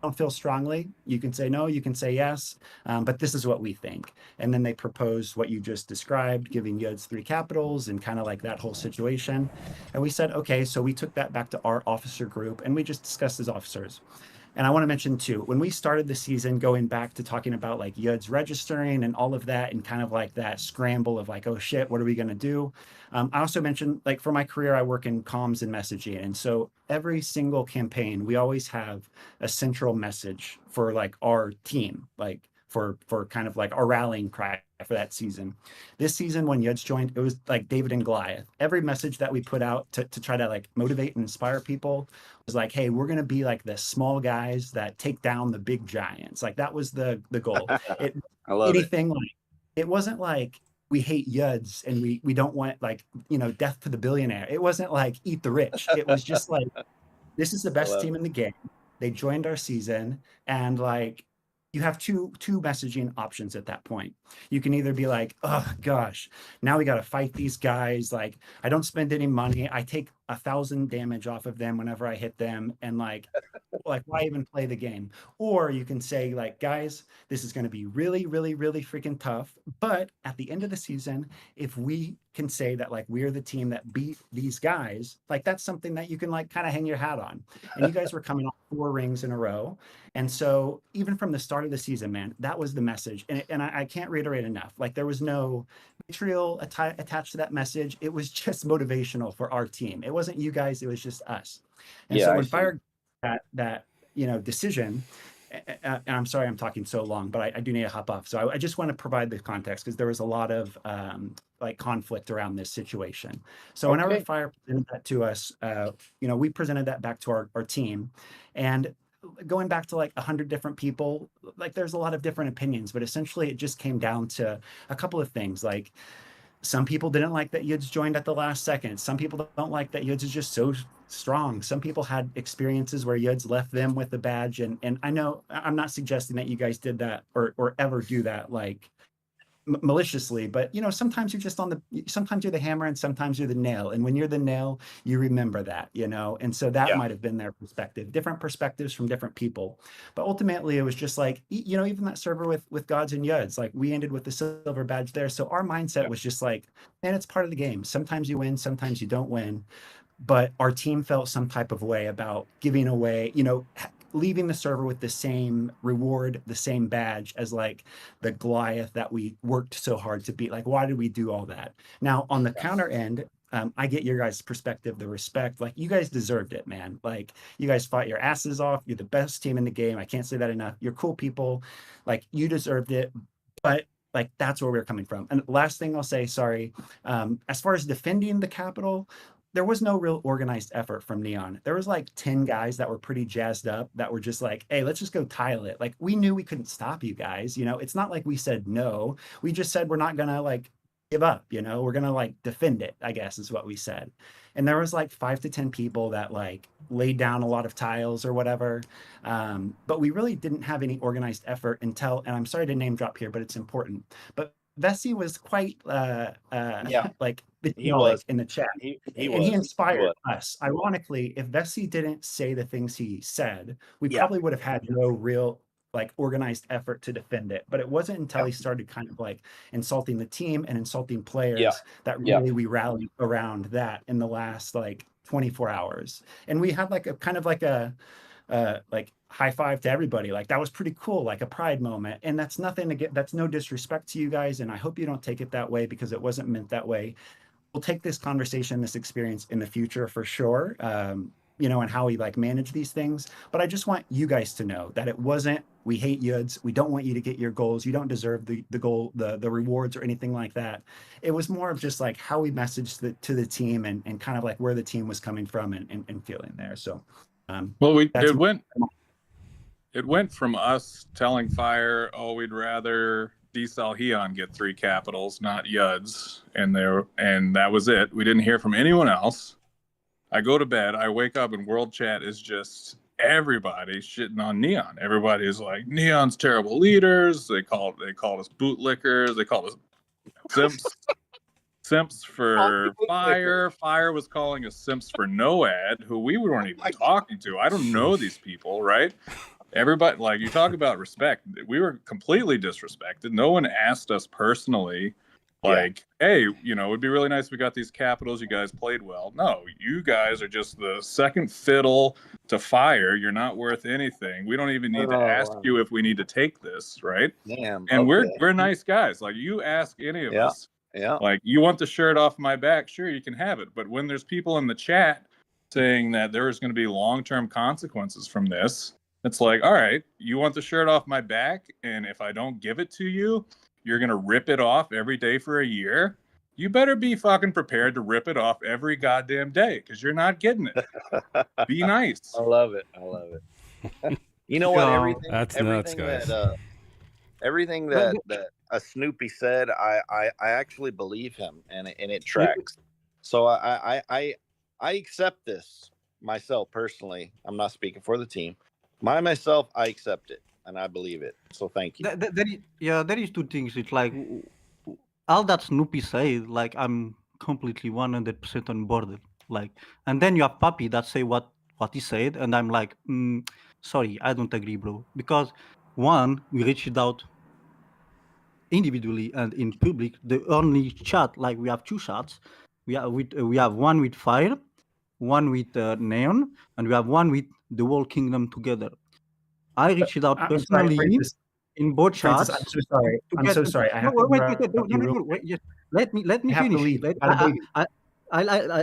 don't feel strongly, you can say no, you can say yes, but this is what we think. And then they proposed what you just described, giving Yuds 3 capitals and kind of like that whole situation. And we said, okay, so we took that back to our officer group and we just discussed as officers. And I want to mention too, when we started the season, going back to talking about like Yuds registering and all of that, and kind of like that scramble of like, oh shit, what are we going to do? I also mentioned, like, for my career, I work in comms and messaging. And so every single campaign, we always have a central message for like our team, like for kind of like our rallying cry for that season. This season, when Yuds joined, it was like David and Goliath. Every message that we put out to try to like motivate and inspire people was like, hey, we're going to be like the small guys that take down the big giants. Like that was the goal. I love Anything like, it wasn't like we hate Yuds and we don't want like, death to the billionaire. It wasn't like eat the rich. It was just like, this is the best team in the game. They joined our season, and like you have two messaging options at that point. You can either be like, oh gosh, now we got to fight these guys. Like I don't spend any money. I take 1,000 damage off of them whenever I hit them, and like why even play the game? Or you can say like, guys, this is going to be really, really, really freaking tough. But at the end of the season, if we can say that like we're the team that beat these guys, like that's something that you can like kind of hang your hat on. And you guys were coming off 4 rings in a row. And so even from the start of the season, man, that was the message. And I can't reiterate enough. Like there was no vitriol attached to that message. It was just motivational for our team. It wasn't you guys, it was just us. And so when Fire that decision, and I'm sorry I'm talking so long, but I do need to hop off. So I just want to provide the context because there was a lot of like conflict around this situation. So whenever Fire presented that to us, we presented that back to our team, and going back to like 100 different people, like there's a lot of different opinions, but essentially it just came down to a couple of things. Like some people didn't like that Yuds joined at the last second. Some people don't like that Yuds is just so strong. Some people had experiences where Yuds left them with the badge. And I know I'm not suggesting that you guys did that or ever do that like maliciously, but sometimes you're just sometimes you're the hammer and sometimes you're the nail. And when you're the nail, you remember that, and so that might have been their perspective, different perspectives from different people. But ultimately it was just like, even that server with Gods and Yuds, like we ended with the silver badge there. So our mindset was just like, man, it's part of the game. Sometimes you win, sometimes you don't win. But our team felt some type of way about giving away, leaving the server with the same reward, the same badge as like the Goliath that we worked so hard to beat. Like, why did we do all that? Now, on the counter end, I get your guys' perspective, the respect. Like, you guys deserved it, man. Like, you guys fought your asses off. You're the best team in the game. I can't say that enough. You're cool people. Like, you deserved it. But like, that's where we're coming from. And last thing I'll say, sorry, as far as defending the Capitol, there was no real organized effort from Neon. There was like 10 guys that were pretty jazzed up that were just like, hey, let's just go tile it. Like, we knew we couldn't stop you guys. It's not like we said no. We just said we're not gonna like give up, we're gonna like defend it, I guess is what we said. And there was like 5 to 10 people that like laid down a lot of tiles or whatever. But we really didn't have any organized effort until, and I'm sorry to name drop here, but it's important. But Vessi was quite like vitriolic in the chat. He inspired us. Ironically, if Vessi didn't say the things he said, we probably would have had no real like organized effort to defend it. But it wasn't until he started kind of like insulting the team and insulting players that really we rallied around that in the last like 24 hours. And we had like a kind of like a like high five to everybody. Like that was pretty cool, like a pride moment. And that's nothing to get, that's no disrespect to you guys. And I hope you don't take it that way because it wasn't meant that way. We'll take this conversation, this experience in the future for sure. And how we like manage these things. But I just want you guys to know that it wasn't, we hate Yuds. We don't want you to get your goals. You don't deserve the goal, the rewards or anything like that. It was more of just like how we messaged to the team and kind of like where the team was coming from and feeling there. So, well, it went from us telling Fire, oh, we'd rather Salheon get 3 capitals, not Yuds, and that was it. We didn't hear from anyone else. I go to bed, I wake up, and World Chat is just everybody shitting on Neon. Everybody's like, Neon's terrible leaders. They called us bootlickers. They called us simps for Fire. Fire was calling us simps for Noad, who we weren't even talking to. I don't know these people, right? Everybody, like, you talk about respect. We were completely disrespected. No one asked us personally, like, hey, it'd be really nice if we got these capitals. You guys played well. No, you guys are just the second fiddle to Fire. You're not worth anything. We don't even need to ask you if we need to take this, right? And we're nice guys. Like, you ask any of us, like, you want the shirt off my back? Sure, you can have it. But when there's people in the chat saying that there's going to be long-term consequences from this, it's like, all right, you want the shirt off my back, and if I don't give it to you, you're going to rip it off every day for a year? You better be fucking prepared to rip it off every goddamn day, because you're not getting it. Be nice. I love it. You know what? Everything that a Snoopy said, I actually believe him, and it tracks. So I accept this myself personally. I'm not speaking for the team. Myself, I accept it and I believe it. So thank you. There is 2 things. It's like all that Snoopy said, like I'm completely 100% on board. Like, and then you have Papi that say what he said, and I'm like, sorry, I don't agree, bro. Because one, we reached out individually and in public. The only chat, like we have 2 chats. We have one with Fire, one with Neon, and we have one with the whole kingdom together. I reached out personally. in both Francis, chats I'm so sorry. to I'm get so them. sorry. I No, have to wait, interrupt no, you real wait, quick. just let me I have to finish. leave. Got a baby.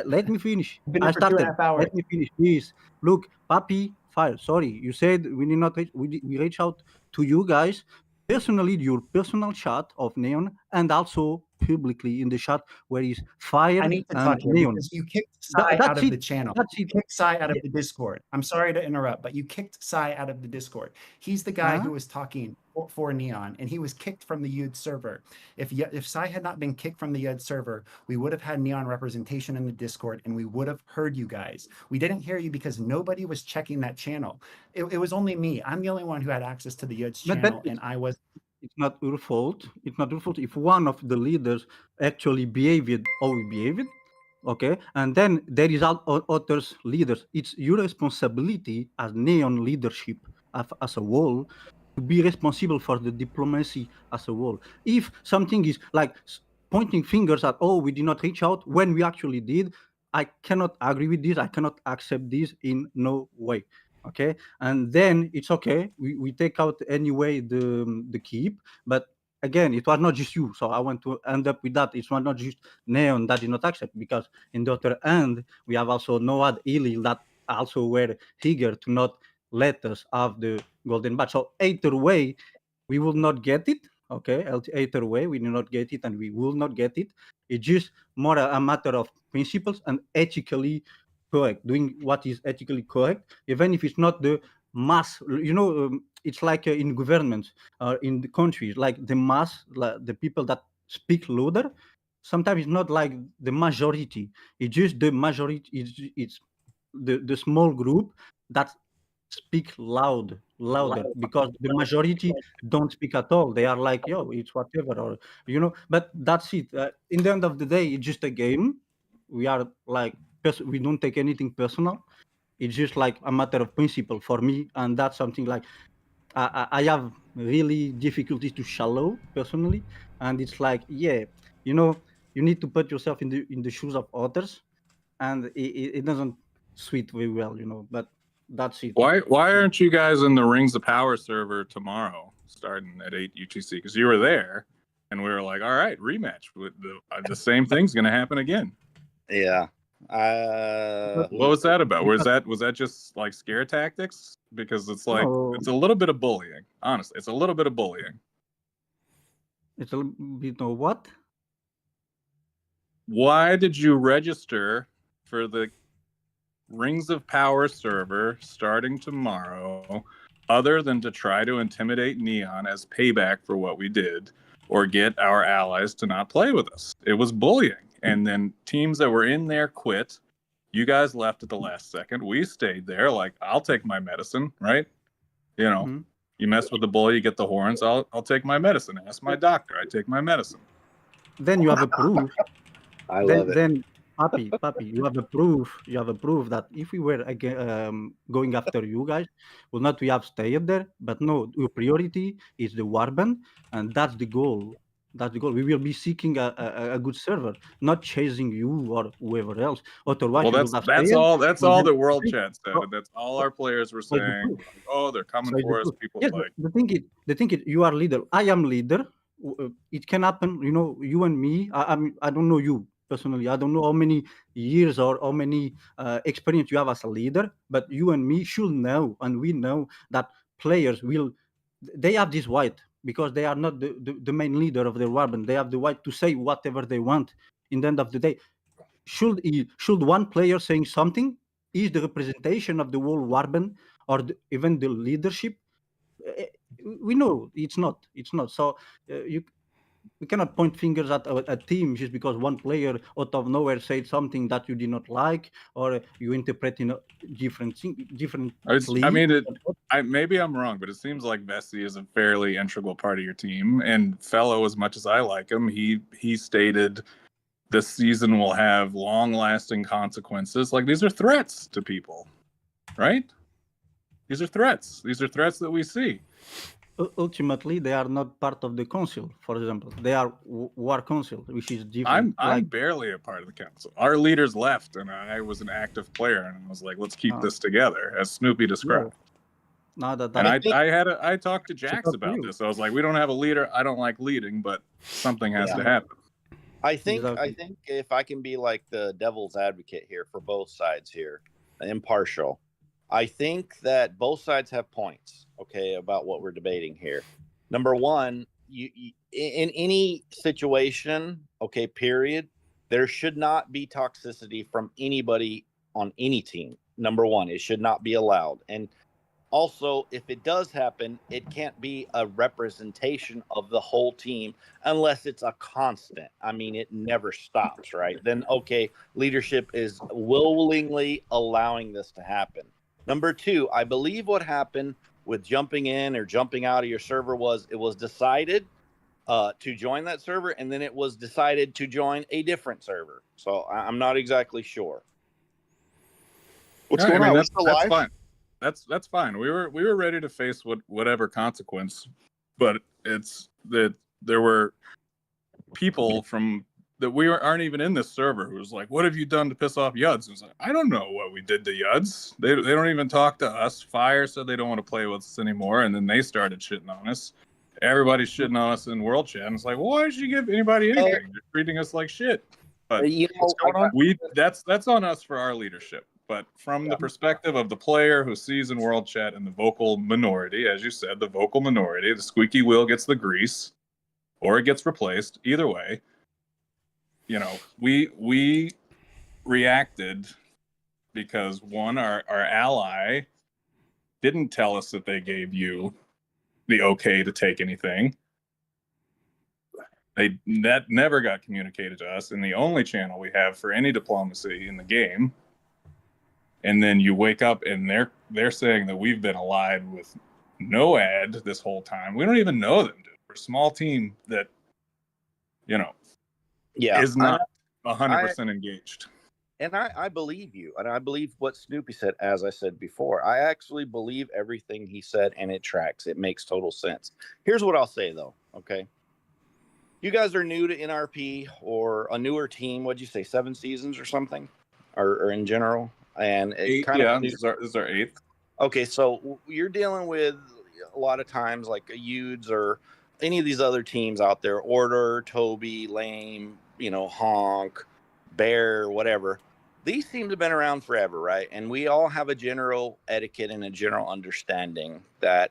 Let me finish. I've been I here for 2.5 started. hours. Let me finish, please. Look, Papi, fire. Sorry, you said we did not reach. We reach out to you guys personally, your personal chat of Neon, and also publicly in the chat where is Fire I need to and talk here Neon. because you kicked Sai out That's of it. the channel. That's You it. kicked Sai out of Yeah. the Discord. I'm sorry to interrupt, but you kicked Sai out of the Discord. He's the guy who was talking for Neon, and he was kicked from the Yud server. If Sai had not been kicked from the Yud server, we would have had Neon representation in the Discord, and we would have heard you guys. We didn't hear you because nobody was checking that channel. It was only me. I'm the only one who had access to the Yud's channel, and I was. It's not your fault. It's not your fault if one of the leaders actually behaved how he behaved, okay? And then there is others leaders. It's your responsibility as Neon leadership as a whole to be responsible for the diplomacy as a whole. If something is like pointing fingers at, oh, we did not reach out when we actually did, I cannot agree with this. I cannot accept this in no way. Okay, and then it's okay. We take out anyway the keep, but again, it was not just you. So I want to end up with that. It was not just Neon that did not accept, because in the other end, we have also Noad Ili that also were eager to not let us have the golden badge. So either way, we will not get it. Okay, either way, we do not get it, and we will not get it. It's just more a matter of principles and ethically correct, doing what is ethically correct, even if it's not the mass. It's like in governments, in the countries, like the mass, like the people that speak louder. Sometimes it's not like the majority. It's just the majority. It's the small group that speak louder, because the majority don't speak at all. They are like, yo, it's whatever, or But that's it. In the end of the day, it's just a game. We are like, we don't take anything personal. It's just like a matter of principle for me, and that's something like I have really difficulties to shallow personally, and it's like, yeah, you need to put yourself in the shoes of others, and it doesn't suit very well, But that's it. Why aren't you guys in the Rings of Power server tomorrow, starting at 8 UTC? Because you were there, and we were like, all right, rematch. The same thing's going to happen again. Yeah. What was that about? Was that just like scare tactics? Because it's like it's a little bit of bullying. Honestly, it's a little bit of bullying. It's a bit of what? Why did you register for the Rings of Power server starting tomorrow, other than to try to intimidate Neon as payback for what we did, or get our allies to not play with us? It was bullying. And then teams that were in there quit. You guys left at the last second. We stayed there. Like, I'll take my medicine, right? You mess with the bull, you get the horns. I'll take my medicine. Ask my doctor. I take my medicine. Then you have a proof. I love it. Then, Papi, you have a proof. You have a proof that if we were going after you guys, well, not we have stayed there, but no, your priority is the warband, and that's the goal. That's the goal. We will be seeking a good server, not chasing you or whoever else. Otherwise, Well, that's all that World Chat said. And that's all our players were saying. Like, oh, they're coming for us. People yes, like the thing is, you are leader. I am leader. It can happen. You and me. I don't know you personally. I don't know how many years or how many experience you have as a leader. But you and me should know, and we know that players will. They have this right because they are not the main leader of their warband. They have the right to say whatever they want. In the end of the day, should one player saying something is the representation of the whole warband or even the leadership? We know it's not. So we cannot point fingers at a team just because one player out of nowhere said something that you did not like, or you interpret in a different I mean, maybe I'm wrong, but it seems like Vessi is a fairly integral part of your team. And Fellow, as much as I like him, he stated this season will have long-lasting consequences. Like, these are threats to people, right? These are threats. These are threats that we see. Ultimately, they are not part of the council. For example, they are war council, which is different. I'm barely a part of the council. Our leaders left, and I was an active player, and I was like, let's keep this together, as Snoopy described. No, And that I talked to Jax up about you. this. I was like, we don't have a leader. I don't like leading, but something has Yeah. to happen. I think Exactly. if I can be like the devil's advocate here for both sides here, impartial, I think that both sides have points, okay, about what we're debating here. Number one, you in any situation, okay, period, there should not be toxicity from anybody on any team. Number one, it should not be allowed. And also, if it does happen, it can't be a representation of the whole team unless it's a constant. I mean, it never stops, right? Then, okay, leadership is willingly allowing this to happen. Number two, I believe what happened with jumping in or jumping out of your server was it was decided to join that server, and then it was decided to join a different server. So I'm not exactly sure. What's Yeah, going I mean, on? Are we that's still that's live? fine. That's fine. We were ready to face whatever consequence, but it's that there were people from that aren't even in this server who was like, "What have you done to piss off Yuds?" And it's like, I don't know what we did to Yuds. They don't even talk to us. Fire said they don't want to play with us anymore, and then they started shitting on us. Everybody's shitting on us in World Chat, and it's like, well, why did you give anybody anything? They're treating us like shit. But You know, What's going on? that's on us for our leadership. But from the perspective of the player who sees in World Chat and the vocal minority, as you said, the vocal minority, the squeaky wheel gets the grease, or it gets replaced. Either way, you know, we reacted because one, our ally didn't tell us that they gave you the okay to take anything. That never got communicated to us, and the only channel we have for any diplomacy in the game. And then you wake up and they're saying that we've been allied with no ad this whole time. We don't even know them, dude. We're a small team that, you know, is not 100% engaged. And I believe you, and I believe what Snoopy said, as I said before. I actually believe everything he said, and it tracks. It makes total sense. Here's what I'll say, though, okay? You guys are new to NRP or a newer team. What'd you say, 7 seasons or something? Or in general? And it Eight, kind yeah, of this is our 8th. Okay, so you're dealing with a lot of times like a Udes or any of these other teams out there, Order, Toby, Lame, you know, Honk, Bear, whatever. These teams have been around forever, right? And we all have a general etiquette and a general understanding that,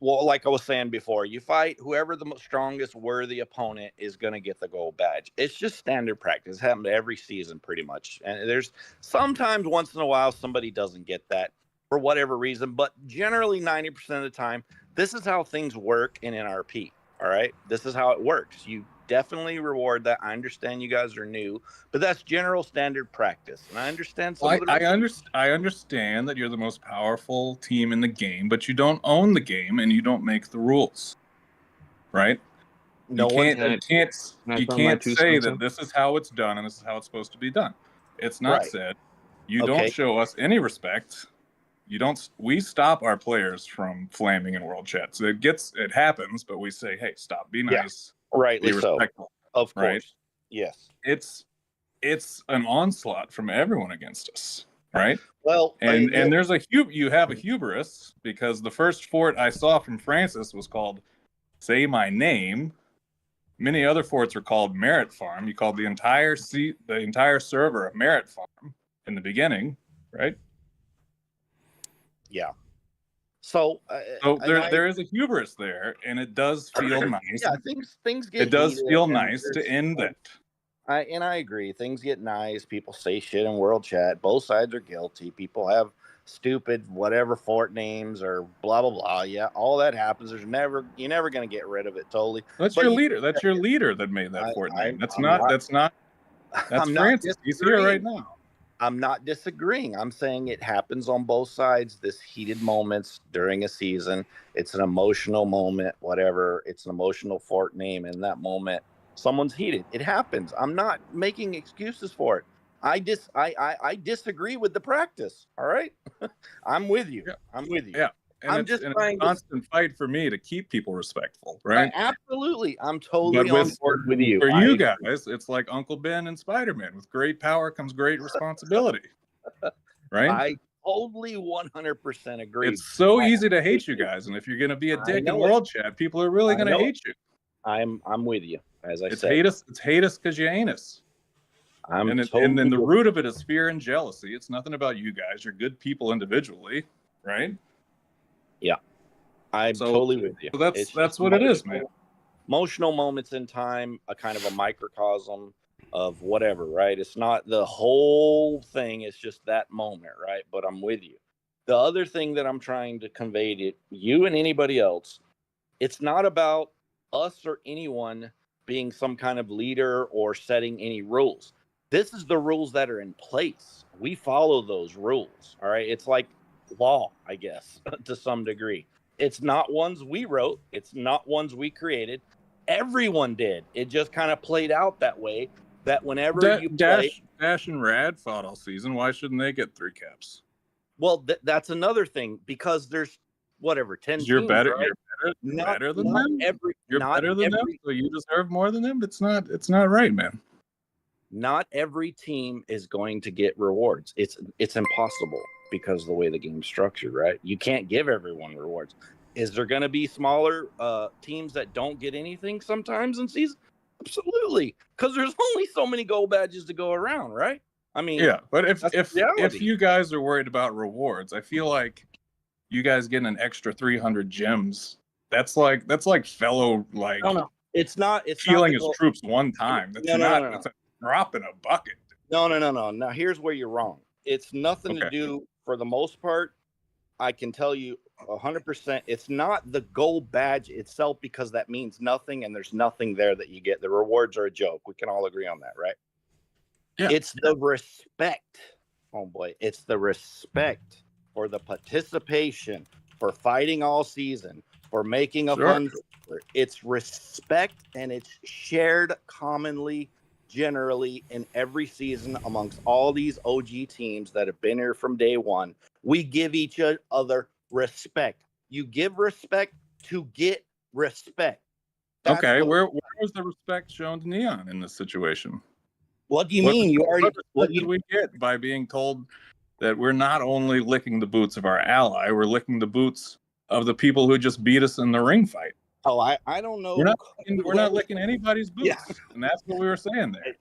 well, like I was saying before, you fight whoever the strongest worthy opponent is going to get the gold badge. It's just standard practice. It happens every season pretty much. And there's sometimes once in a while somebody doesn't get that for whatever reason, but generally 90% of the time, this is how things work in NRP. All right. This is how it works. You definitely reward that. I understand you guys are new, but that's general standard practice. And I understand some of the I understand that you're the most powerful team in the game, but you don't own the game and you don't make the rules, right? No you one can't say that this is how it's done and this is how it's supposed to be done. It's not said. You don't show us any respect. We stop our players from flaming in World Chat. So it happens, but we say, hey, stop, be nice, rightly be respectful. So. Of course. Right? Yes. It's an onslaught from everyone against us, right? Well, and there's you have a hubris because the first fort I saw from Francis was called Say My Name. Many other forts are called Merit Farm. You called the entire server a Merit Farm in the beginning, right? Yeah. So there is a hubris there, and it does feel nice. Yeah, things get. It does feel nice to end it. I agree. Things get nice. People say shit in World Chat. Both sides are guilty. People have stupid whatever fort names or blah blah blah. Yeah, all that happens. You're never going to get rid of it totally. That's your leader. That's your leader that made that fort name. That's Francis. He's here right now. I'm not disagreeing. I'm saying it happens on both sides. This heated moments during a season. It's an emotional moment. Whatever. It's an emotional fort name in that moment. Someone's heated. It happens. I'm not making excuses for it. I disagree with the practice. All right. I'm with you. Yeah. I'm with you. Yeah. And I'm it's just a trying constant fight for me to keep people respectful, right? Absolutely. I'm totally on board with you. For you guys, it's like Uncle Ben and Spider-Man. With great power comes great responsibility. Right? totally 100% agree. It's so easy to hate you guys, and if you're gonna be a dick in world chat, people are really gonna hate you. I'm with you, as I It's said. hate us. It's hate us because you ain't us. I'm and totally then the with root of it is fear and jealousy. It's nothing about you guys. You're good people individually, right? Yeah, I'm totally with you. So that's It's just what it is, man. Emotional moments in time, a kind of a microcosm of whatever, right? It's not the whole thing, it's just that moment, right? But I'm with you. The other thing that I'm trying to convey to you and anybody else, it's not about us or anyone being some kind of leader or setting any rules. This is the rules that are in place. We follow those rules, all right? It's like law, I guess, to some degree. It's not ones we wrote, it's not ones we created. Everyone did. It just kind of played out that way that whenever you play. Dash and Rad fought all season. Why shouldn't they get 3 caps? Well, that's another thing, because there's whatever 10 You're teams, better. right? You're better than them. You're not better than them, so you deserve more than them. It's not right, man. Not every team is going to get rewards. It's impossible because of the way the game's structured, right? You can't give everyone rewards. Is there going to be smaller teams that don't get anything sometimes in season? Absolutely, because there's only so many gold badges to go around, right? I mean, yeah, but if reality. you guys are worried about rewards, I feel like you guys getting an extra 300 gems. That's like fellow like. No. It's not. It's healing not his troops one time. That's no. That's a drop in a bucket. No. Now here's where you're wrong. It's nothing to do, for the most part. I can tell you 100%. It's not the gold badge itself, because that means nothing, and there's nothing there that you get. The rewards are a joke. We can all agree on that, right? Yeah. It's the respect, homeboy. It's the respect for the participation, for fighting all season, for making a fun. It's respect, and it's shared commonly, generally, in every season amongst all these OG teams that have been here from day one. We give each other respect. You give respect to get respect. Okay, where was the respect shown to Neon in this situation? What do you mean? What did we get by being told that we're not only licking the boots of our ally, we're licking the boots of the people who just beat us in the ring fight? Oh, I don't know. We're not licking anybody's boots, and that's what we were saying there.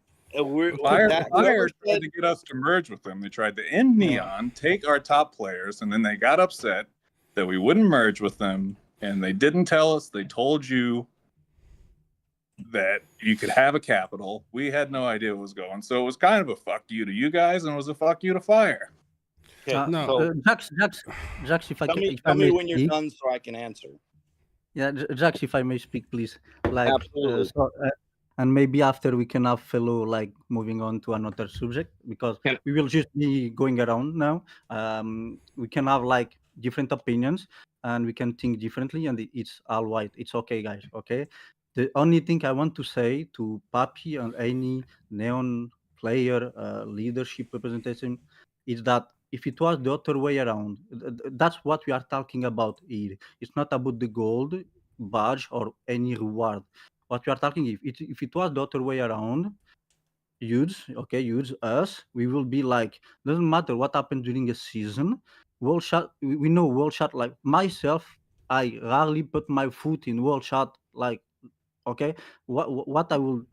Fire tried to get us to merge with them. They tried to end Neon, take our top players, and then they got upset that we wouldn't merge with them, and they didn't tell us. They told you that you could have a capital. We had no idea what was going. So it was kind of a fuck you to you guys, and it was a fuck you to Fire. Okay, Jax, if I tell can, me, tell me when you're done so I can answer. Yeah, Jax, if I may speak, please. Like, absolutely. And maybe after we can have fellow, like, moving on to another subject, because we will just be going around now. We can have like different opinions, and we can think differently, and it's all right. It's okay, guys. Okay. The only thing I want to say to Papi and any Neon player leadership representation is that if it was the other way around, that's what we are talking about here. It's not about the gold badge or any reward. What we are talking, if it was the other way around, use us, we will be like, doesn't matter what happened during a season. World shot, we know world shot. Like myself, I rarely put my foot in world shot. Like, okay, what I will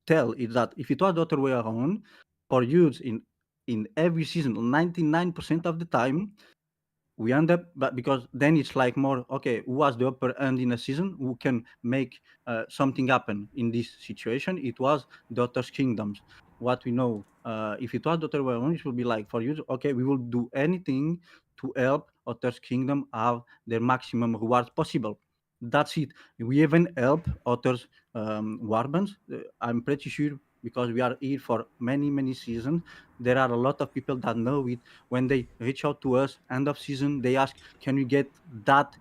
tell is that if it was the other way around, for use in every season, 99% of the time, we end up, but because then it's like more, okay, who has the upper end in a season, who can make something happen. In this situation, it was Daughter's Kingdoms. What we know, if it was Daughter Way, it will be like, for you, okay, we will do anything to help Daughter's Kingdom have their maximum rewards possible. That's it. We even help others warbands. I'm pretty sure, because we are here for many seasons, there are a lot of people that know it. When they reach out to us end of season, they ask, can we get that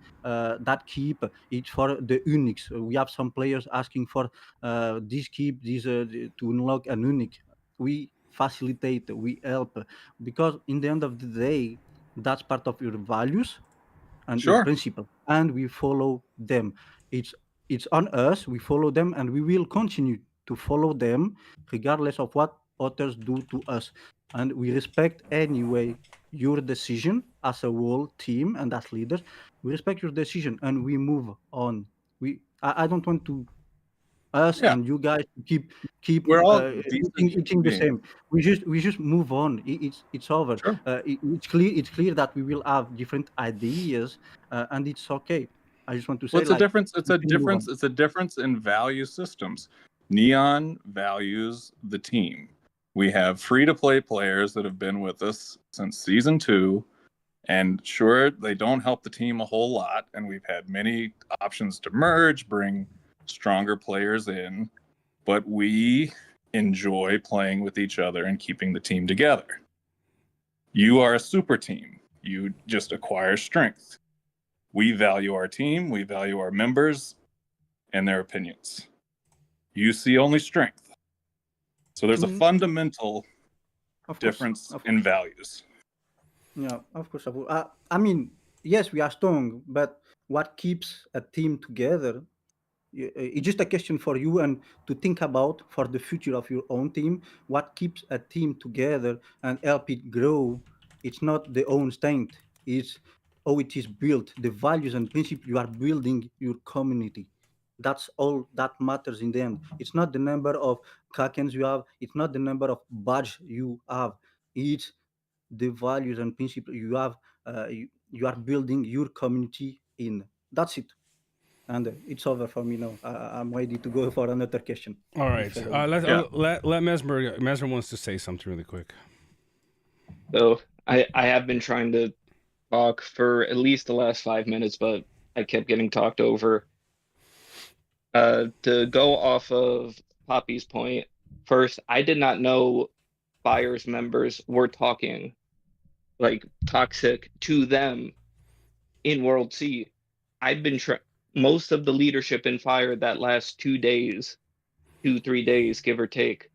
keep? It's for the uniques. We have some players asking for this keep, this to unlock an unique. We facilitate, we help, because in the end of the day, that's part of your values and your principle, and we follow them. It's on us. We follow them, and we will continue to follow them regardless of what others do to us, and we respect anyway your decision as a whole team and as leaders. We respect your decision and we move on. I don't want to us Yeah, and you guys keep we're all decent eating human the beings. same. We just move on. It's over. Sure. It's clear that we will have different ideas, and it's okay. I just want to Well, say, like, It's we a can move on. difference. It's a difference in value systems. Neon values the team. We have free-to-play players that have been with us since season 2, and sure, they don't help the team a whole lot. And we've had many options to merge, bring stronger players in, but we enjoy playing with each other and keeping the team together. You are a super team. You just acquire strength. We value our team, we value our members and their opinions. You see only strength. So there's a fundamental Of course, difference of in course. values. Yeah, of course. I mean, yes, we are strong, but what keeps a team together? It's just a question for you and to think about for the future of your own team. What keeps a team together and help it grow? It's not the own strength. It's how it is built, the values and principles you are building your community. That's all that matters in the end. It's not the number of Kakens you have. It's not the number of badge you have. It's the values and principles you have. You are building your community in. That's it. And it's over for me now. I'm ready to go for another question. All right. If, Yeah. Let Mesmer wants to say something really quick. So I have been trying to talk for at least the last 5 minutes, but I kept getting talked over. To go off of Poppy's point, first, I did not know Fire's members were talking like toxic to them in World C. I've been most of the leadership in Fire that last 2 days, 3 days, give or take,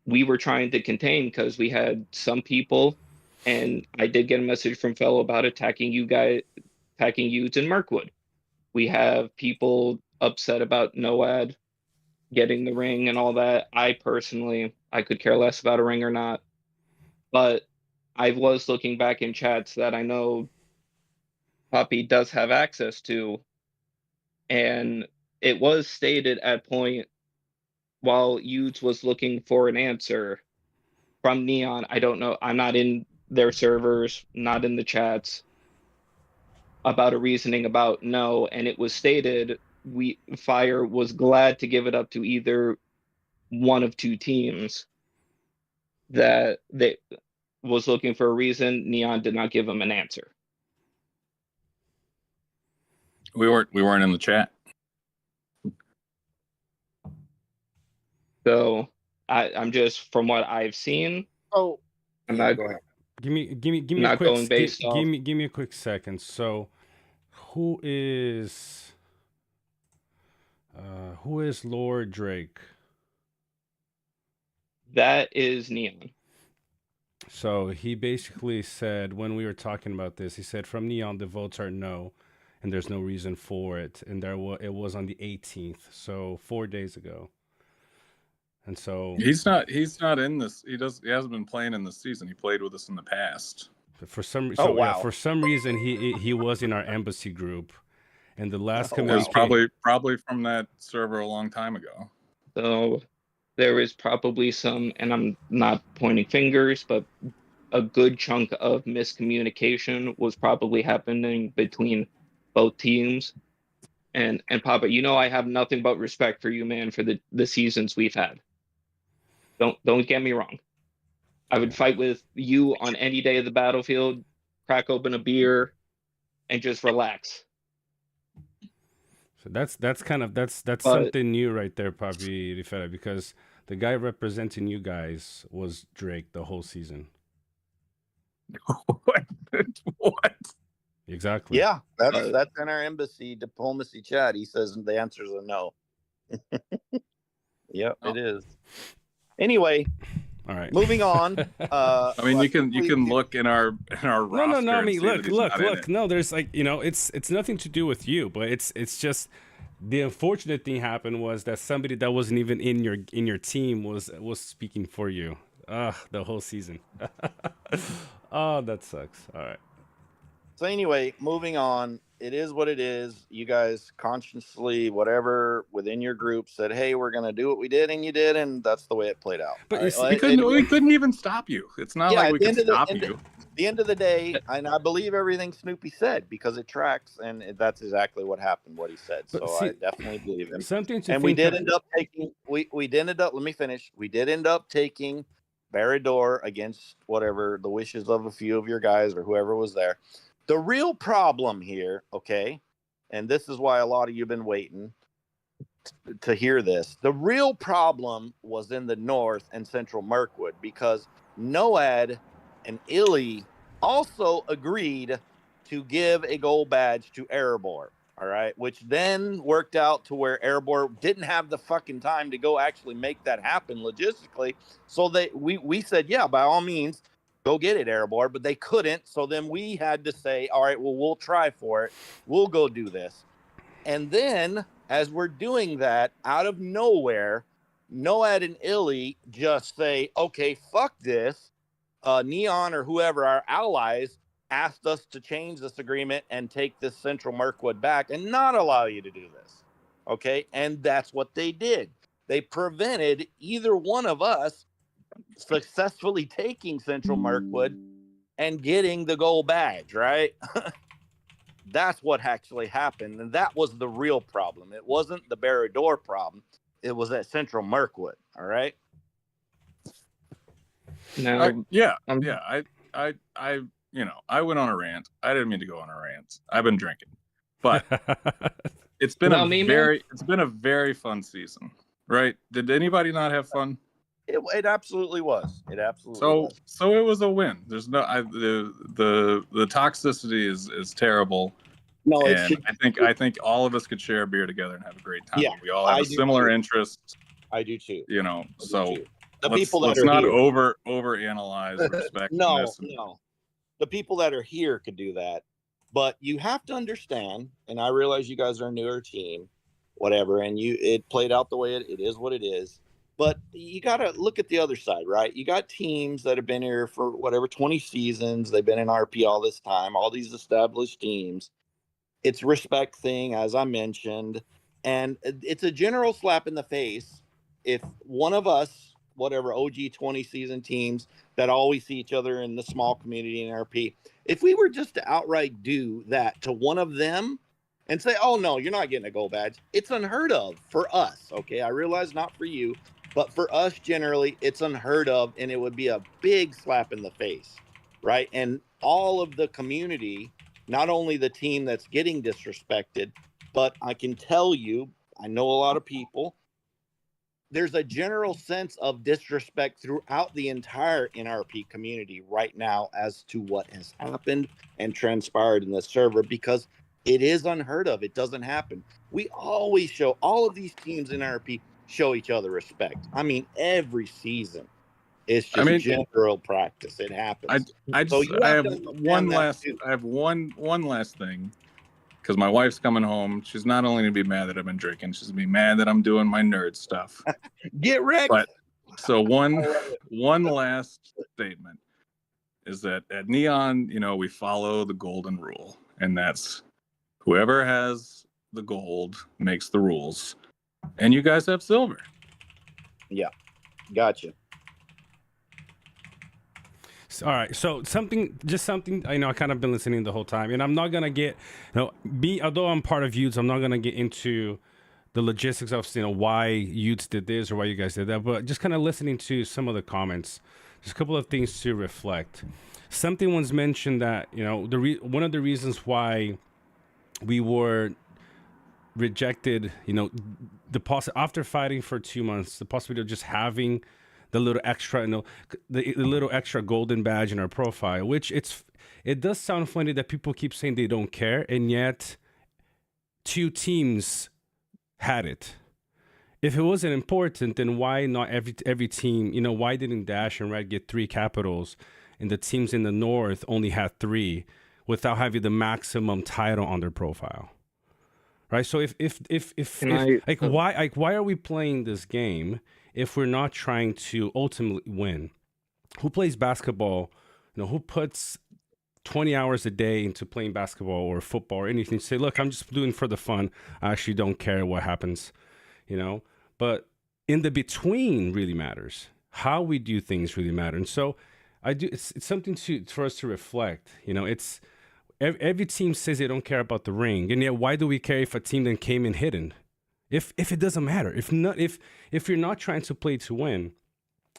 we were trying to contain because we had some people, and I did get a message from Fellow about attacking you in Mirkwood. We have people upset about Noad getting the ring and all that. I personally, I could care less about a ring or not. But I was looking back in chats that I know Poppy does have access to, and it was stated at point while Yudes was looking for an answer from Neon. I don't know. I'm not in their servers, not in the chats, about a reasoning about no, and it was stated Fire was glad to give it up to either one of two teams that they was looking for a reason. Neon did not give him an answer. We weren't in the chat. So I'm just from what I've seen. Oh, I'm yeah, not go ahead. Give me a not quick going based off. give me a quick second. So, who is Lord Drake? That is Neon. So he basically said when we were talking about this, he said from Neon the votes are no, and there's no reason for it, and it was on the 18th, so 4 days ago. And so he's not in this. He hasn't been playing in this season. He played with us in the past. for some wow. for some reason he was in our embassy group, and the last It communication was probably from that server a long time ago. So there is probably some, and I'm not pointing fingers, but a good chunk of miscommunication was probably happening between both teams. And Papa, you know I have nothing but respect for you, man, for the seasons we've had. Don't get me wrong. I would fight with you on any day of the battlefield, crack open a beer, and just relax. So that's But something new right there, Papi Rifera, because the guy representing you guys was Drake the whole season. What? Exactly. Yeah, that's in our embassy diplomacy chat. He says the answers are no. Yep, it is. Anyway, all right. Moving on. I mean, you can look in our roster. No. I and mean, see that he's not in look. it. No, there's like it's nothing to do with you, but it's just the unfortunate thing happened was that somebody that wasn't even in your team was speaking for you. The whole season. Oh, that sucks. All right. So anyway, moving on. It is what it is. You guys consciously, whatever, within your group said, "Hey, we're gonna do what we did," and you did, and that's the way it played out. But All it's, right? We couldn't even stop you. It's not Yeah, like at we the could end of the stop you. the end of the day, and I believe everything Snoopy said because it tracks, and that's exactly what happened. What he said, but so see, I definitely believe him. something to And we think did of. end up taking. We did end up. Let me finish. We did end up taking Barrador against whatever the wishes of a few of your guys or whoever was there. The real problem here, okay, and this is why a lot of you have been waiting to hear this. The real problem was in the north and central Mirkwood because Noad and Illy also agreed to give a gold badge to Erebor. All right, which then worked out to where Erebor didn't have the fucking time to go actually make that happen logistically. So we said, yeah, by all means, go get it, Erebor, but they couldn't. So then we had to say, all right, well, we'll try for it. We'll go do this. And then as we're doing that, out of nowhere, Noad and Illy just say, okay, fuck this. Neon or whoever, our allies, asked us to change this agreement and take this Central Mirkwood back and not allow you to do this. Okay. And that's what they did. They prevented either one of us successfully taking Central Mirkwood and getting the gold badge, right? That's what actually happened. And that was the real problem. It wasn't the Barrador problem. It was at Central Mirkwood. All right. Now, Yeah. I I went on a rant. I didn't mean to go on a rant. I've been drinking, but it's been Not me, man. it's been a very fun season, right? Did anybody not have fun? It absolutely was. It absolutely was. So it was a win. There's no the toxicity is terrible. No, it And should. I think all of us could share a beer together and have a great time. Yeah, We all have I a do similar too. interest, I do too. you know. I do So too. The people that let's are not here. over analyze respectfulness. No. The people that are here could do that, but you have to understand. And I realize you guys are a newer team, whatever, and it played out the way it is what it is. But you got to look at the other side, right? You got teams that have been here for whatever 20 seasons. They've been in RP all this time. All these established teams. It's a respect thing, as I mentioned, and it's a general slap in the face if one of us, whatever OG 20 season teams that always see each other in the small community in RP, if we were just to outright do that to one of them and say, "Oh no, you're not getting a gold badge," it's unheard of for us. Okay, I realize not for you, but for us generally, it's unheard of, and it would be a big slap in the face, right? And all of the community, not only the team that's getting disrespected, but I can tell you, I know a lot of people, there's a general sense of disrespect throughout the entire NRP community right now as to what has happened and transpired in the server because it is unheard of. It doesn't happen. We always show, all of these teams in NRP show each other respect. I mean, every season. It's just general practice. It happens. I have one last thing because my wife's coming home. She's not only gonna be mad that I've been drinking, she's gonna be mad that I'm doing my nerd stuff. Get wrecked. But so one last statement is that at Neon, we follow the golden rule, and that's whoever has the gold makes the rules, and you guys have silver. Yeah, gotcha. All right, so something I know I kind of been listening the whole time, and I'm not gonna get, although I'm part of Utes, I'm not gonna get into the logistics of why Utes did this or why you guys did that, but just kind of listening to some of the comments, just a couple of things to reflect. Something was mentioned that one of the reasons why we were rejected, after fighting for 2 months, the possibility of just having the little extra, the little extra golden badge in our profile, which it does sound funny that people keep saying they don't care, and yet 2 teams had it. If it wasn't important, then why not every team? Why didn't Dash and Red get 3 capitals, and the teams in the north only had 3, without having the maximum title on their profile? Right. So why are we playing this game if we're not trying to ultimately win? Who plays basketball who puts 20 hours a day into playing basketball or football or anything, say, look, I'm just doing it for the fun. I actually don't care what happens, but in the between really matters. How we do things really matter. And so it's something for us to reflect. It's every team says they don't care about the ring, and yet why do we care if a team then came in hidden? If it doesn't matter, if you're not trying to play to win,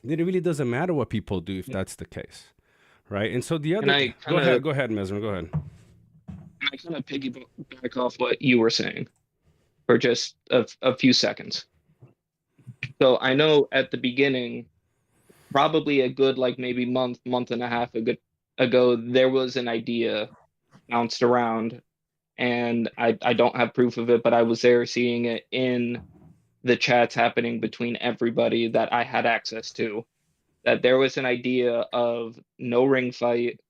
then it really doesn't matter what people do if that's the case, right? And so the other, go ahead, Mesmer, go ahead. I kind of piggyback off what you were saying for just a few seconds. So I know at the beginning, probably a good maybe month and a half ago, there was an idea bounced around, and I don't have proof of it, but I was there seeing it in the chats happening between everybody that I had access to, that there was an idea of no ring fight,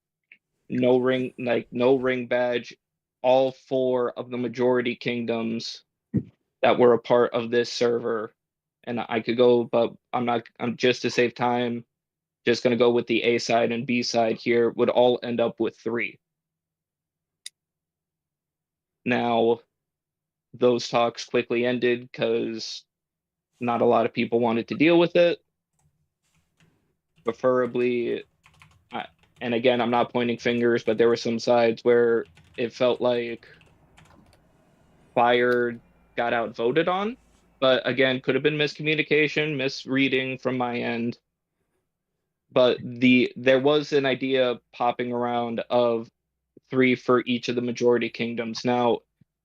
no ring badge, all 4 of the majority kingdoms that were a part of this server. And I could go, but I'm just to save time, just going to go with the A side and B side here, would all end up with 3. Now, those talks quickly ended because not a lot of people wanted to deal with it. Preferably, and again, I'm not pointing fingers, but there were some sides where it felt like Fire got outvoted on. But again, could have been miscommunication, misreading from my end. But there was an idea popping around of 3 for each of the majority kingdoms. Now,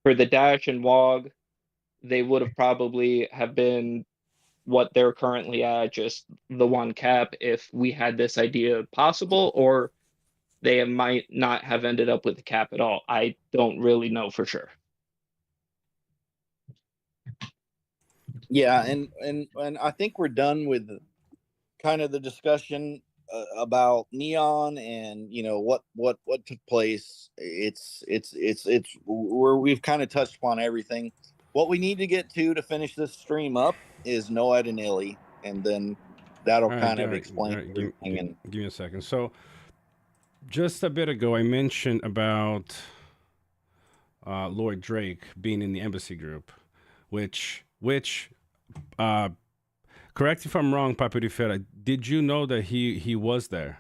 for the Dash and Wog, they would have probably have been what they're currently at, just the 1 cap, if we had this idea possible, or they might not have ended up with the cap at all. I don't really know for sure. Yeah, and I think we're done with kind of the discussion about Neon and what took place. We've kind of touched upon everything. What we need to get to finish this stream up is Noed and Illy, and then that'll kind of explain everything. Give me a second. So just a bit ago, I mentioned about Lord Drake being in the embassy group, which correct if I'm wrong, Papirifera, did you know that he was there?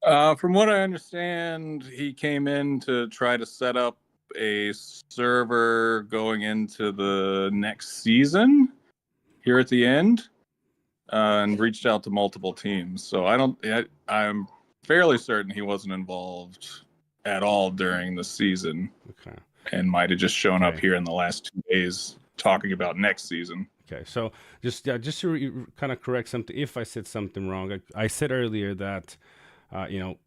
From what I understand, he came in to try to set up a server going into the next season here at the end, and reached out to multiple teams. So I'm fairly certain he wasn't involved at all during the season. Okay. And might have just shown up here in the last 2 days talking about next season. Okay, so just to kind of correct something, if I said something wrong, I said earlier that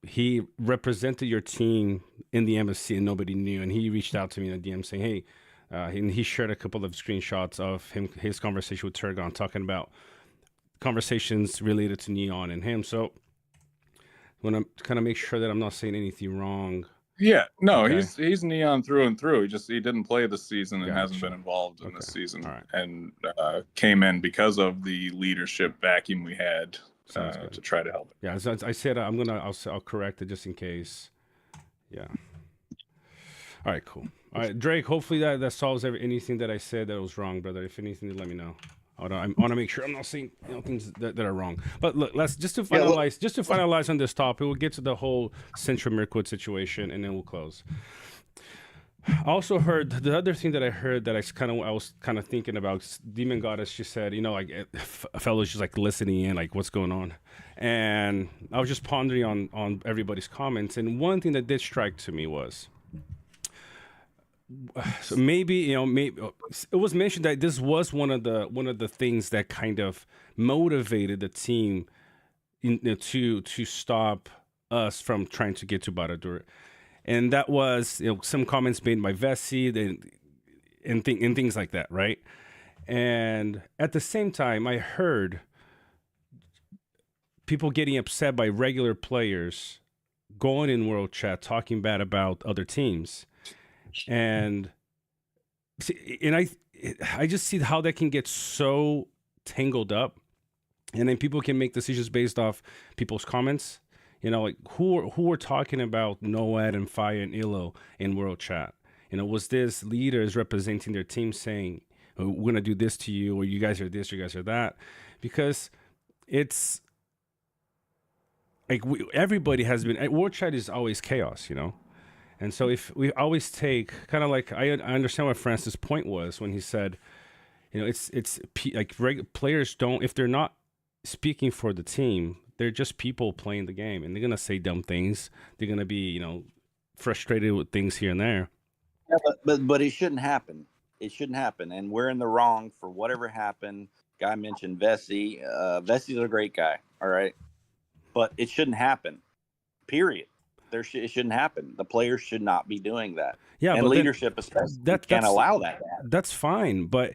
he represented your team in the embassy and nobody knew, and he reached out to me in a DM saying, hey, and he shared a couple of screenshots of his conversation with Turgon, talking about conversations related to Neon and him. So I want to kind of make sure that I'm not saying anything wrong. Yeah, no, Okay. he's Neon through and through. He didn't play this season and hasn't been involved in this season, and came in because of the leadership vacuum we had to try to help. Yeah, so I said I'll correct it just in case. Yeah. All right, cool. All right, Drake. Hopefully that solves anything that I said that was wrong, brother. If anything, let me know. I want to make sure I'm not saying things that are wrong. But look, let's just to finalize on this topic. We'll get to the whole Central Mirkwood situation, and then we'll close. I also heard the other thing that I heard that I was kind of thinking about. Demon Goddess, she said, a fellow's just listening in, what's going on, and I was just pondering on everybody's comments, and one thing that did strike to me was. So maybe it was mentioned that this was one of the things that kind of motivated the team to stop us from trying to get to Baradur, and that was some comments made by Vessi and things like that, right? And at the same time, I heard people getting upset by regular players going in World Chat talking bad about other teams. And I just see how that can get so tangled up and then people can make decisions based off people's comments. You know, like who are talking about Noad and Fire and Illo in world chat? You know, was this leaders representing their team saying, "Oh, we're gonna do this to you, or you guys are this, or you guys are that," because it's like everybody has been. World chat is always chaos, you know. And so if we always take kind of like I understand what Francis' point was when he said, you know, like players don't, if they're not speaking for the team, they're just people playing the game, and they're gonna say dumb things. They're gonna be, you know, frustrated with things here and there. Yeah, but it shouldn't happen. It shouldn't happen, and we're in the wrong for whatever happened. Guy mentioned Vesey. Vesey's a great guy, all right, but it shouldn't happen. Period. It shouldn't happen. The players should not be doing that. Yeah, and but leadership especially can't allow that to happen. That's fine, but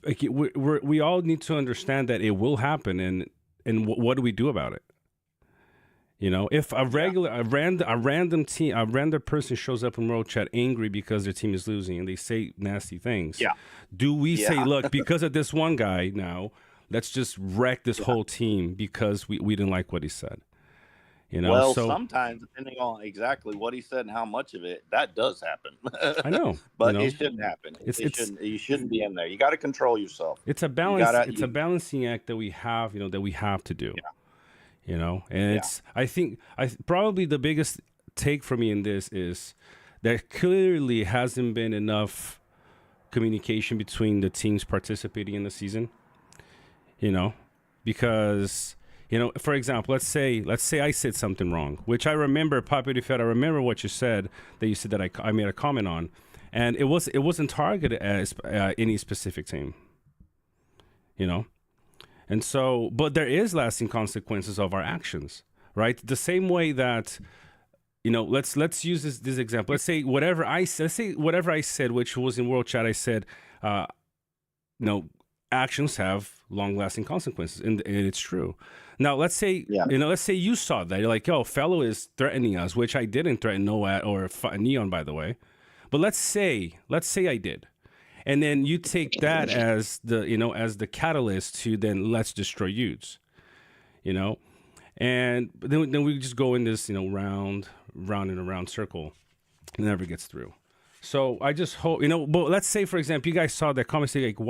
like we all need to understand that it will happen, and what do we do about it? You know, if a random person shows up in World Chat angry because their team is losing and they say nasty things, do we say, look, because of this one guy now, let's just wreck this whole team because we didn't like what he said? You know, well, so sometimes depending on exactly what he said and how much of it, that does happen. I know, but you know, it shouldn't happen. You shouldn't be in there. You got to control yourself. It's a balance. It's a balancing act that we have, you know, that we have to do. You know, and it's, I think probably the biggest take for me in this is there clearly hasn't been enough communication between the teams participating in the season. You know, because, you know, for example, let's say I said something wrong, which I remember, Papi Fed, I remember what you said, that you said that I made a comment on, and it wasn't targeted as any specific team. You know. And so, but there is lasting consequences of our actions, right? The same way that, you know, let's use this example. Let's say whatever I said, which was in World Chat, I said, you know, actions have long-lasting consequences, and it's true. Now, let's say, you know, let's say you saw that. You're like, "Oh, fellow is threatening us," which I didn't threaten Noah or Neon, by the way. But let's say I did. And then you take that as the catalyst to then let's destroy youths, you know, and then we just go in this, you know, round and around circle, and never gets through. So I just hope, you know. But let's say, for example, you guys saw that comment, say like,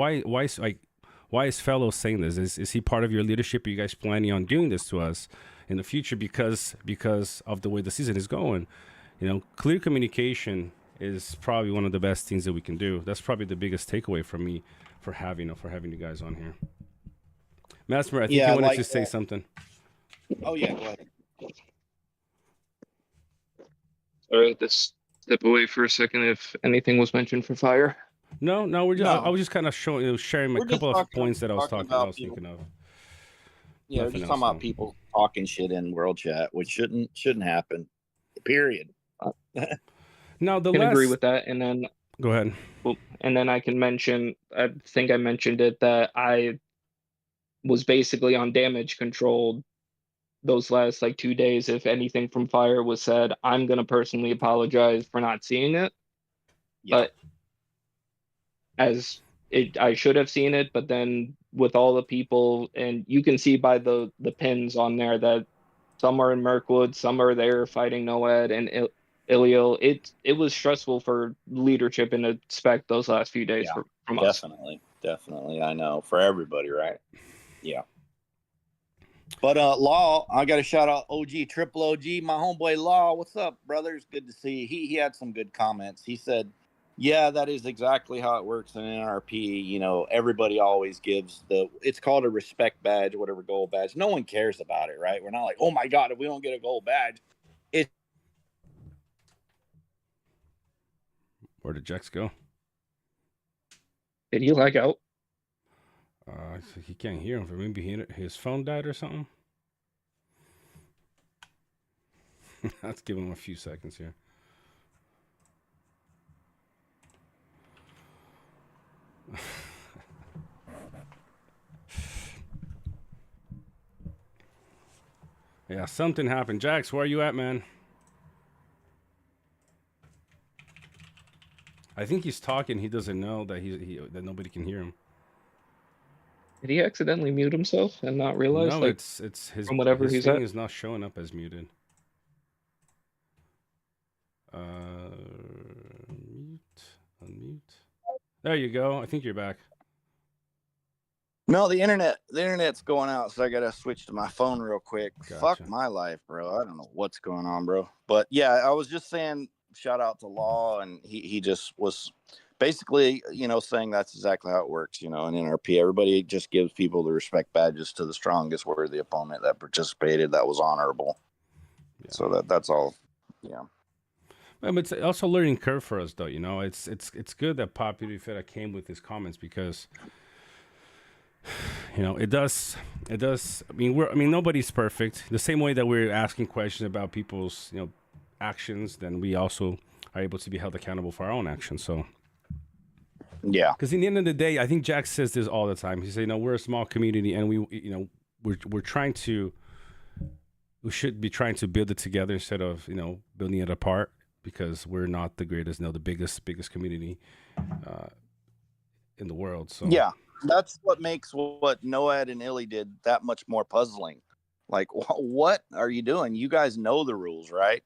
why is fellow saying this? Is he part of your leadership? Are you guys planning on doing this to us in the future because of the way the season is going? You know, clear communication is probably one of the best things that we can do. That's probably the biggest takeaway from me for having you guys on here. Masmer, I think you wanted to say something. Oh yeah, go ahead. All right, let's step away for a second if anything was mentioned for Fire. No, we're just, I was just kind of sharing a couple of points that I was thinking of. Yeah, we're just talking about people talking shit in World Chat, which shouldn't happen. Period. Now, I can agree with that, and then go ahead. Well, and then I can mention, I think I mentioned it, that I was basically on damage control those last like 2 days. If anything from Fire was said, I'm gonna personally apologize for not seeing it. But I should have seen it, but then with all the people, and you can see by the pins on there that some are in Mirkwood, some are there fighting Noed and Ilio. It was stressful for leadership and to spec those last few days from us. Definitely. I know, for everybody, right? Yeah. But Law, I got to shout out OG, Triple OG, my homeboy Law. What's up, brothers? Good to see you. He had some good comments. He said, yeah, that is exactly how it works in NRP. You know, everybody always gives it's called a respect badge, whatever, gold badge. No one cares about it, right? We're not like, oh my God, if we don't get a gold badge. Where did Jax go? Did he lag out? He can't hear him. Maybe his phone died or something. Let's give him a few seconds here. Yeah, something happened. Jax, where are you at, man? I think he's talking. He doesn't know that that nobody can hear him. Did he accidentally mute himself and not realize? No, like, it's his from whatever his he's thing at? is not showing up as muted. Mute, unmute. There you go. I think you're back. No, the internet's going out, so I gotta switch to my phone real quick. Gotcha. Fuck my life, bro. I don't know what's going on, bro. But yeah, I was just saying, shout out to Law, and he just was basically, saying that's exactly how it works. In NRP, everybody just gives people the respect badges to the strongest worthy opponent that participated, that was honorable. Yeah. So that's all. Yeah. But it's also a learning curve for us, though. It's good that Papi Feta came with his comments because, it does. I mean, nobody's perfect. The same way that we're asking questions about people's, actions, then we also are able to be held accountable for our own actions. So. Yeah. Because in the end of the day, I think Jack says this all the time. He says, we're a small community, and we're trying to. We should be trying to build it together instead of building it apart, because we're not the greatest, the biggest community in the world. So yeah, that's what makes what Noad and Illy did that much more puzzling. Like, what are you doing? You guys know the rules, right?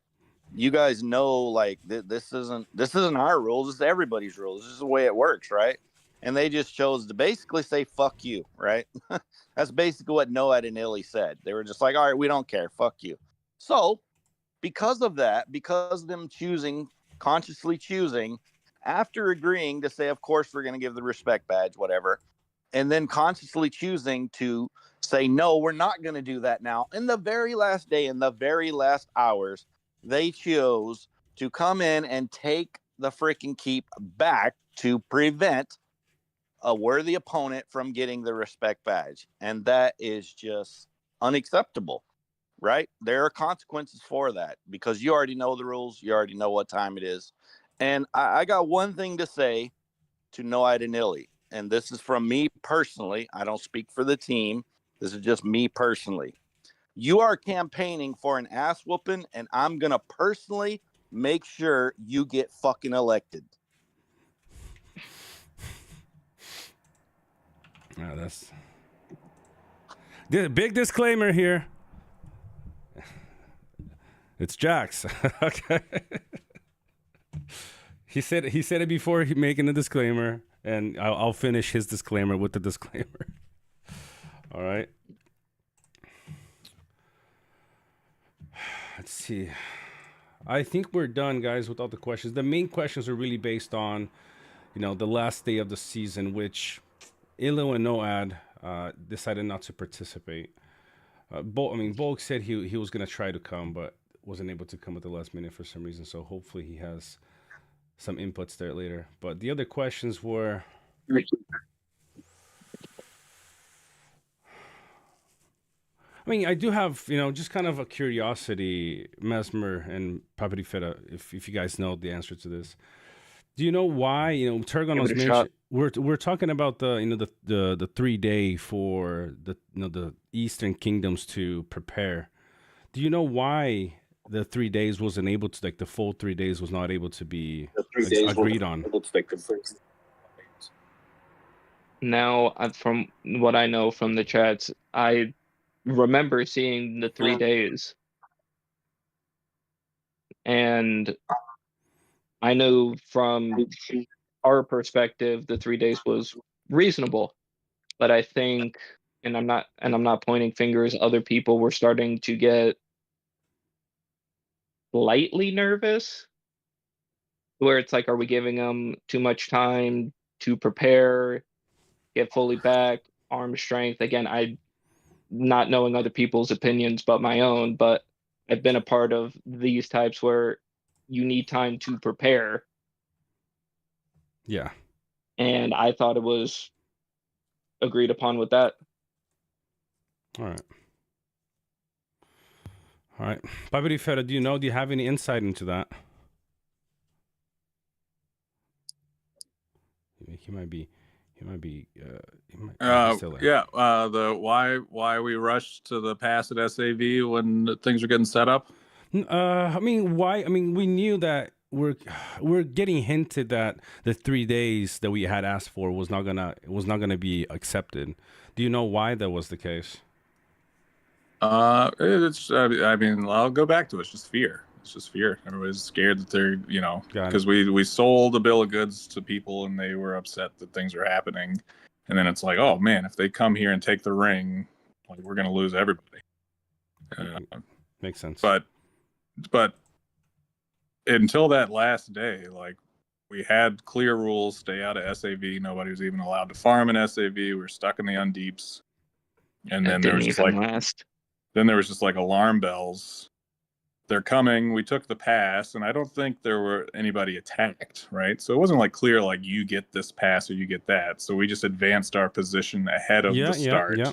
You guys know, like, this isn't our rules. This is everybody's rules. This is the way it works, right? And they just chose to basically say "fuck you," right? That's basically what Noad and Illy said. They were just like, "All right, we don't care. Fuck you." So, because of that, because of them consciously choosing, after agreeing to say, "Of course, we're going to give the respect badge, whatever," and then consciously choosing to say, "No, we're not going to do that now," in the very last day, in the very last hours, they chose to come in and take the freaking keep back to prevent a worthy opponent from getting the respect badge. And that is just unacceptable, right? There are consequences for that, because you already know the rules. You already know what time it is. And I got one thing to say to Noad and Illy, and this is from me personally. I don't speak for the team. This is just me personally. You are campaigning for an ass whooping, and I'm going to personally make sure you get fucking elected. that's big disclaimer here. It's Jax. Okay. He said it before making the disclaimer, and I'll finish his disclaimer with the disclaimer. All right. Let's see. I think we're done, guys, with all the questions. The main questions are really based on, the last day of the season, which Ilo and Noad decided not to participate. Bolg said he was going to try to come, but wasn't able to come at the last minute for some reason. So hopefully he has some inputs there later. But the other questions were... I do have, just kind of a curiosity, Mesmer and Papi Feta, if you guys know the answer to this. Do you know why, Turgon was mentioned? We're talking about the 3-day for the Eastern kingdoms to prepare. Do you know why the 3 days wasn't able to, the full 3 days was not able to be agreed on? Now, from what I know from the chats, I remember seeing the 3 days, and I know from our perspective the 3 days was reasonable, but I think, and I'm not pointing fingers, other people were starting to get slightly nervous, where it's like, are we giving them too much time to prepare, get fully back, arm strength? Again, I not knowing other people's opinions but my own, but I've been a part of these types where you need time to prepare. Yeah. And I thought it was agreed upon with that. All right. Papi Feta, do you have any insight into that? He might be still there. Yeah. The why we rushed to the pass at SAV when things were getting set up. Why? We knew that we're getting hinted that the 3 days that we had asked for was not gonna be accepted. Do you know why that was the case? It's. I mean, I'll go back to it. It's just fear. It's just fear. Everybody's scared that they're, because we sold a bill of goods to people and they were upset that things are happening, and then it's like, oh man, if they come here and take the ring, like we're gonna lose everybody. Makes sense. But until that last day, like we had clear rules: stay out of SAV. Nobody was even allowed to farm in SAV. We were stuck in the undeeps, and then there was just like last. Then there was just like alarm bells. They're coming. We took the pass, and I don't think there were anybody attacked, right? So it wasn't like clear, like you get this pass or you get that. So we just advanced our position ahead of the start. Yeah.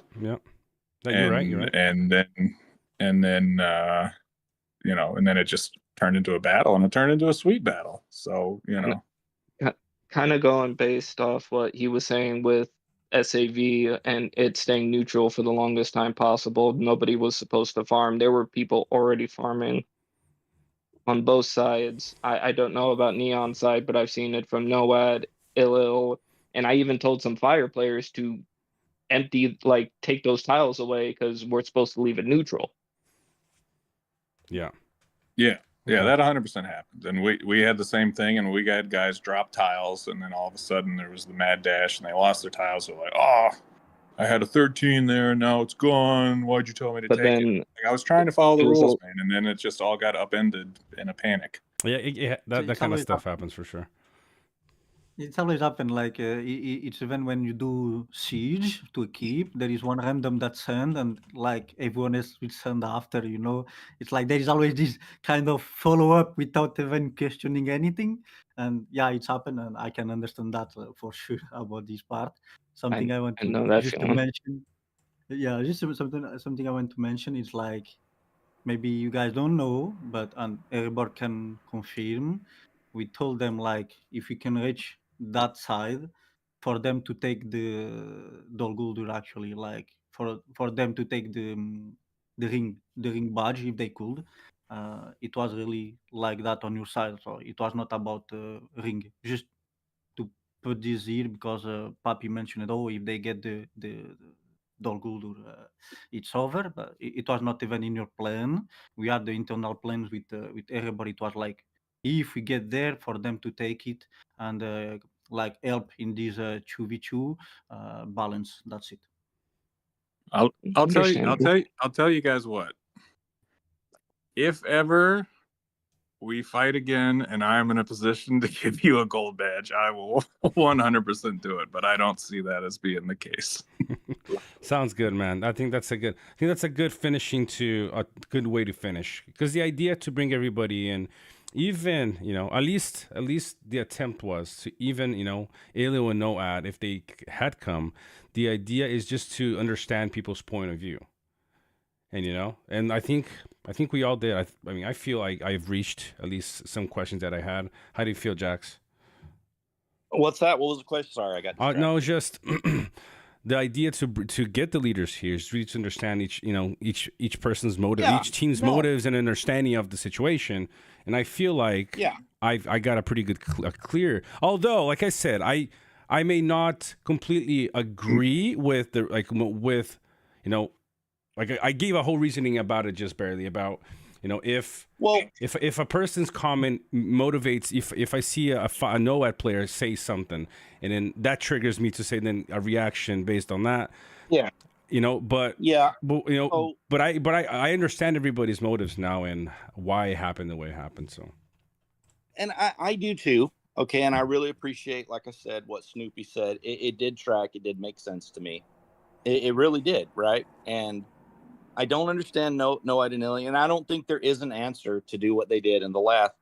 You're right. You're right. And then and then it just turned into a battle, and it turned into a sweet battle. So kind of going based off what he was saying with SAV and it staying neutral for the longest time possible. Nobody was supposed to farm. There were people already farming on both sides. I don't know about Neon's side, but I've seen it from Noad, Illil, and I even told some Fire players to take those tiles away because we're supposed to leave it neutral. Yeah. That 100% happened, and we had the same thing, and we had guys drop tiles, and then all of a sudden there was the mad dash, and they lost their tiles. They're like, "Oh, I had a 13 there, and now it's gone. Why'd you tell me to take it?" Like, I was trying to follow the rules, man, and then it just all got upended in a panic. Yeah, that kind of stuff happens for sure. It's always happen like it's even when you do siege to a keep, there is one random that send and like everyone else will send after, It's like there is always this kind of follow up without even questioning anything. And yeah, it's happened, and I can understand that for sure about this part. Something I want to just to mention. Yeah, just something I want to mention is like maybe you guys don't know, but and everybody can confirm. We told them like if we can reach that side, for them to take the Dolguldur actually, like for them to take the ring badge if they could. It was really like that on your side, so it was not about ring. Just to put this here because Papi mentioned it. Oh, if they get the Dolguldur, it's over. But it was not even in your plan. We had the internal plans with everybody. It was like if we get there, for them to take it and like help in this 2v2 balance. That's it. I'll tell you guys what. If ever we fight again and I'm in a position to give you a gold badge, I will 100% do it, but I don't see that as being the case. Sounds good, man. I think that's a good finishing to a good way to finish, because the idea to bring everybody in, even at least the attempt was to even Alio and Noad, if they had come, the idea is just to understand people's point of view. And I think we all did. I mean, I feel like I've reached at least some questions that I had. How do you feel, Jax? What's that? What was the question? Sorry, I got distracted. No, just the idea to get the leaders here is really to understand each person's motive, each team's motives, and understanding of the situation. And I feel like I got a pretty good clear. Although, like I said, I may not completely agree with I gave a whole reasoning about it, just barely, about if a person's comment motivates, if I see a Noad player say something, and then that triggers me to say then a reaction based on that. But I understand everybody's motives now and why it happened the way it happened. So, and I do too. Okay, and I really appreciate, like I said, what Snoopy said. It did track. It did make sense to me. It really did, right? And I don't understand Noad and Illy, and I don't think there is an answer to do what they did in the last,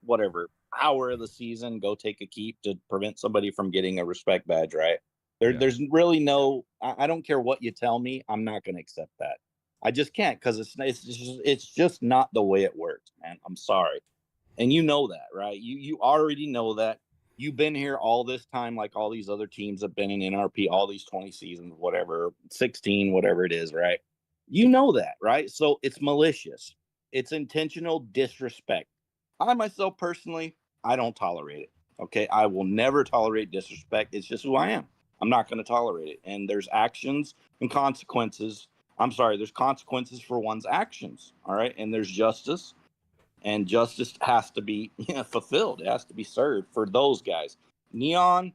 hour of the season, go take a keep to prevent somebody from getting a respect badge, right? There's really no, I don't care what you tell me, I'm not going to accept that. I just can't, because it's just not the way it works, man. I'm sorry. And you know that, right? You already know that. You've been here all this time, like all these other teams have been in NRP all these 20 seasons, 16, whatever it is, right? You know that, right? So it's malicious. It's intentional disrespect. I myself personally, I don't tolerate it. Okay, I will never tolerate disrespect. It's just who I am. I'm not going to tolerate it. And there's actions and consequences. I'm sorry, there's consequences for one's actions. All right, and there's justice, and justice has to be fulfilled. It has to be served for those guys. Neon,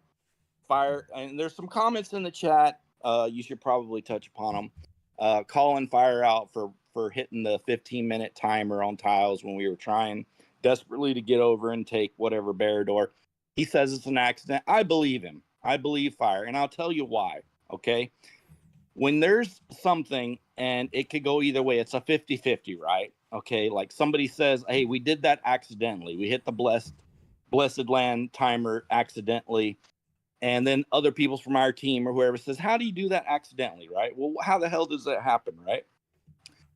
Fire, and there's some comments in the chat. You should probably touch upon them. Calling Fire out for hitting the 15-minute timer on tiles when we were trying desperately to get over and take whatever bear door. He says it's an accident. I believe him. I believe Fire, and I'll tell you why. Okay, when there's something and it could go either way, it's a 50-50, right? Okay, like somebody says, hey, we did that accidentally. We hit the blessed land timer accidentally. And then other people from our team or whoever says, how do you do that accidentally, right? Well, how the hell does that happen, right?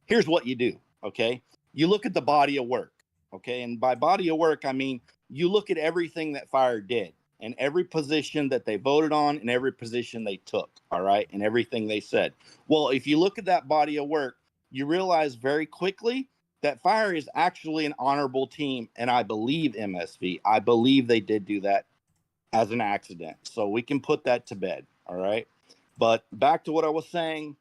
Here's what you do, okay? You look at the body of work, okay? And by body of work, I mean, you look at everything that Fire did and every position that they voted on and every position they took, all right? And everything they said. Well, if you look at that body of work, you realize very quickly that Fire is actually an honorable team. And I believe MSV, I believe they did do that as an accident. So we can put that to bed. All right. But back to what I was saying,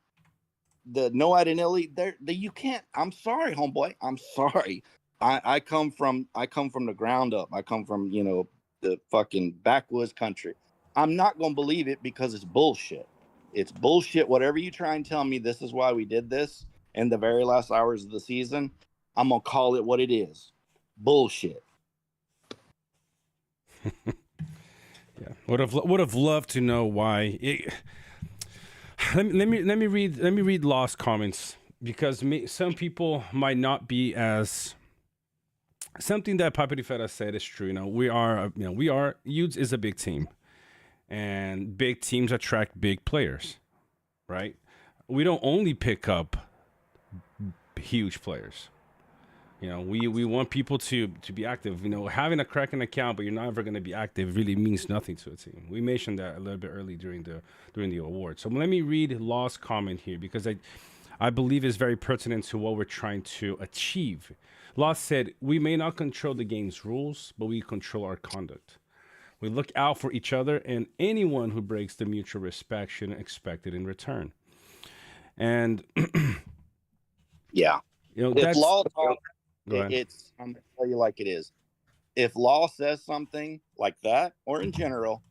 the no identity there, you can't. I'm sorry, homeboy. I'm sorry. I come from the ground up. I come from, the fucking backwoods country. I'm not gonna believe it because it's bullshit. It's bullshit. Whatever you try and tell me, this is why we did this in the very last hours of the season, I'm gonna call it what it is. Bullshit. Yeah, would have loved to know why. Let me read Lost comments, because some people might not be as. Something that Papa Di Fera said is true. We are Utes is a big team, and big teams attract big players, right? We don't only pick up huge players. We want people to be active. Having a Kraken account, but you're not ever going to be active, really means nothing to a team. We mentioned that a little bit early during the award. So let me read Law's comment here, because I believe it's very pertinent to what we're trying to achieve. Law said, we may not control the game's rules, but we control our conduct. We look out for each other, and anyone who breaks the mutual respect shouldn't expect it in return. And yeah, if that's Law talks, it's, I'm gonna tell you like it is. If Law says something like that, or in general,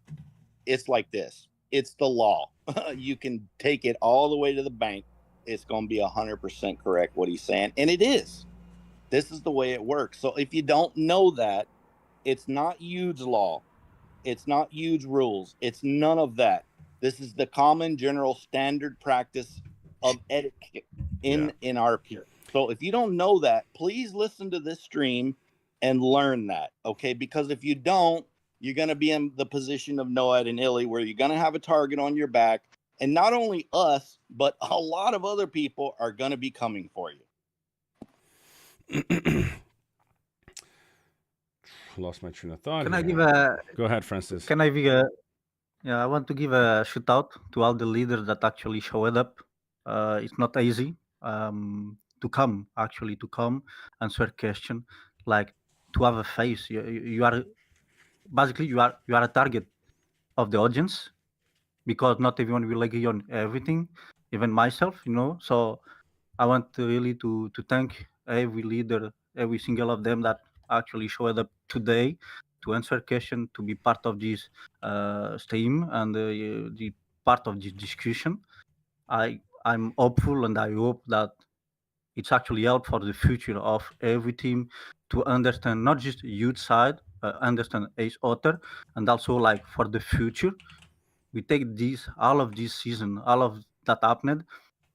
it's like this. It's the law. You can take it all the way to the bank. It's going to be 100% correct what he's saying, and it is. This is the way it works. So if you don't know that, it's not huge law. It's not huge rules. It's none of that. This is the common general standard practice of etiquette in our peer. So if you don't know that, please listen to this stream and learn that, okay? Because if you don't, you're going to be in the position of Noad and Illy, where you're going to have a target on your back. And not only us, but a lot of other people are going to be coming for you. Lost my train of thought. Can I give a? Go ahead, Francis. Can I give a? Yeah, I want to give a shout out to all the leaders that actually showed up. It's not easy to come answer question, like to have a face. You are basically you are a target of the audience, because not everyone will agree on everything, even myself. So I want to really to thank every leader, every single of them that actually showed up today to answer question, to be part of this stream and the part of this discussion. I'm hopeful, and I hope that it's actually help for the future of every team to understand not just youth side, understand Ace Otter, and also like for the future. We take all of this season, all of that happened,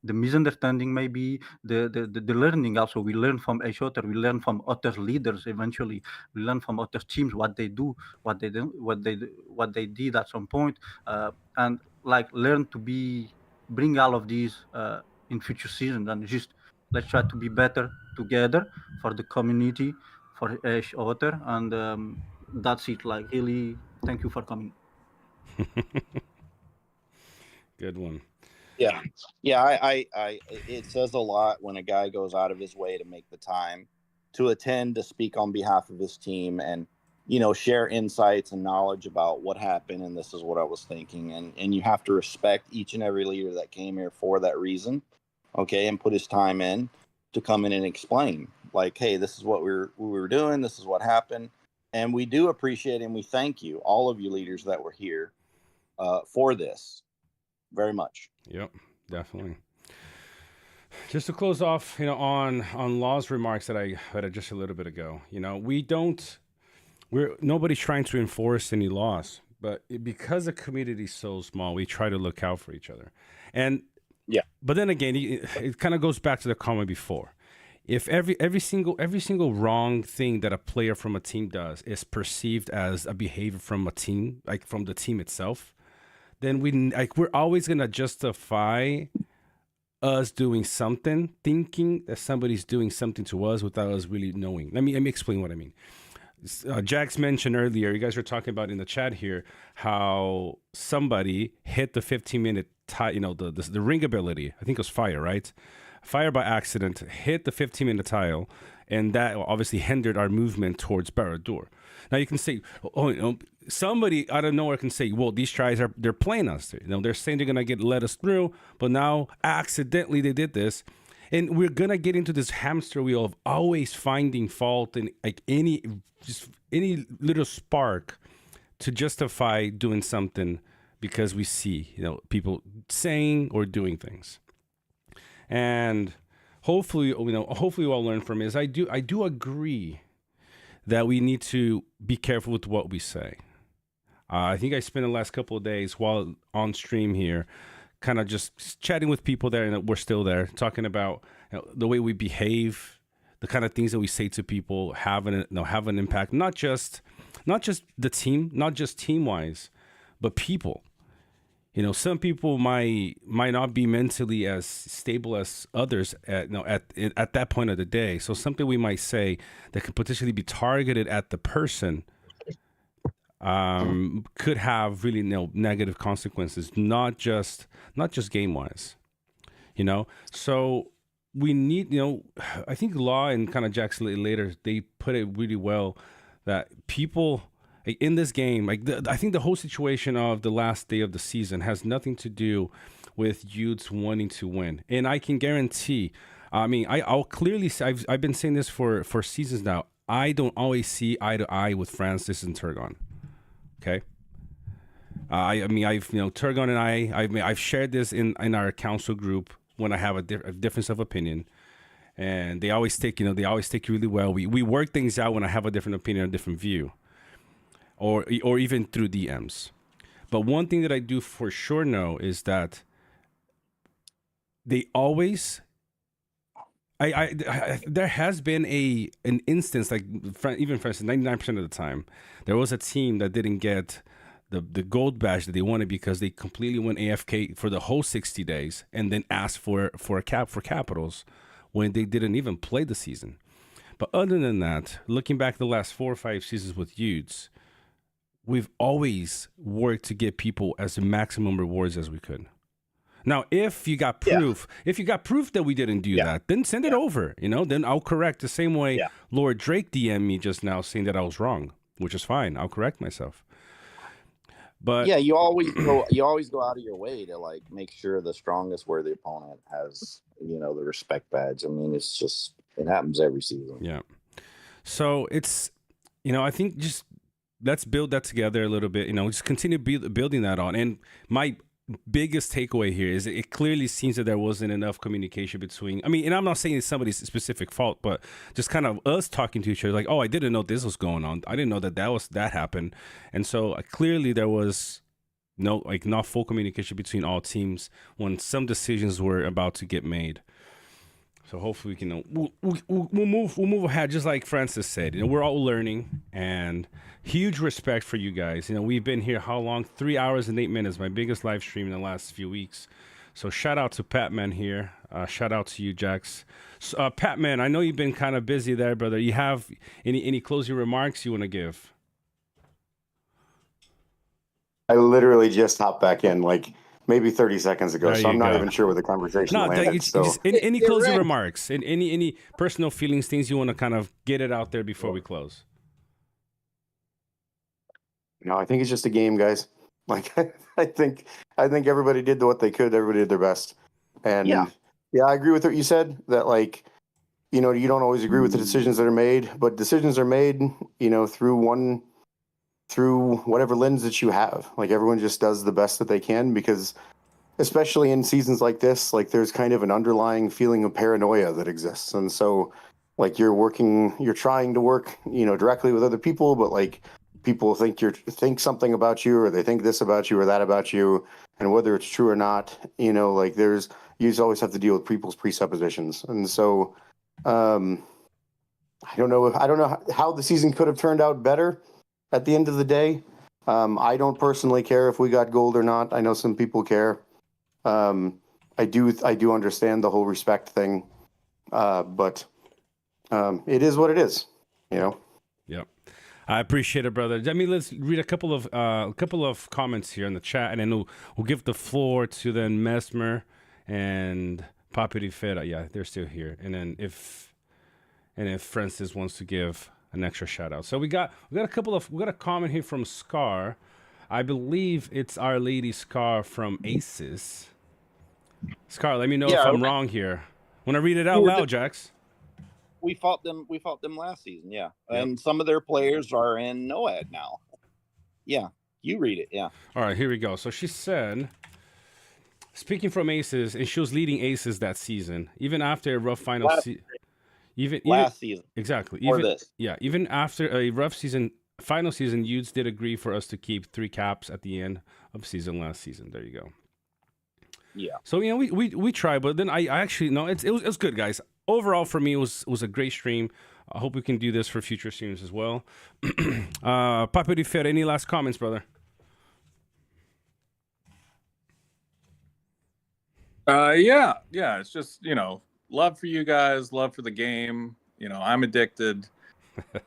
the misunderstanding, maybe the learning. Also, we learn from each other. We learn from other leaders. Eventually, we learn from other teams what they do, what they did at some point, and like learn to bring all of these in future seasons. And just let's try to be better together for the community, for each other. And that's it. Like, really, thank you for coming. Good one. Yeah. I it says a lot when a guy goes out of his way to make the time to attend, to speak on behalf of his team, and share insights and knowledge about what happened, and this is what I was thinking. And you have to respect each and every leader that came here for that reason, okay, and put his time in to come in and explain, like, hey, this is what we were doing, this is what happened. And we do appreciate and we thank you, all of you leaders that were here, for this very much. Yep, definitely. Just to close off, on Law's remarks that I had just a little bit ago, nobody's trying to enforce any laws, but because the community is so small, we try to look out for each other. And yeah, but then again, it kind of goes back to the comment before. If every single wrong thing that a player from a team does is perceived as a behavior from a team, like from the team itself, then we're always gonna justify us doing something, thinking that somebody's doing something to us without us really knowing. Let me explain what I mean. Jax mentioned earlier, you guys were talking about in the chat here, how somebody hit the 15-minute the ring ability. I think it was Fire, right? Fire by accident hit the 15-minute tile, and that obviously hindered our movement towards Barad-dûr. Now you can say, somebody out of nowhere can say, well, these tries they're playing us. They're saying they're gonna let us through, but now accidentally they did this. And we're gonna get into this hamster wheel of always finding fault in like any little spark to justify doing something because we see people saying or doing things. And hopefully we'll learn from it. I do agree that we need to be careful with what we say. I think I spent the last couple of days while on stream here kind of just chatting with people there, and we're still there, talking about the way we behave, the kind of things that we say to people have an impact, not just the team, not just team-wise, but people. Some people might not be mentally as stable as others at that point of the day. So something we might say that could potentially be targeted at the person could have really negative consequences, not just game wise, So we need, I think Law and kind of Jackson later, they put it really well that people in this game, I think the whole situation of the last day of the season has nothing to do with Utes wanting to win. And I can guarantee, I'll clearly say, I've been saying this for seasons now, I don't always see eye to eye with Francis and Turgon. Okay. Turgon and I've shared this in our council group when I have a difference of opinion, and they always take really well. We work things out when I have a different opinion, a different view, or even through DMs. But one thing that I do for sure know is that they always. There has been an instance, like even for instance, 99% of the time, there was a team that didn't get the gold badge that they wanted because they completely went AFK for the whole 60 days and then asked for capitals when they didn't even play the season. But other than that, looking back the last 4 or 5 seasons with Utes, we've always worked to get people as maximum rewards as we could. Now, if you got proof, that we didn't do that, then send it over. Then I'll correct the same way Lord Drake DM'd me just now saying that I was wrong, which is fine. I'll correct myself. But yeah, you always go out of your way to like make sure the strongest worthy opponent has the respect badge. It's just, it happens every season. Yeah. So it's I think just let's build that together a little bit. Just continue building that on. And my biggest takeaway here is it clearly seems that there wasn't enough communication between, and I'm not saying it's somebody's specific fault, but just kind of us talking to each other like, oh, I didn't know this was going on. I didn't know that happened. And so clearly there was not full communication between all teams when some decisions were about to get made. So hopefully we can we'll move ahead, just like Francis said. We're all learning, and huge respect for you guys. We've been here how long? 3 hours and 8 minutes. My biggest live stream in the last few weeks. So shout out to Patman here. Shout out to you, Jax. So, Patman, I know you've been kind of busy there, brother. You have any closing remarks you want to give? I literally just hopped back in maybe 30 seconds ago, there so I'm not go. even sure where the conversation landed. Just any closing remarks and any, any personal feelings, things you want to kind of get it out there before we close. I think it's just a game, guys. Like I think everybody did what they could. Everybody did their best. And yeah, I agree with what you said. That like, you don't always agree with the decisions that are made, but decisions are made, through whatever lens that you have. Like everyone just does the best that they can because, especially in seasons like this, like there's kind of an underlying feeling of paranoia that exists, and so like you're trying to work, directly with other people, but like people think something about you, or they think this about you or that about you, and whether it's true or not, like you just always have to deal with people's presuppositions, and so I don't know how the season could have turned out better at the end of the day. I don't personally care if we got gold or not. I know some people care. I do understand the whole respect thing, but it is what it is, Yep. I appreciate it, brother. I mean, let's read a couple of comments here in the chat, and then we'll give the floor to then Mesmer and Papiri Fera. Yeah, they're still here. And then if Francis wants to give an extra shout out. So we got a comment here from Scar. I believe it's Our Lady Scar from Aces. Scar, let me know if I'm wrong here. Want to read it out loud, Jax? We fought them last season, yeah. Yep. And some of their players are in NOAD now. Yeah, you read it, yeah. All right, here we go. So she said, speaking from Aces, and she was leading Aces that season, even after a rough final season. Last season. Exactly. Even after a rough final season, Utes did agree for us to keep 3 caps at the end of season last season. There you go. Yeah. So we tried, but then I actually no, it was good, guys. Overall, for me, it was a great stream. I hope we can do this for future streams as well. Papa Di Fer, any last comments, brother? Yeah. It's just love for you guys, love for the game. I'm addicted.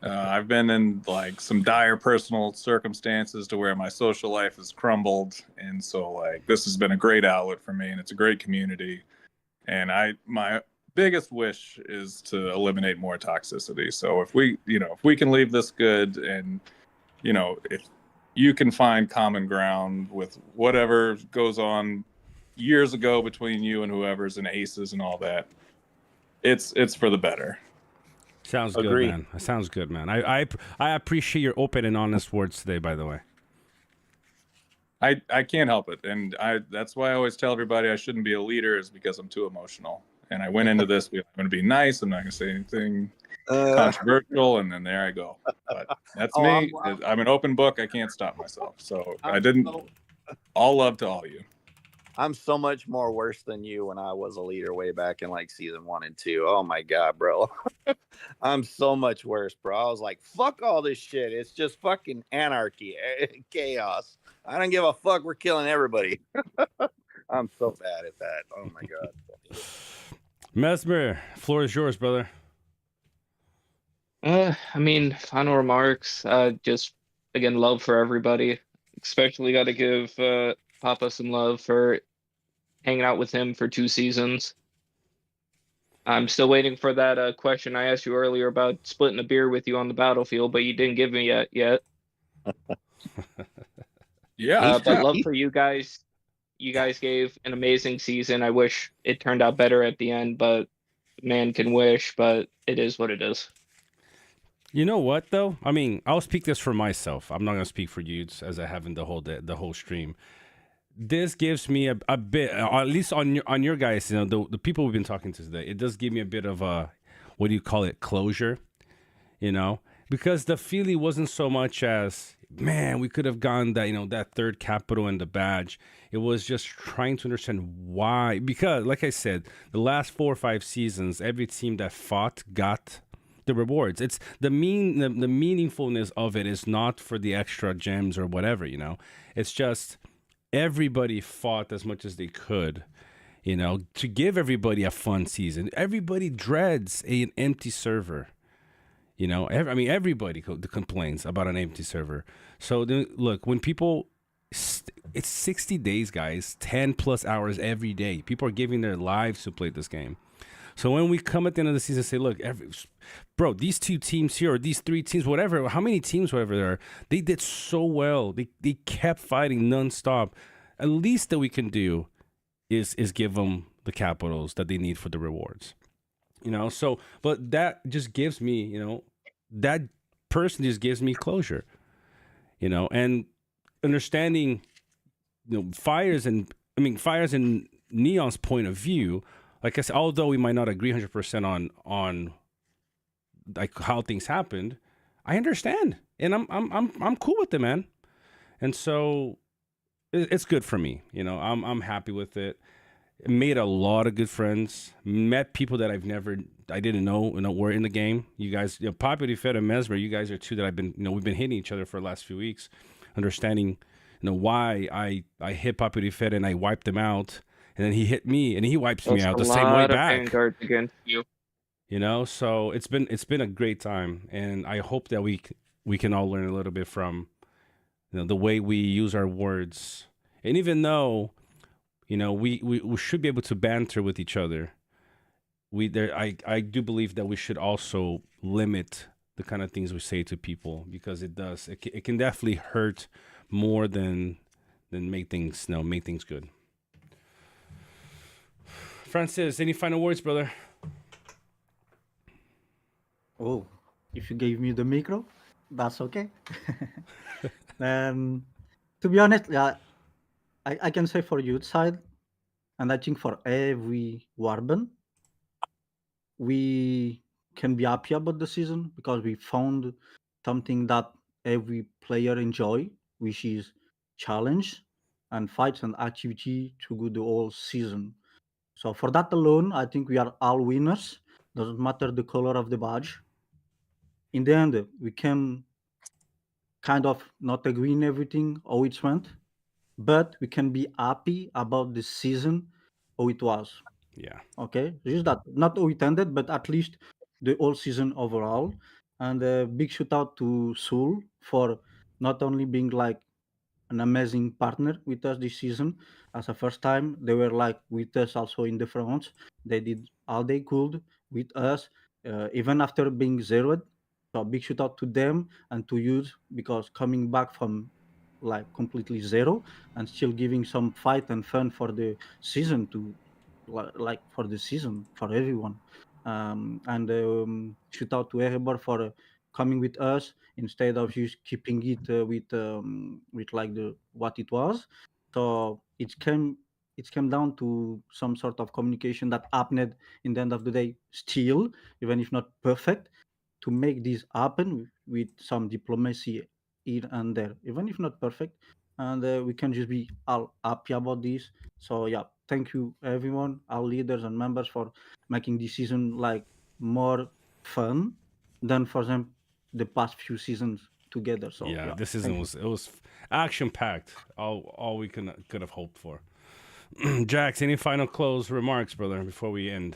I've been in like some dire personal circumstances to where my social life has crumbled, and so like this has been a great outlet for me, and it's a great community. And my biggest wish is to eliminate more toxicity. So if we can leave this good, and if you can find common ground with whatever goes on years ago between you and whoever's in Aces and all that, it's for the better. Sounds good, man. That sounds good, man. I appreciate your open and honest words today, by the way. I can't help it, and that's why I always tell everybody I shouldn't be a leader, is because I'm too emotional. And I went into this, I'm going to be nice. I'm not going to say anything controversial, and then there I go. But that's me. I'm an open book. I can't stop myself. So all love to all you. I'm so much more worse than you when I was a leader way back in like season 1 and 2. Oh my God, bro. I'm so much worse, bro. I was like, fuck all this shit. It's just fucking anarchy, chaos. I don't give a fuck. We're killing everybody. I'm so bad at that. Oh my God. Mesmer, floor is yours, brother. I mean, final remarks. Just again, love for everybody. Especially got to give Papa some love for hanging out with him for 2 seasons. I'm still waiting for that question I asked you earlier about splitting a beer with you on the battlefield, but you didn't give me yet. Yeah. But love for you guys. You guys gave an amazing season. I wish it turned out better at the end, but man can wish, but it is what it is. You know what, though? I mean, I'll speak this for myself. I'm not going to speak for you as I have in the whole stream. This gives me a bit, at least on your guys, the people we've been talking to today, it does give me a bit of a, what do you call it, closure, because the feeling wasn't so much as, man, we could have gone that, that 3rd capital and the badge. It was just trying to understand why, because like I said, the last 4 or 5 seasons, every team that fought got the rewards. It's the meaningfulness of it is not for the extra gems or whatever, it's just, everybody fought as much as they could, to give everybody a fun season. Everybody dreads an empty server, everybody complains about an empty server. So look, when people, it's 60 days, guys, 10 plus hours every day. People are giving their lives to play this game. So when we come at the end of the season and say, look, bro, these 2 teams here, or these 3 teams, whatever, how many teams, whatever there are, they did so well. They kept fighting nonstop. At least that we can do is give them the capitals that they need for the rewards. So, but that just gives me, that person just gives me closure, and understanding, Fires and Neon's point of view. Like I said, although we might not agree 100% on like how things happened, I understand, and I'm cool with it, man. And so it's good for me. I'm happy with it. Made a lot of good friends. Met people that I didn't know, were in the game. You guys, Popular Fed and Mesmer, you guys are 2 that I've been, we've been hitting each other for the last few weeks, understanding, why I hit Popular Fed and I wiped him out, and then he hit me and he wipes me out the same way back. Vanguards against you. So it's been a great time, and I hope that we can all learn a little bit from, the way we use our words, and even though, we should be able to banter with each other. I do believe that we should also limit the kind of things we say to people, because it can definitely hurt more than make things good. Francis, any final words, brother? Oh, if you gave me the micro, that's okay. To be honest, I can say for youth side, and I think for every Warben, we can be happy about the season because we found something that every player enjoy, which is challenge and fights and activity to go the whole season. So for that alone, I think we are all winners. Doesn't matter the color of the badge. In the end, we can kind of not agree in everything how it went, but we can be happy about the season how it was. Yeah. Okay, just that, not how it ended, but at least the whole season overall. And a big shout out to Soul for not only being like an amazing partner with us this season. As a first time, they were like with us also in the front. They did all they could with us, even after being zeroed. So big shout out to them and to you, because coming back from like completely zero and still giving some fight and fun for the season to like for the season for everyone. And shout out to Erebor for coming with us instead of just keeping it with like the what it was. So it came down to some sort of communication that happened in the end of the day, still, even if not perfect, to make this happen with some diplomacy here and there, even if not perfect. And we can just be all happy about this. So yeah, thank you everyone, our leaders and members, for making this season like more fun than for them the past few seasons together. So Yeah, yeah, this thank season you. was action packed. All we could have hoped for. Jax, any final close remarks, brother, before we end?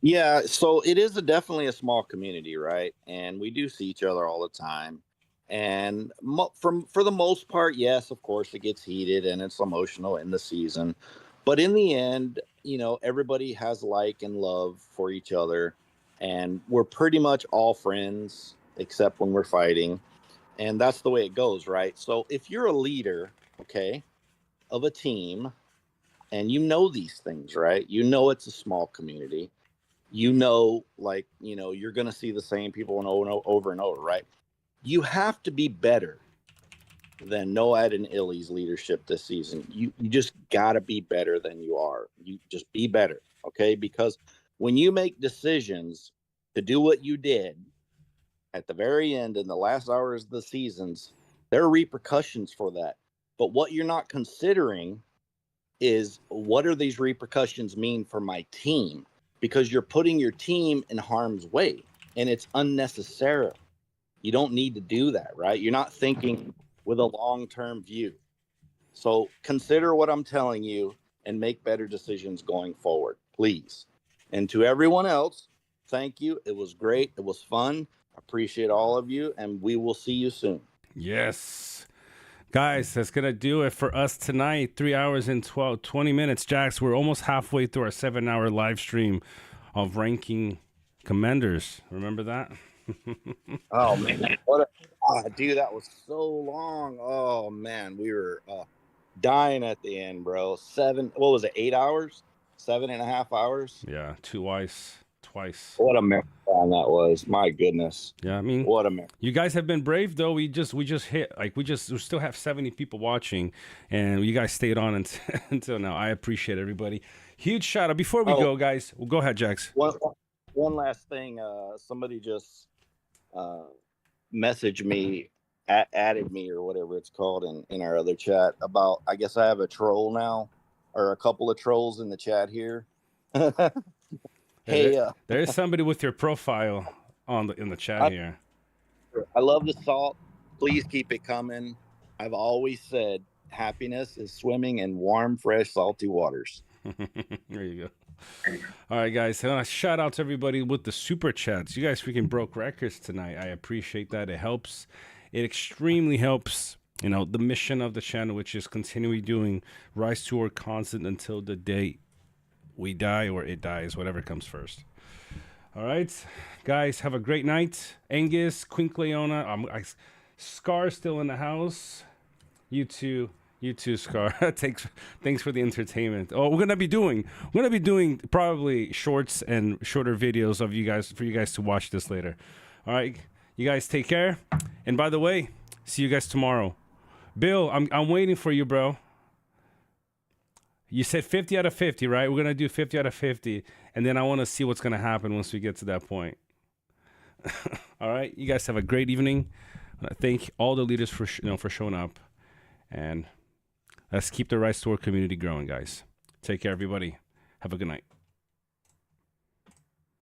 Yeah, so it is definitely a small community, right? And we do see each other all the time. And for the most part, yes, of course, it gets heated and it's emotional in the season. But in the end, everybody has like and love for each other. And we're pretty much all friends, except when we're fighting. And that's the way it goes, right? So if you're a leader, okay, of a team, and these things, right? It's a small community, like, you're going to see the same people over and over, right? You have to be better than Noad and Illy's leadership this season. You just got to be better than you are. You just be better, okay? Because when you make decisions to do what you did at the very end in the last hours of the seasons, there are repercussions for that. But what you're not considering is, what are these repercussions mean for my team? Because you're putting your team in harm's way, and it's unnecessary. You don't need to do that, right? You're not thinking with a long-term view. So consider what I'm telling you and make better decisions going forward, please. And to everyone else, thank you. It was great. It was fun. Appreciate all of you, and we will see you soon. Yes. Guys, that's going to do it for us tonight. 3 hours and 20 minutes. Jax, we're almost halfway through our 7-hour live stream. of ranking commanders. Remember that? Oh man, dude, that was so long. Oh man, we were dying at the end, bro. What was it, 8 hours? 7.5 hours? Yeah, twice. What a marathon that was. My goodness. Yeah, I mean, what a marathon. You guys have been brave though. We just hit, like, we still have 70 people watching, and you guys stayed on until now. I appreciate everybody. Huge shout out before we go, guys. Well, go ahead, Jax. One last thing. Somebody just messaged me, added me or whatever it's called in our other chat about, I guess I have a troll now, or a couple of trolls in the chat here. Hey, there is somebody with your profile in the chat here. I love the salt. Please keep it coming. I've always said happiness is swimming in warm, fresh, salty waters. There you go. All right, guys. Shout out to everybody with the super chats. You guys freaking broke records tonight. I appreciate that. It helps. It extremely helps. You know, the mission of the channel, which is continually doing Rise to our content until the day we die or it dies, whatever comes first. All right, guys, have a great night. Angus, Queen Cleona, Scar still in the house. You too, Scar. Thanks for the entertainment. Oh, we're gonna be doing probably shorts and shorter videos of you guys for you guys to watch this later. All right, you guys take care. And by the way, see you guys tomorrow. Bill, I'm waiting for you, bro. You said 50 out of 50, right? We're going to do 50 out of 50. And then I want to see what's going to happen once we get to that point. All right. You guys have a great evening. I thank all the leaders for showing up. And let's keep the Rise to War community growing, guys. Take care, everybody. Have a good night.